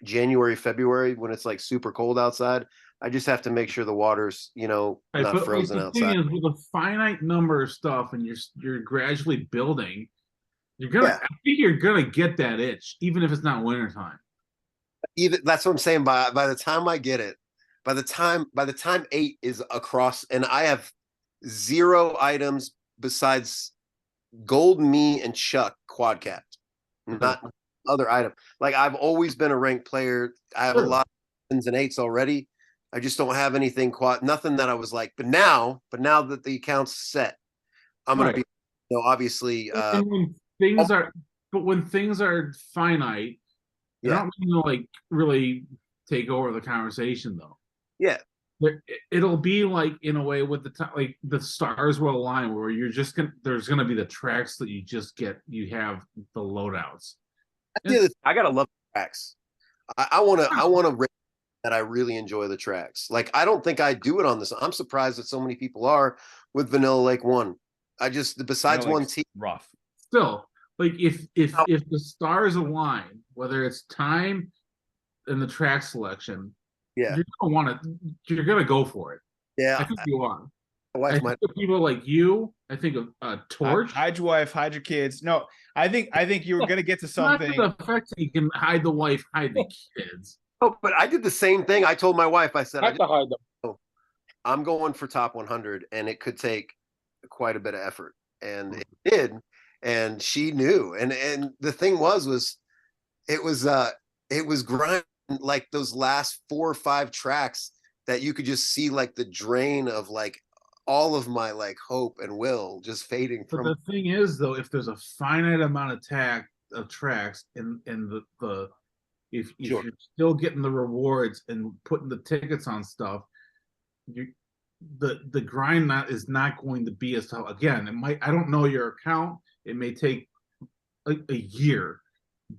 January, February, when it's like super cold outside. I just have to make sure the water's, not But frozen like, the thing outside. is, with a finite number of stuff, and you're gradually building, I think you're gonna get that itch, even if it's not wintertime. Even that's what I'm saying. By the time I get it, by the time 8 is across, and I have 0 items besides gold, me, and Chuck quad capped, not other item. Like I've always been a ranked player. I have a lot of 10s and 8s already. I just don't have anything nothing that I was like. But now that the account's set, I'm gonna be, obviously. And when things are finite, they're not going to like really take over the conversation, though. Yeah. It'll be like, in a way, with the time, like the stars will align, where there's gonna be the tracks that you have the loadouts. I gotta love the tracks. I want to that I really enjoy the tracks. Like I don't think I do it on this. I'm surprised that so many people are with Vanilla Lake 1. I just, besides one team, rough. Still, like if the stars align, whether it's time and the track selection, you're gonna go for it. Yeah, I think you are. I think of people like you. I think of Torch. Hide your wife, hide your kids. No, I think you're gonna get to something. Not to the effect that you can hide the wife, hide the kids. Oh, but I did the same thing. I told my wife, I said, I have to hide them. I'm going for top 100, and it could take quite a bit of effort, and it did, and she knew. And the thing was it was grind, like those last 4 or 5 tracks that you could just see like the drain of like all of my like hope and will just fading from. But the thing is, though, if there's a finite amount of tracks and if you're still getting the rewards and putting the tickets on stuff, the grind is not going to be as tough. Again, I don't know your account. It may take a year,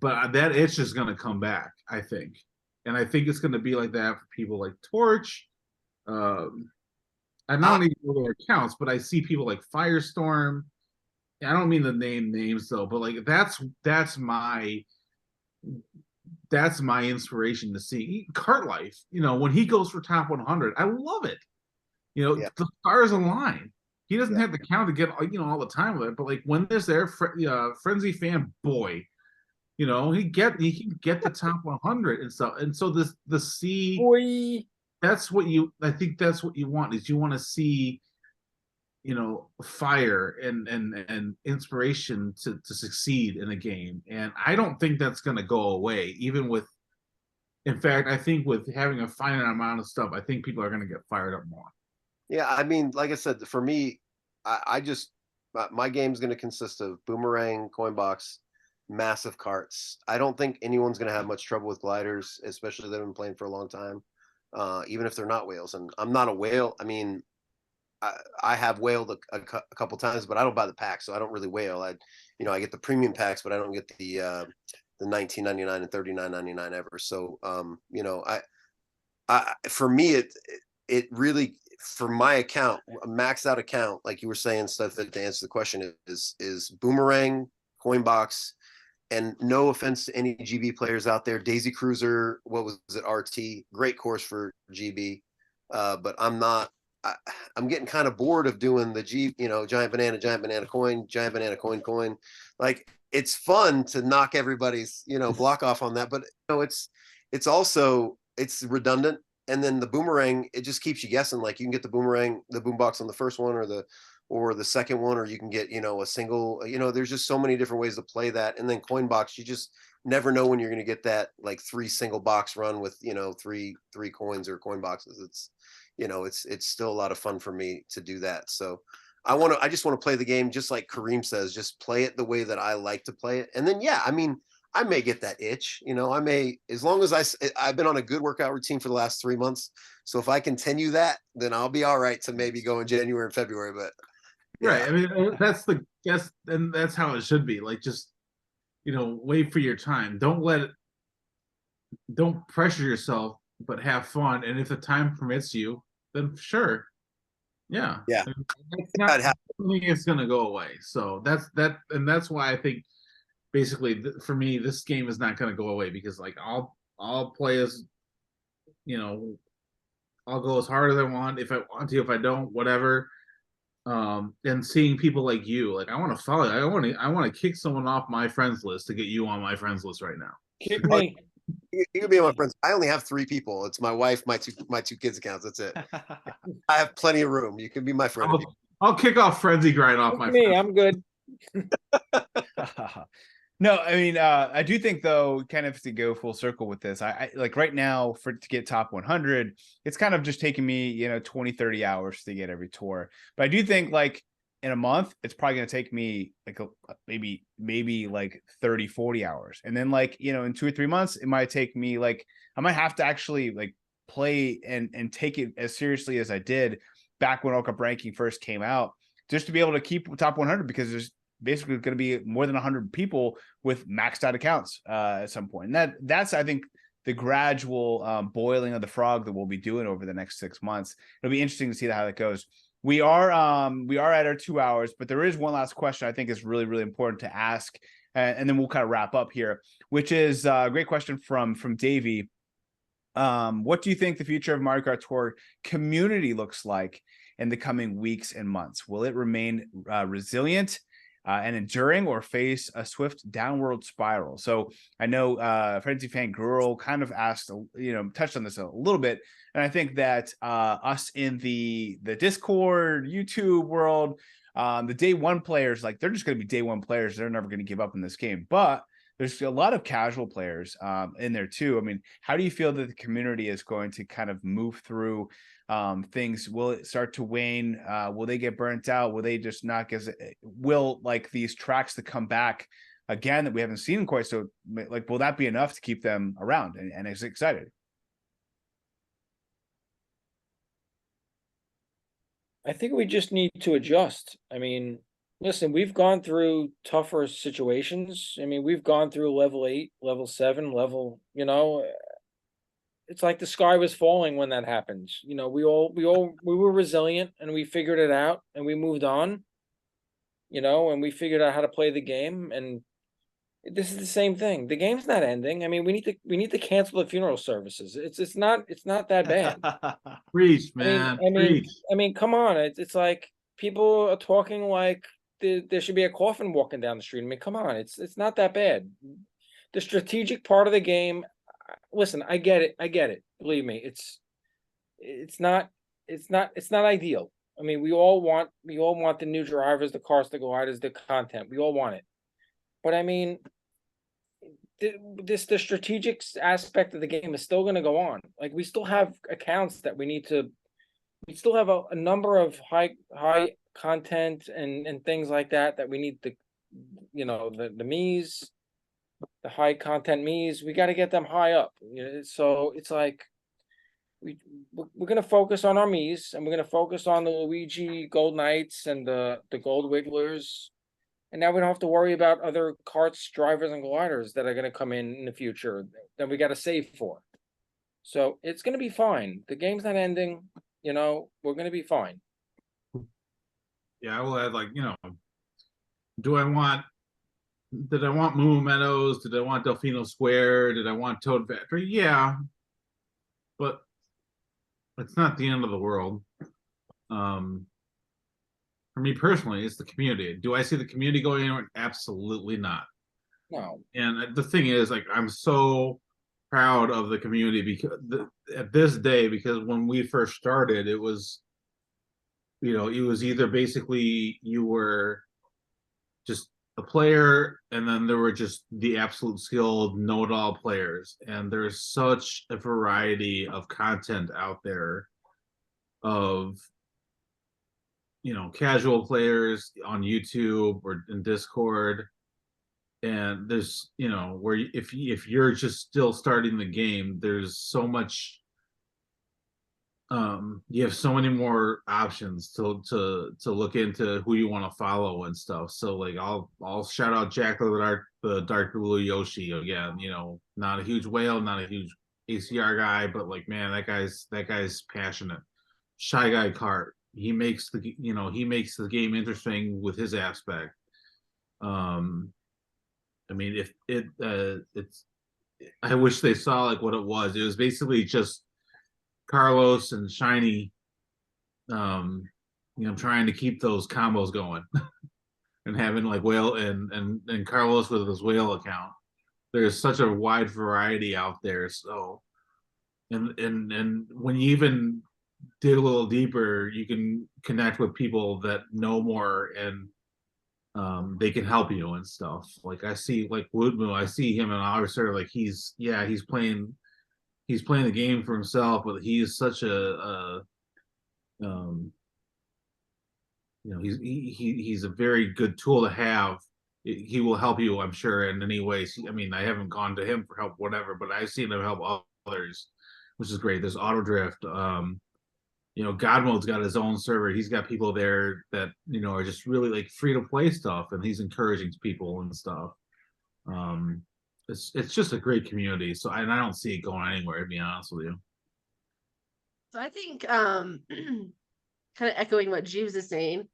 but that itch is going to come back, I think. And I think it's going to be like that for people like Torch. I don't even know their accounts, but I see people like Firestorm. I don't mean to name names though, but like that's my inspiration to see Kart Life. When he goes for top 100, I love it. The stars align. He doesn't have the count to get all the time with it, but like when there's Frenzy fan boy, he can get the top 100 and stuff. And so the C Boy. I think that's what you want, is you want to see fire and inspiration to succeed in a game. And I don't think that's going to go away, in fact, I think with having a finite amount of stuff, I think people are going to get fired up more. Yeah, I mean, like I said, for me, I just, my game's going to consist of boomerang, coin box, massive carts. I don't think anyone's going to have much trouble with gliders, especially they've been playing for a long time, even if they're not whales. And I'm not a whale. I mean, I have whaled a couple times, but I don't buy the pack, so I don't really whale. I get the premium packs, but I don't get the $19.99 and $39.99 ever. So, for me, it really, for my account, a maxed out account, like you were saying, stuff that to answer the question is boomerang, coin box, and no offense to any GB players out there, Daisy Cruiser, what was it, RT, great course for GB, but I'm getting kind of bored of doing the giant banana coin. Like it's fun to knock everybody's block off on that, but it's redundant. And then the boomerang, it just keeps you guessing. Like you can get the boomerang, the boombox on the first one, or the second one, or you can get a single. There's just so many different ways to play that. And then coin box, you just never know when you're going to get that like 3 single box run with three coins or coin boxes. It's still a lot of fun for me to do that. So I just want to play the game just like Kareem says, just play it the way that I like to play it. And then I mean, I may get that itch, you know, I may, as long as I've been on a good workout routine for the last 3 months. So if I continue that, then I'll be all right to maybe go in January and February. But Right. yeah, I mean, that's the guess, and that's how it should be. Like, just, you know, wait for your time. Don't pressure yourself, but have fun. And if the time permits you, then sure. Yeah. yeah, I mean, it's not something it's gonna go away. So and that's why I think basically for me, this game is not gonna go away, because like I'll play as, you know, I'll go as hard as I want. If I want to, if I don't, whatever. And seeing people like you, like, I want to follow you. I want to kick someone off my friends list to get you on my friends list right now. Kick me. you can be my friends. I only have 3 people. It's my wife, my two kids accounts. That's it. I have plenty of room. You can be my friend. I'll kick off Frenzy Grind off Kick my me. friends. I'm good. No, I mean, I do think, though, kind of to go full circle with this, I like right now to get top 100, it's kind of just taking me, you know, 20, 30 hours to get every tour. But I do think like in a month, it's probably going to take me like maybe like 30, 40 hours. And then like, you know, in 2 or 3 months, it might take me like, I might have to actually like play and take it as seriously as I did back when World Cup ranking first came out, just to be able to keep top 100, because there's basically going to be more than 100 people with maxed out accounts at some point. And that's, I think, the gradual boiling of the frog that we'll be doing over the next 6 months. It'll be interesting to see how that goes. We are at our 2 hours, but there is one last question I think is really, really important to ask. And then we'll kind of wrap up here, which is a great question from Davey. What do you think the future of Mario Kart Tour community looks like in the coming weeks and months? Will it remain resilient and enduring, or face a swift downward spiral? So I know Frenzy Fan Girl kind of asked, you know, touched on this a little bit. And I think that us in the Discord, YouTube world, the day one players, like, they're just going to be day one players. They're never going to give up in this game. But there's a lot of casual players in there too. I mean, how do you feel that the community is going to kind of move through things? Will it start to wane? Will they get burnt out? Will they just not get? Will like these tracks that come back again that we haven't seen quite so, like, will that be enough to keep them around and as excited? I think we just need to adjust. I mean, listen, we've gone through tougher situations. I mean, we've gone through level 8, level 7, you know, it's like the sky was falling when that happened. You know, we were resilient, and we figured it out, and we moved on, you know, and we figured out how to play the game. And this is the same thing. The game's not ending. I mean, we need to cancel the funeral services. It's not that bad. Preach, man. Preach. I mean, come on. It's like people are talking like there should be a coffin walking down the street. I mean, come on. It's not that bad. The strategic part of the game. Listen, I get it. Believe me, it's not ideal. I mean, we all want the new drivers, the cars, the gliders, the content. We all want it. But I mean, the strategic aspect of the game is still going to go on. Like, we still have accounts that we still have a number of high content and things like that we need to, you know, the Mii's, the high content Mii's, we got to get them high up. You know, so it's like we're going to focus on our Mii's, and we're going to focus on the Luigi Gold Knights and the Gold Wigglers. And now we don't have to worry about other karts, drivers, and gliders that are going to come in the future that we got to save for. So it's going to be fine. The game's not ending. You know, we're going to be fine. Yeah, I will add, like, you know, did I want Moo Meadows? Did I want Delfino Square? Did I want Toad Factory? Yeah, but it's not the end of the world. For me personally, it's the community. Do I see the community going anywhere? Absolutely not. No. And the thing is, like, I'm so proud of the community because at this day, because when we first started, it was, you know, it was either basically you were just a player, and then there were just the absolute skilled know-it-all players. And there's such a variety of content out there of, you know, casual players on YouTube or in Discord, and there's, you know, where if you're just still starting the game, there's so much, you have so many more options to look into who you want to follow and stuff. So like I'll shout out Jack the dark blue Yoshi again. You know, not a huge whale, not a huge ACR guy, but like, man, that guy's passionate. Shy Guy Kart, he makes the game interesting with his aspect. I mean, if it's, I wish they saw like what it was. It was basically just Carlos and Shiny, trying to keep those combos going and having like whale and Carlos with his whale account. There's such a wide variety out there. So, and when you even dig a little deeper, you can connect with people that know more, and they can help you and stuff. Like I see like Woodmoo, I see him and obviously like he's playing the game for himself, but he's such a he's a very good tool to have. He will help you, I'm sure, in any ways. I mean, I haven't gone to him for help, whatever, but I've seen him help others, which is great. There's Autodrift. God Mode's got his own server. He's got people there that are just really like free to play stuff, and he's encouraging people and stuff. It's just a great community. So I don't see it going anywhere, to be honest with you. So I think kind of echoing what Jeeves is saying,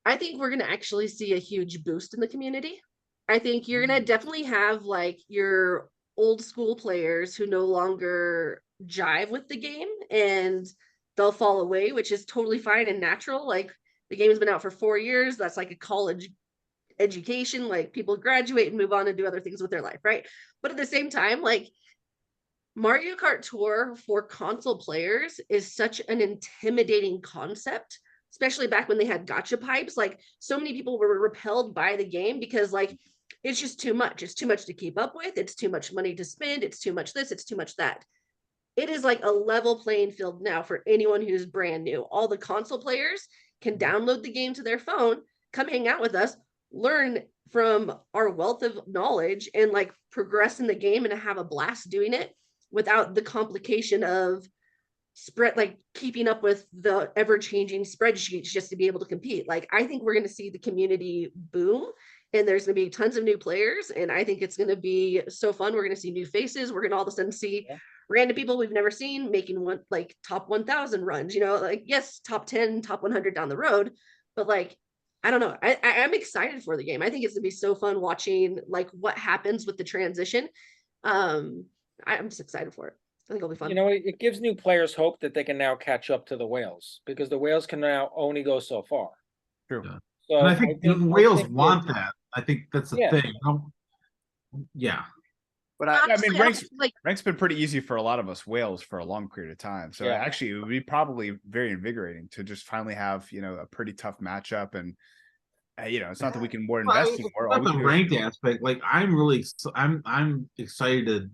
I think we're gonna actually see a huge boost in the community. I think you're gonna definitely have like your old school players who no longer jive with the game and they'll fall away, which is totally fine and natural. Like the game has been out for 4 years. That's like a college education. Like people graduate and move on and do other things with their life, right? But at the same time, like Mario Kart Tour for console players is such an intimidating concept, especially back when they had gacha pipes. Like so many people were repelled by the game because like it's just too much. It's too much to keep up with. It's too much money to spend. It's too much this. It's too much that. It is like a level playing field now for anyone who's brand new. All the console players can download the game to their phone, come hang out with us, learn from our wealth of knowledge, and like progress in the game and have a blast doing it without the complication of like keeping up with the ever-changing spreadsheets just to be able to compete. Like I think we're going to see the community boom, and there's going to be tons of new players, and I think it's going to be so fun. We're going to see new faces. We're going to all of a sudden see random people we've never seen making one like top 1,000 runs, like yes, top 10, top 100 down the road, but like I don't know. I'm excited for the game. I think it's gonna be so fun watching like what happens with the transition. I'm just excited for it. I think it'll be fun. It gives new players hope that they can now catch up to the whales, because the whales can now only go so far. True. Yeah. So and I think the whales want that. I think that's the thing. Yeah. But Honestly, I mean, rank's been pretty easy for a lot of us whales for a long period of time. So actually, it would be probably very invigorating to just finally have a pretty tough matchup. And it's not that we can more invest more. About the ranked aspect, like I'm excited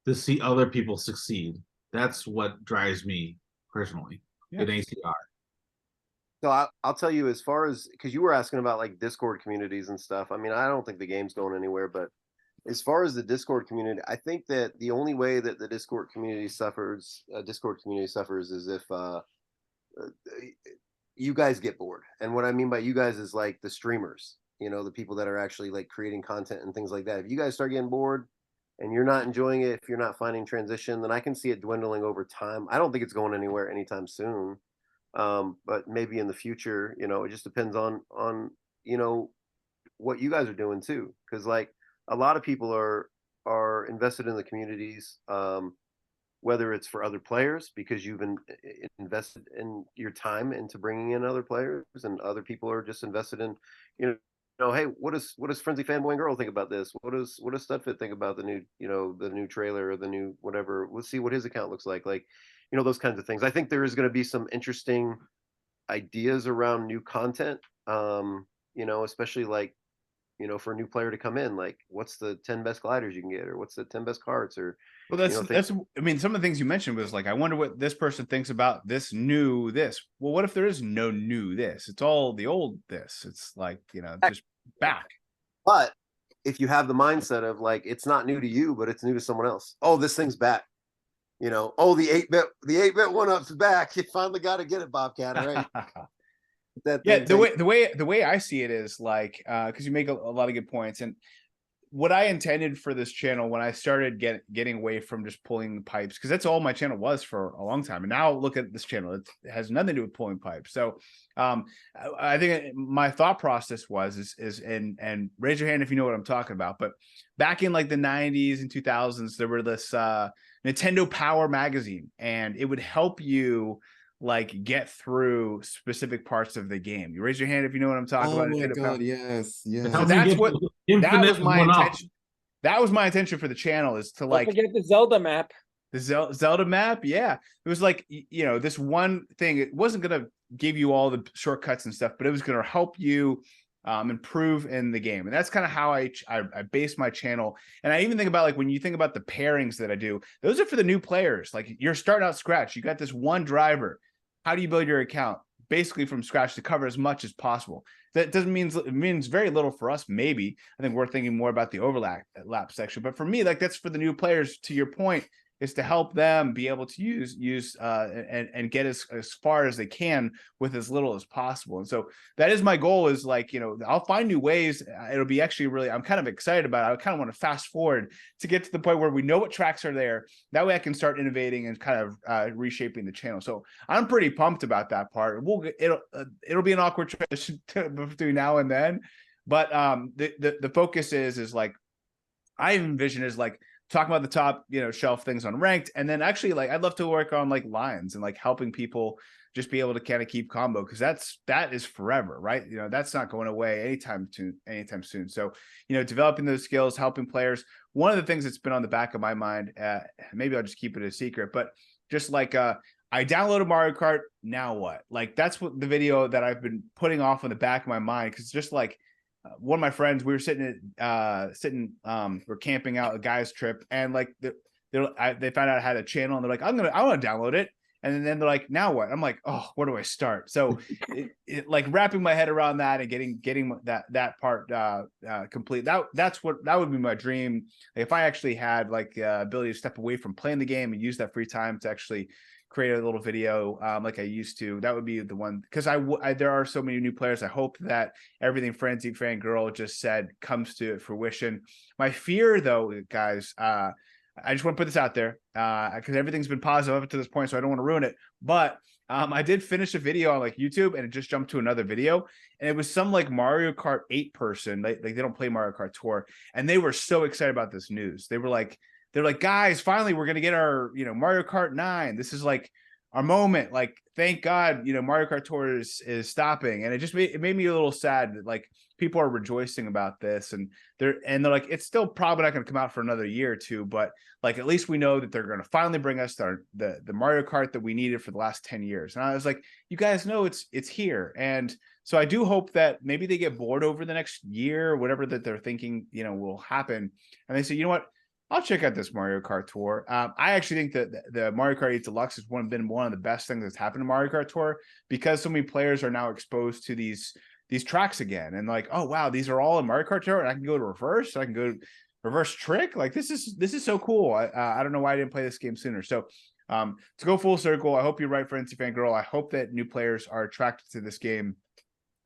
to see other people succeed. That's what drives me personally in ACR. So I'll tell you, as far as, because you were asking about like Discord communities and stuff. I mean, I don't think the game's going anywhere, but as far as the Discord community, I think that the only way that the Discord community suffers is if you guys get bored. And what I mean by you guys is like the streamers, the people that are actually like creating content and things like that. If you guys start getting bored and you're not enjoying it, if you're not finding transition, then I can see it dwindling over time. I don't think it's going anywhere anytime soon. But maybe in the future, it just depends on what you guys are doing too. Because like, a lot of people are invested in the communities, whether it's for other players because you've invested in your time into bringing in other players, and other people are just invested in, hey, what does Frenzy Fanboy and Girl think about this? What does Studfit think about the new, the new trailer or the new whatever? Let's see what his account looks like, those kinds of things. I think there is going to be some interesting ideas around new content, especially like, for a new player to come in, like what's the 10 best gliders you can get, or what's the 10 best carts, or well, that's I mean, some of the things you mentioned was like, I wonder what this person thinks about this new this. Well, what if there is no new this? It's all the old this. It's like, just back. But if you have the mindset of like, it's not new to you, but it's new to someone else. Oh, this thing's back. Oh, the 8-bit one-up's back. You finally got to get it, Bobcat. All right. That Yeah, thing the way I see it is like, because you make a lot of good points, and what I intended for this channel when I started getting away from just pulling the pipes, because that's all my channel was for a long time. And now look at this channel; it has nothing to do with pulling pipes. So, I think my thought process is and raise your hand if you know what I'm talking about. But back in like the 90s and 2000s, there were this Nintendo Power magazine, and it would help you like get through specific parts of the game. You raise your hand if you know what I'm talking about. Oh my Nintendo Power. God, yes, It yes. So helps you that's get what that was my one-up. intention. That was my intention for the channel, is to Don't like forget the Zelda map. the Zelda map. Yeah, it was like, this one thing. It wasn't gonna give you all the shortcuts and stuff, but it was gonna help you improve in the game. And that's kind of how I base my channel. And I even think about, like, when you think about the pairings that I do, those are for the new players. Like, you're starting out scratch, you got this one driver. How do you build your account basically from scratch to cover as much as possible? That doesn't mean, it means very little for us. Maybe I think we're thinking more about the overlap section, but for me, like, that's for the new players. To your point, is to help them be able to use and get as far as they can with as little as possible. And so that is my goal, is like, I'll find new ways. It'll be actually really, I'm kind of excited about it. I kind of want to fast forward to get to the point where we know what tracks are there. That way I can start innovating and kind of reshaping the channel. So I'm pretty pumped about that part. It'll be an awkward transition between now and then. But the focus is like, I envision is like, talking about the top, shelf things on ranked. And then actually, like, I'd love to work on like lines and like helping people just be able to kind of keep combo, because that is forever, right? That's not going away anytime soon. So, developing those skills, helping players. One of the things that's been on the back of my mind, maybe I'll just keep it a secret, but just like, I downloaded Mario Kart. Now what? Like, that's what the video that I've been putting off on the back of my mind. Cause just like, one of my friends, we were we're camping out a guy's trip, and like they found out I had a channel, and they're like, I want to download it. And then they're like, now what? I'm like, oh, where do I start? So like wrapping my head around that and getting that part complete. That would be my dream. Like, if I actually had like the ability to step away from playing the game and use that free time to actually create a little video like I used to, that would be the one. Because there are so many new players. I hope that everything Frenzy Fangirl just said comes to fruition. My fear, though, guys, I just want to put this out there, because everything's been positive up to this point, so I don't want to ruin it. But I did finish a video on like YouTube, and it just jumped to another video, and it was some like Mario Kart 8 person. They don't play Mario Kart Tour, and they were so excited about this news. They're like, guys, finally we're gonna get our Mario Kart 9. This is like our moment. Like, thank God, Mario Kart Tour is stopping. And it made me a little sad that like people are rejoicing about this, and they're like, it's still probably not gonna come out for another year or two, but like, at least we know that they're gonna finally bring us the Mario Kart that we needed for the last 10 years. And I was like, you guys know it's here. And so I do hope that maybe they get bored over the next year or whatever that they're thinking will happen, and they say, you know what, I'll check out this Mario Kart Tour. I actually think that the Mario Kart 8 Deluxe has been one of the best things that's happened to Mario Kart Tour, because so many players are now exposed to these tracks again, and like, oh wow, these are all in Mario Kart Tour, and I can go to reverse, I can go reverse trick. Like, this is so cool. I don't know why I didn't play this game sooner. So to go full circle, I hope you're right, Frenzy Fangirl. I hope that new players are attracted to this game.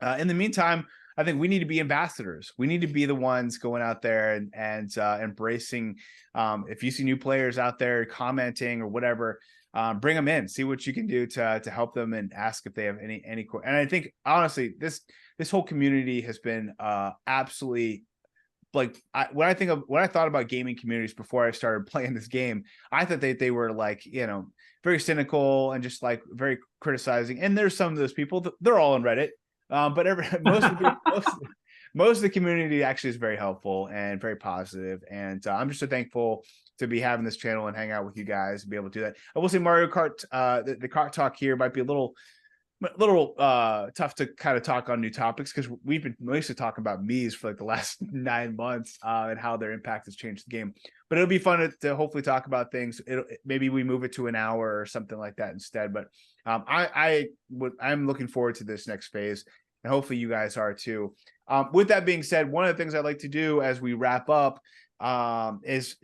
In the meantime, I think we need to be ambassadors. We need to be the ones going out there and embracing. If you see new players out there commenting or whatever, bring them in, see what you can do to help them, and ask if they have any. And I think honestly, this whole community has been absolutely, like, when I thought about gaming communities before I started playing this game, I thought they were like, very cynical and just like very criticizing. And there's some of those people, they're all on Reddit. But most of the community actually is very helpful and very positive, and I'm just so thankful to be having this channel and hang out with you guys and be able to do that. I will say Mario Kart, the Kart talk here might be a little tough to kind of talk on new topics, because we've been mostly talking about Mii's for like the last 9 months and how their impact has changed the game. But it'll be fun to hopefully talk about things. Maybe we move it to an hour or something like that instead. But I'm looking forward to this next phase. and hopefully you guys are too. With that being said, one of the things I'd like to do as we wrap up is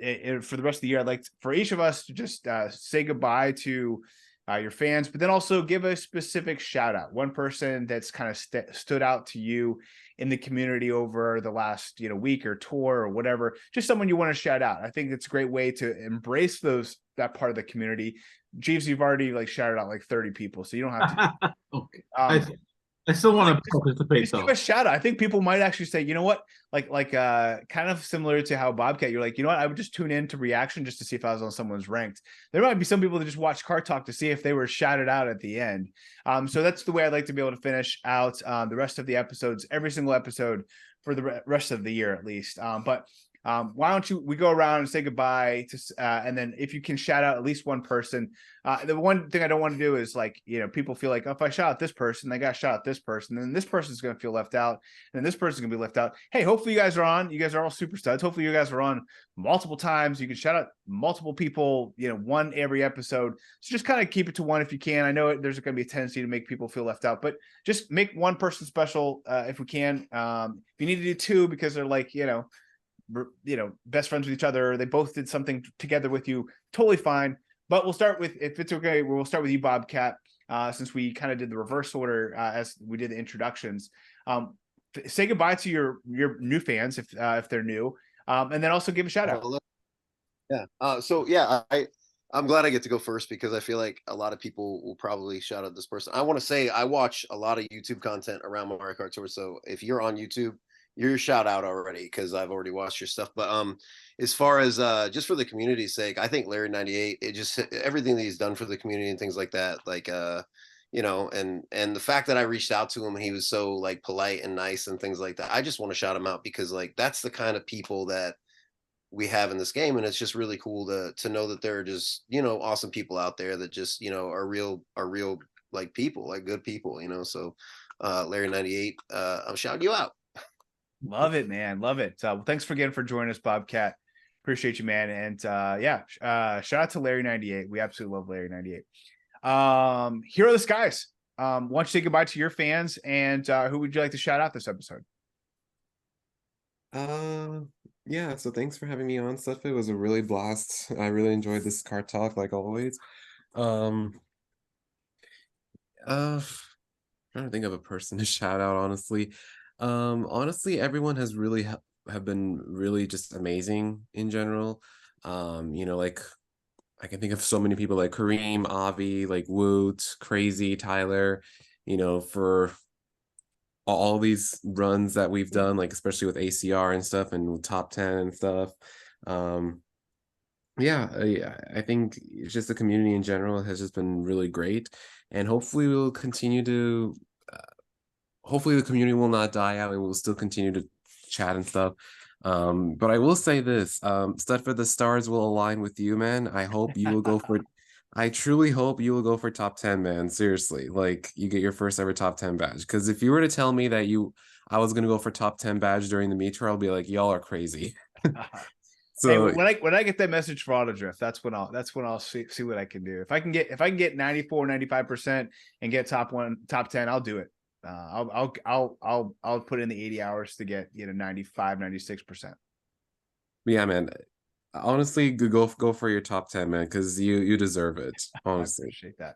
for the rest of the year, I'd like for each of us to just say goodbye to your fans, but then also give a specific shout out, one person that's kind of stood out to you in the community over the last week or tour or whatever, just someone you want to shout out. I think it's a great way to embrace that part of the community. Jeeves, you've already like shouted out like 30 people, so you don't have to. Okay. I still want to participate just though. give a shout out. I think people might actually say, you know what, like kind of similar to how Bobcat, you're like, you know what, I would just tune in to reaction just to see if I was on someone's ranked. There might be some people that just watch Kart Talk to see if they were shouted out at the end. So that's the way I'd like to be able to finish out the rest of the episodes, every single episode for the rest of the year at least. But why don't we go around and say goodbye to, and then if you can shout out at least one person. The one thing I don't want to do is like, people feel like, oh, if I shout out this person, they got shout out this person, then this person's going to feel left out, and then this person's going to be left out. Hey, hopefully you guys are on. You guys are all super studs. Hopefully you guys are on multiple times. You can shout out multiple people, one every episode. So just kind of keep it to one if you can. I know there's going to be a tendency to make people feel left out, but just make one person special if we can. If you need to do two because they're like, best friends with each other, they both did something together with you, totally fine. But we'll start with, if it's okay, we'll start with you, Bobcat, since we kind of did the reverse order as we did the introductions. Say goodbye to your new fans if they're new, and then also give a shout out. Yeah. I'm glad I get to go first because I feel like a lot of people will probably shout out this person. I want to say I watch a lot of YouTube content around Mario Kart Tour. So if you're on YouTube, you're shout out already because I've already watched your stuff. But as far as just for the community's sake, I think Larry 98, it just everything that he's done for the community and things like that, like and the fact that I reached out to him, he was so like polite and nice and things like that. I just want to shout him out because like that's the kind of people that we have in this game, and it's just really cool to know that there are just awesome people out there that just are real like people, like good people, so Larry 98, I'm shouting you out. Love it, man. Love it. Well, thanks again for joining us, Bobcat. Appreciate you, man. And shout out to Larry 98. We absolutely love Larry 98. Here are the skies. Why don't you say goodbye to your fans, and who would you like to shout out this episode? Yeah, so thanks for having me on, Studfit. It was a really blast. I really enjoyed this Kart Talk like always. Trying to think of a person to shout out, honestly. Honestly, everyone has really have been really just amazing in general. Like I can think of so many people like Kareem, Avi, like Woot, Crazy, Tyler, for all these runs that we've done, like especially with ACR and stuff and top 10 and stuff. I think it's just the community in general has just been really great, and hopefully we'll continue to hopefully the community will not die out and we'll still continue to chat and stuff. But I will say this, Studfit, the stars will align with you, man. I hope you will go for I truly hope you will go for top 10, man. Seriously, like you get your first ever top 10 badge. Because if you were to tell me that I was gonna go for top 10 badge during the meet tour, I'll be like, y'all are crazy. So hey, when I get that message for Auto Drift, that's when I'll see what I can do. If I can get 94-95% and get top 10, I'll do it. I'll put in the 80 hours to get 95-96%. Yeah, man. Honestly, go for your top 10, man, because you deserve it. Honestly, I appreciate that.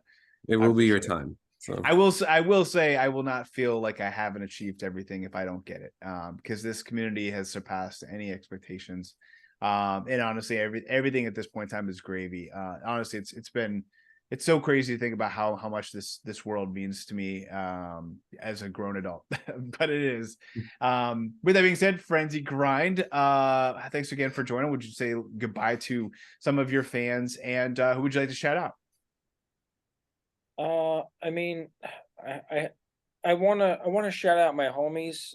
It will be your time. So I will say I will not feel like I haven't achieved everything if I don't get it. Because this community has surpassed any expectations. And honestly, everything at this point in time is gravy. Honestly, it's so crazy to think about how much this world means to me as a grown adult, but it is. With that being said, Frenzy Grind, thanks again for joining. Would you say goodbye to some of your fans, and who would you like to shout out? I mean, I wanna shout out my homies,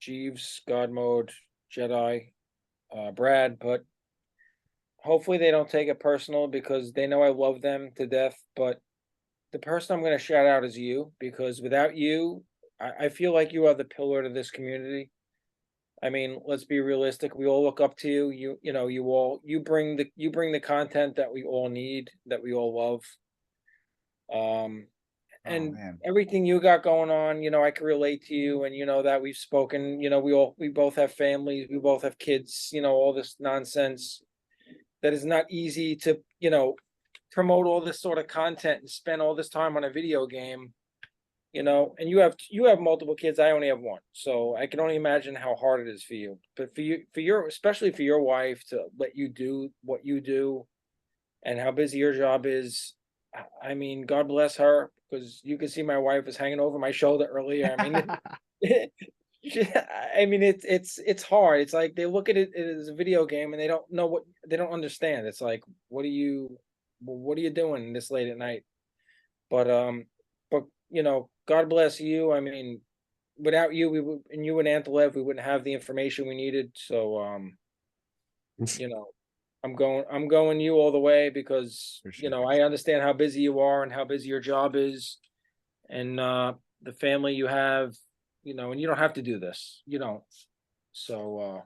Jeeves, God Mode, Jedi, Brad, but hopefully they don't take it personal because they know I love them to death. But the person I'm going to shout out is you, because without you, I feel like you are the pillar to this community. I mean, let's be realistic. We all look up to you. You bring the content that we all need, that we all love. and man. everything you got going on, I can relate to you, and that we've spoken. We both have families, we both have kids. All this nonsense that is not easy to promote all this sort of content and spend all this time on a video game. And you have multiple kids. I only have one, so I can only imagine how hard it is for you. But especially for your wife to let you do what you do, and how busy your job is. I mean, God bless her, because you can see my wife was hanging over my shoulder earlier. I mean, it's hard. It's like they look at it as a video game and they don't understand. It's like, what are you doing this late at night? But God bless you. I mean, without you, you and Antolev, we wouldn't have the information we needed. So, I'm going you all the way, because, I understand how busy you are and how busy your job is, and the family you have, and you don't have to do this, So,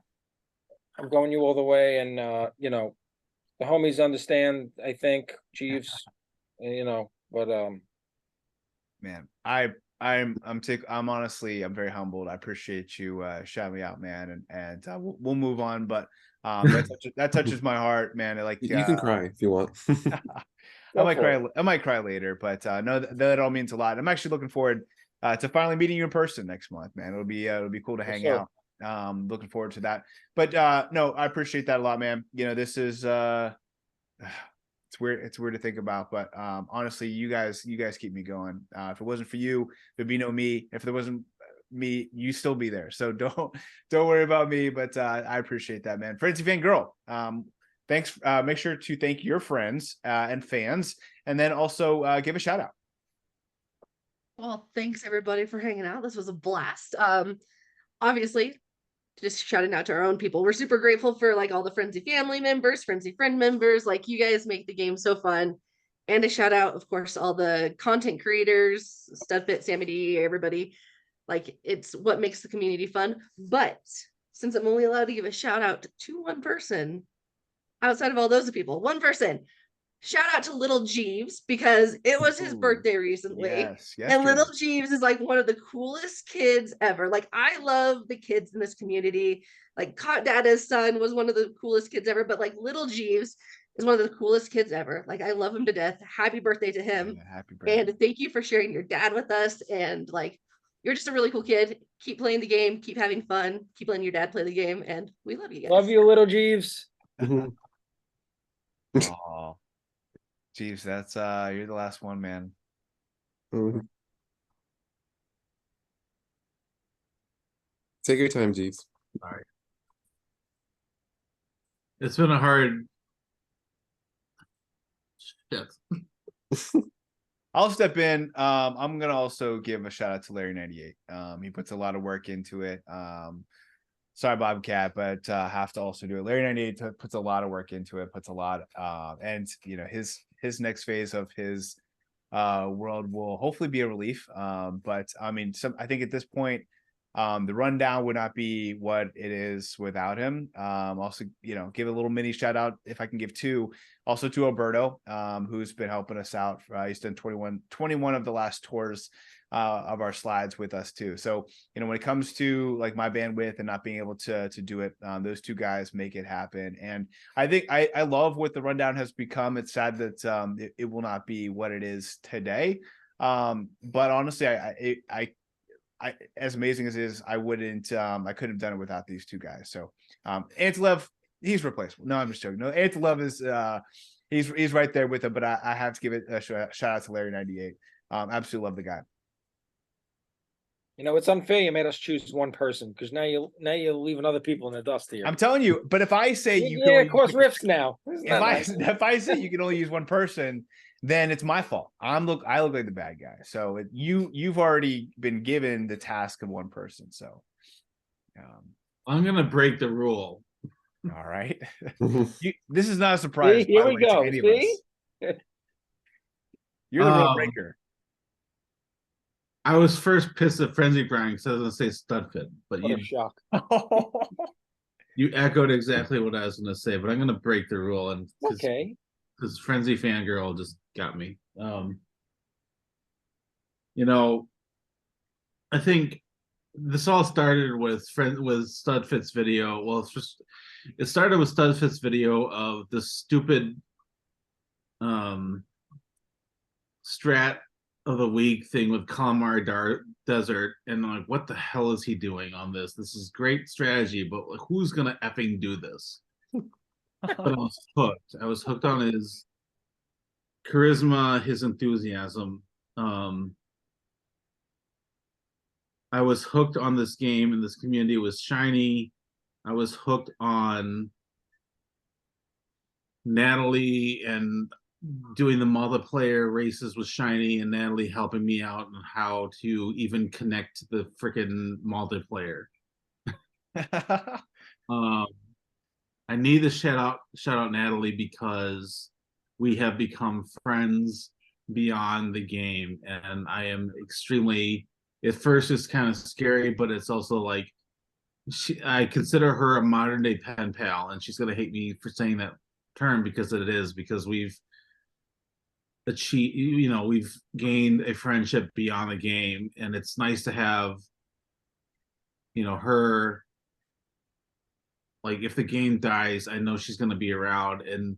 I'm going you all the way, and, the homies understand, I think, Jeeves, but, Man, I'm honestly, I'm very humbled. I appreciate you shouting me out, man, and we'll move on. But that touches my heart, man. Like, You can cry if you want. I might cry. I might cry later, but no, that all means a lot. I'm actually looking forward to finally meeting you in person next month, man. It'll be cool to hang out. Looking forward to that. But no, I appreciate that a lot, man. This is it's weird to think about, but honestly, you guys keep me going. If it wasn't for you, there'd be no me. If there wasn't me, you still be there. So don't worry about me. But I appreciate that, man. Frenzy Fan Girl, thanks. Make sure to thank your friends and fans, and then also give a shout out. Well, thanks everybody for hanging out. This was a blast. Obviously, just shouting out to our own people. We're super grateful for like all the Frenzy family members, Frenzy friend members. Like, you guys make the game so fun. And a shout out, of course, all the content creators, Studfit, Sammy D, everybody. Like, it's what makes the community fun. But since I'm only allowed to give a shout out to one person outside of all those people, one person, shout out to little Jeeves, because it was his birthday recently. Yes, and little Jeeves is like one of the coolest kids ever. Like, I love the kids in this community. Like, Cot Dada's son was one of the coolest kids ever, but like little Jeeves is one of the coolest kids ever. Like, I love him to death. Happy birthday to him. Yeah, happy birthday. And thank you for sharing your dad with us. And like, you're just a really cool kid. Keep playing the game, keep having fun, keep letting your dad play the game, and we love you guys. Love you, little Jeeves. Oh, Jeeves, that's you're the last one, man. Take your time, Jeeves. All right. It's been a hard shit. I'll step in. I'm gonna also give a shout out to Larry 98. He puts a lot of work into it. Sorry, Bobcat, but have to also do it. Larry 98 puts a lot of work into it. Puts a lot, and his next phase of his world will hopefully be a relief. But I mean, I think at this point, the rundown would not be what it is without him. Also, give a little mini shout out, if I can give two, also to Alberto, who's been helping us out. He's done 21 of the last tours of our slides with us too. So, when it comes to like my bandwidth and not being able to do it, those two guys make it happen. And I think I love what the rundown has become. It's sad that it will not be what it is today. But honestly, I as amazing as it is, I couldn't have done it without these two guys. So Antolev, he's replaceable. No, I'm just joking. No, Antolev is he's right there with him, but I have to give it a shout out to Larry 98. Absolutely love the guy. It's unfair you made us choose one person, because now you're leaving other people in the dust here. I'm telling you, but if I say you can only cause rifts now. If I say you can only use one person, then it's my fault. I look like the bad guy. So you've already been given the task of one person. So I'm gonna break the rule. All right. This is not a surprise. See, here we go. See? You're the real breaker. I was first pissed at Frenzy Brian because I was gonna say Studfit, but What a shock. you echoed exactly what I was gonna say. But I'm gonna break the rule, and Okay. because Frenzy Fangirl just got me. you know, I think this all started with Studfit's video. Well, it started with Studfit's video of the stupid strat of the week thing with Calamari Desert, and I'm like, what the hell is he doing on this? This is great strategy, but like, who's gonna effing do this? But I was hooked. I was hooked on his charisma, his enthusiasm. I was hooked on this game, and this community was shiny. I was hooked on Natalie and doing the multiplayer races with Shiny, and Natalie helping me out on how to even connect the freaking multiplayer. I need to shout out Natalie because we have become friends beyond the game, and I am extremely. At first, it's kind of scary, but it's also like I consider her a modern day pen pal, and she's gonna hate me for saying that term because we've achieved, we've gained a friendship beyond the game, and it's nice to have, her. Like, if the game dies, I know she's gonna be around, and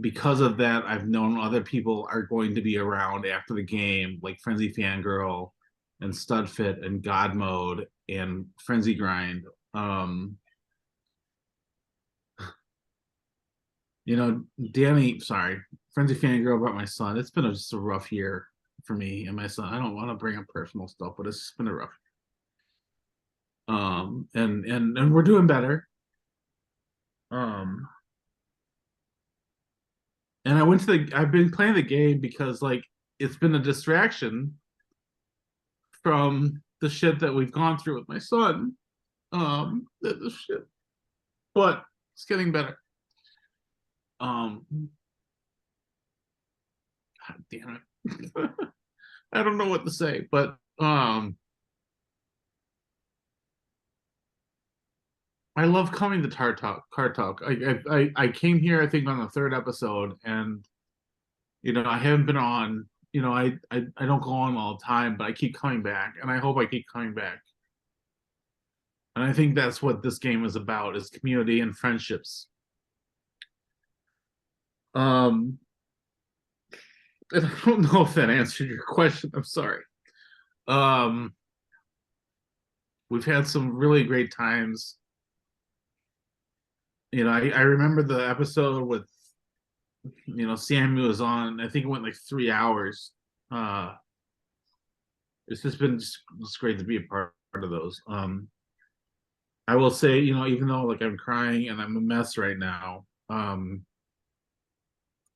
because of that, I've known other people are going to be around after the game, like Frenzy Fangirl and Studfit and God Mode and Frenzy Grind. Danny, sorry, Frenzy Fangirl about my son. It's been just a rough year for me and my son. I don't want to bring up personal stuff, but it's been a rough year. And we're doing better. And I've been playing the game because like it's been a distraction from the shit that we've gone through with my son. The shit. But it's getting better. God damn it. I don't know what to say, but I love coming to Kart Talk. I came here, I think, on the third episode, and I haven't been on. I don't go on all the time, but I keep coming back, and I hope I keep coming back. And I think that's what this game is about: is community and friendships. And I don't know if that answered your question. I'm sorry. We've had some really great times. I remember the episode with, Sammy was on. I think it went like 3 hours. It's just been just great to be a part of those. I will say, even though like I'm crying and I'm a mess right now,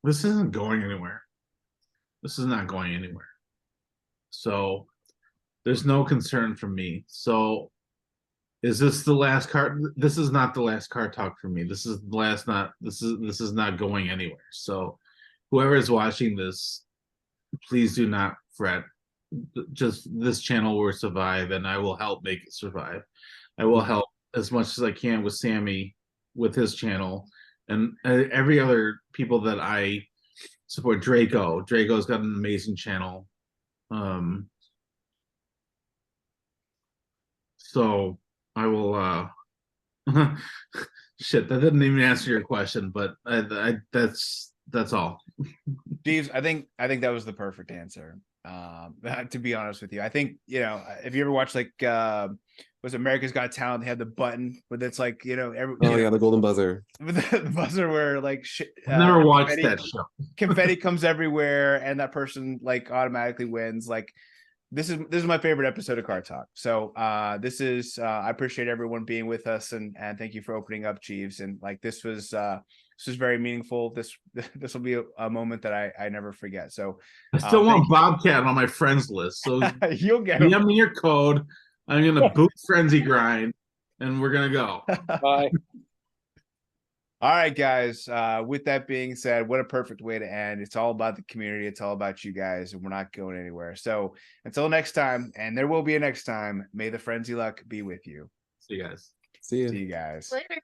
this isn't going anywhere. This is not going anywhere. So there's no concern from me. So is this the last card? This is not the last Kart Talk for me. This is the last this is not going anywhere. So whoever is watching this, please do not fret. Just this channel will survive, and I will help make it survive. I will help as much as I can with Sammy with his channel, and every other people that I support. Draco's got an amazing channel. So I will shit, that didn't even answer your question, but that's all. Jeeves, I think that was the perfect answer. To be honest with you, I think, if you ever watch like was America's Got Talent, they had the button but it's like, the golden buzzer. The buzzer where like never watched that show. Confetti comes everywhere and that person like automatically wins. Like this is my favorite episode of Kart Talk. So this is I appreciate everyone being with us, and thank you for opening up, Jeeves. And like this was very meaningful. This will be a moment that I never forget. So I still want Bobcat on my friends list. So you'll get DM me your code. I'm gonna boot Frenzy Grind, and we're gonna go. Bye. All right, guys. With that being said, what a perfect way to end. It's all about the community. It's all about you guys, and we're not going anywhere. So until next time, and there will be a next time, may the frenzy luck be with you. See you guys. See you. See you guys. Later.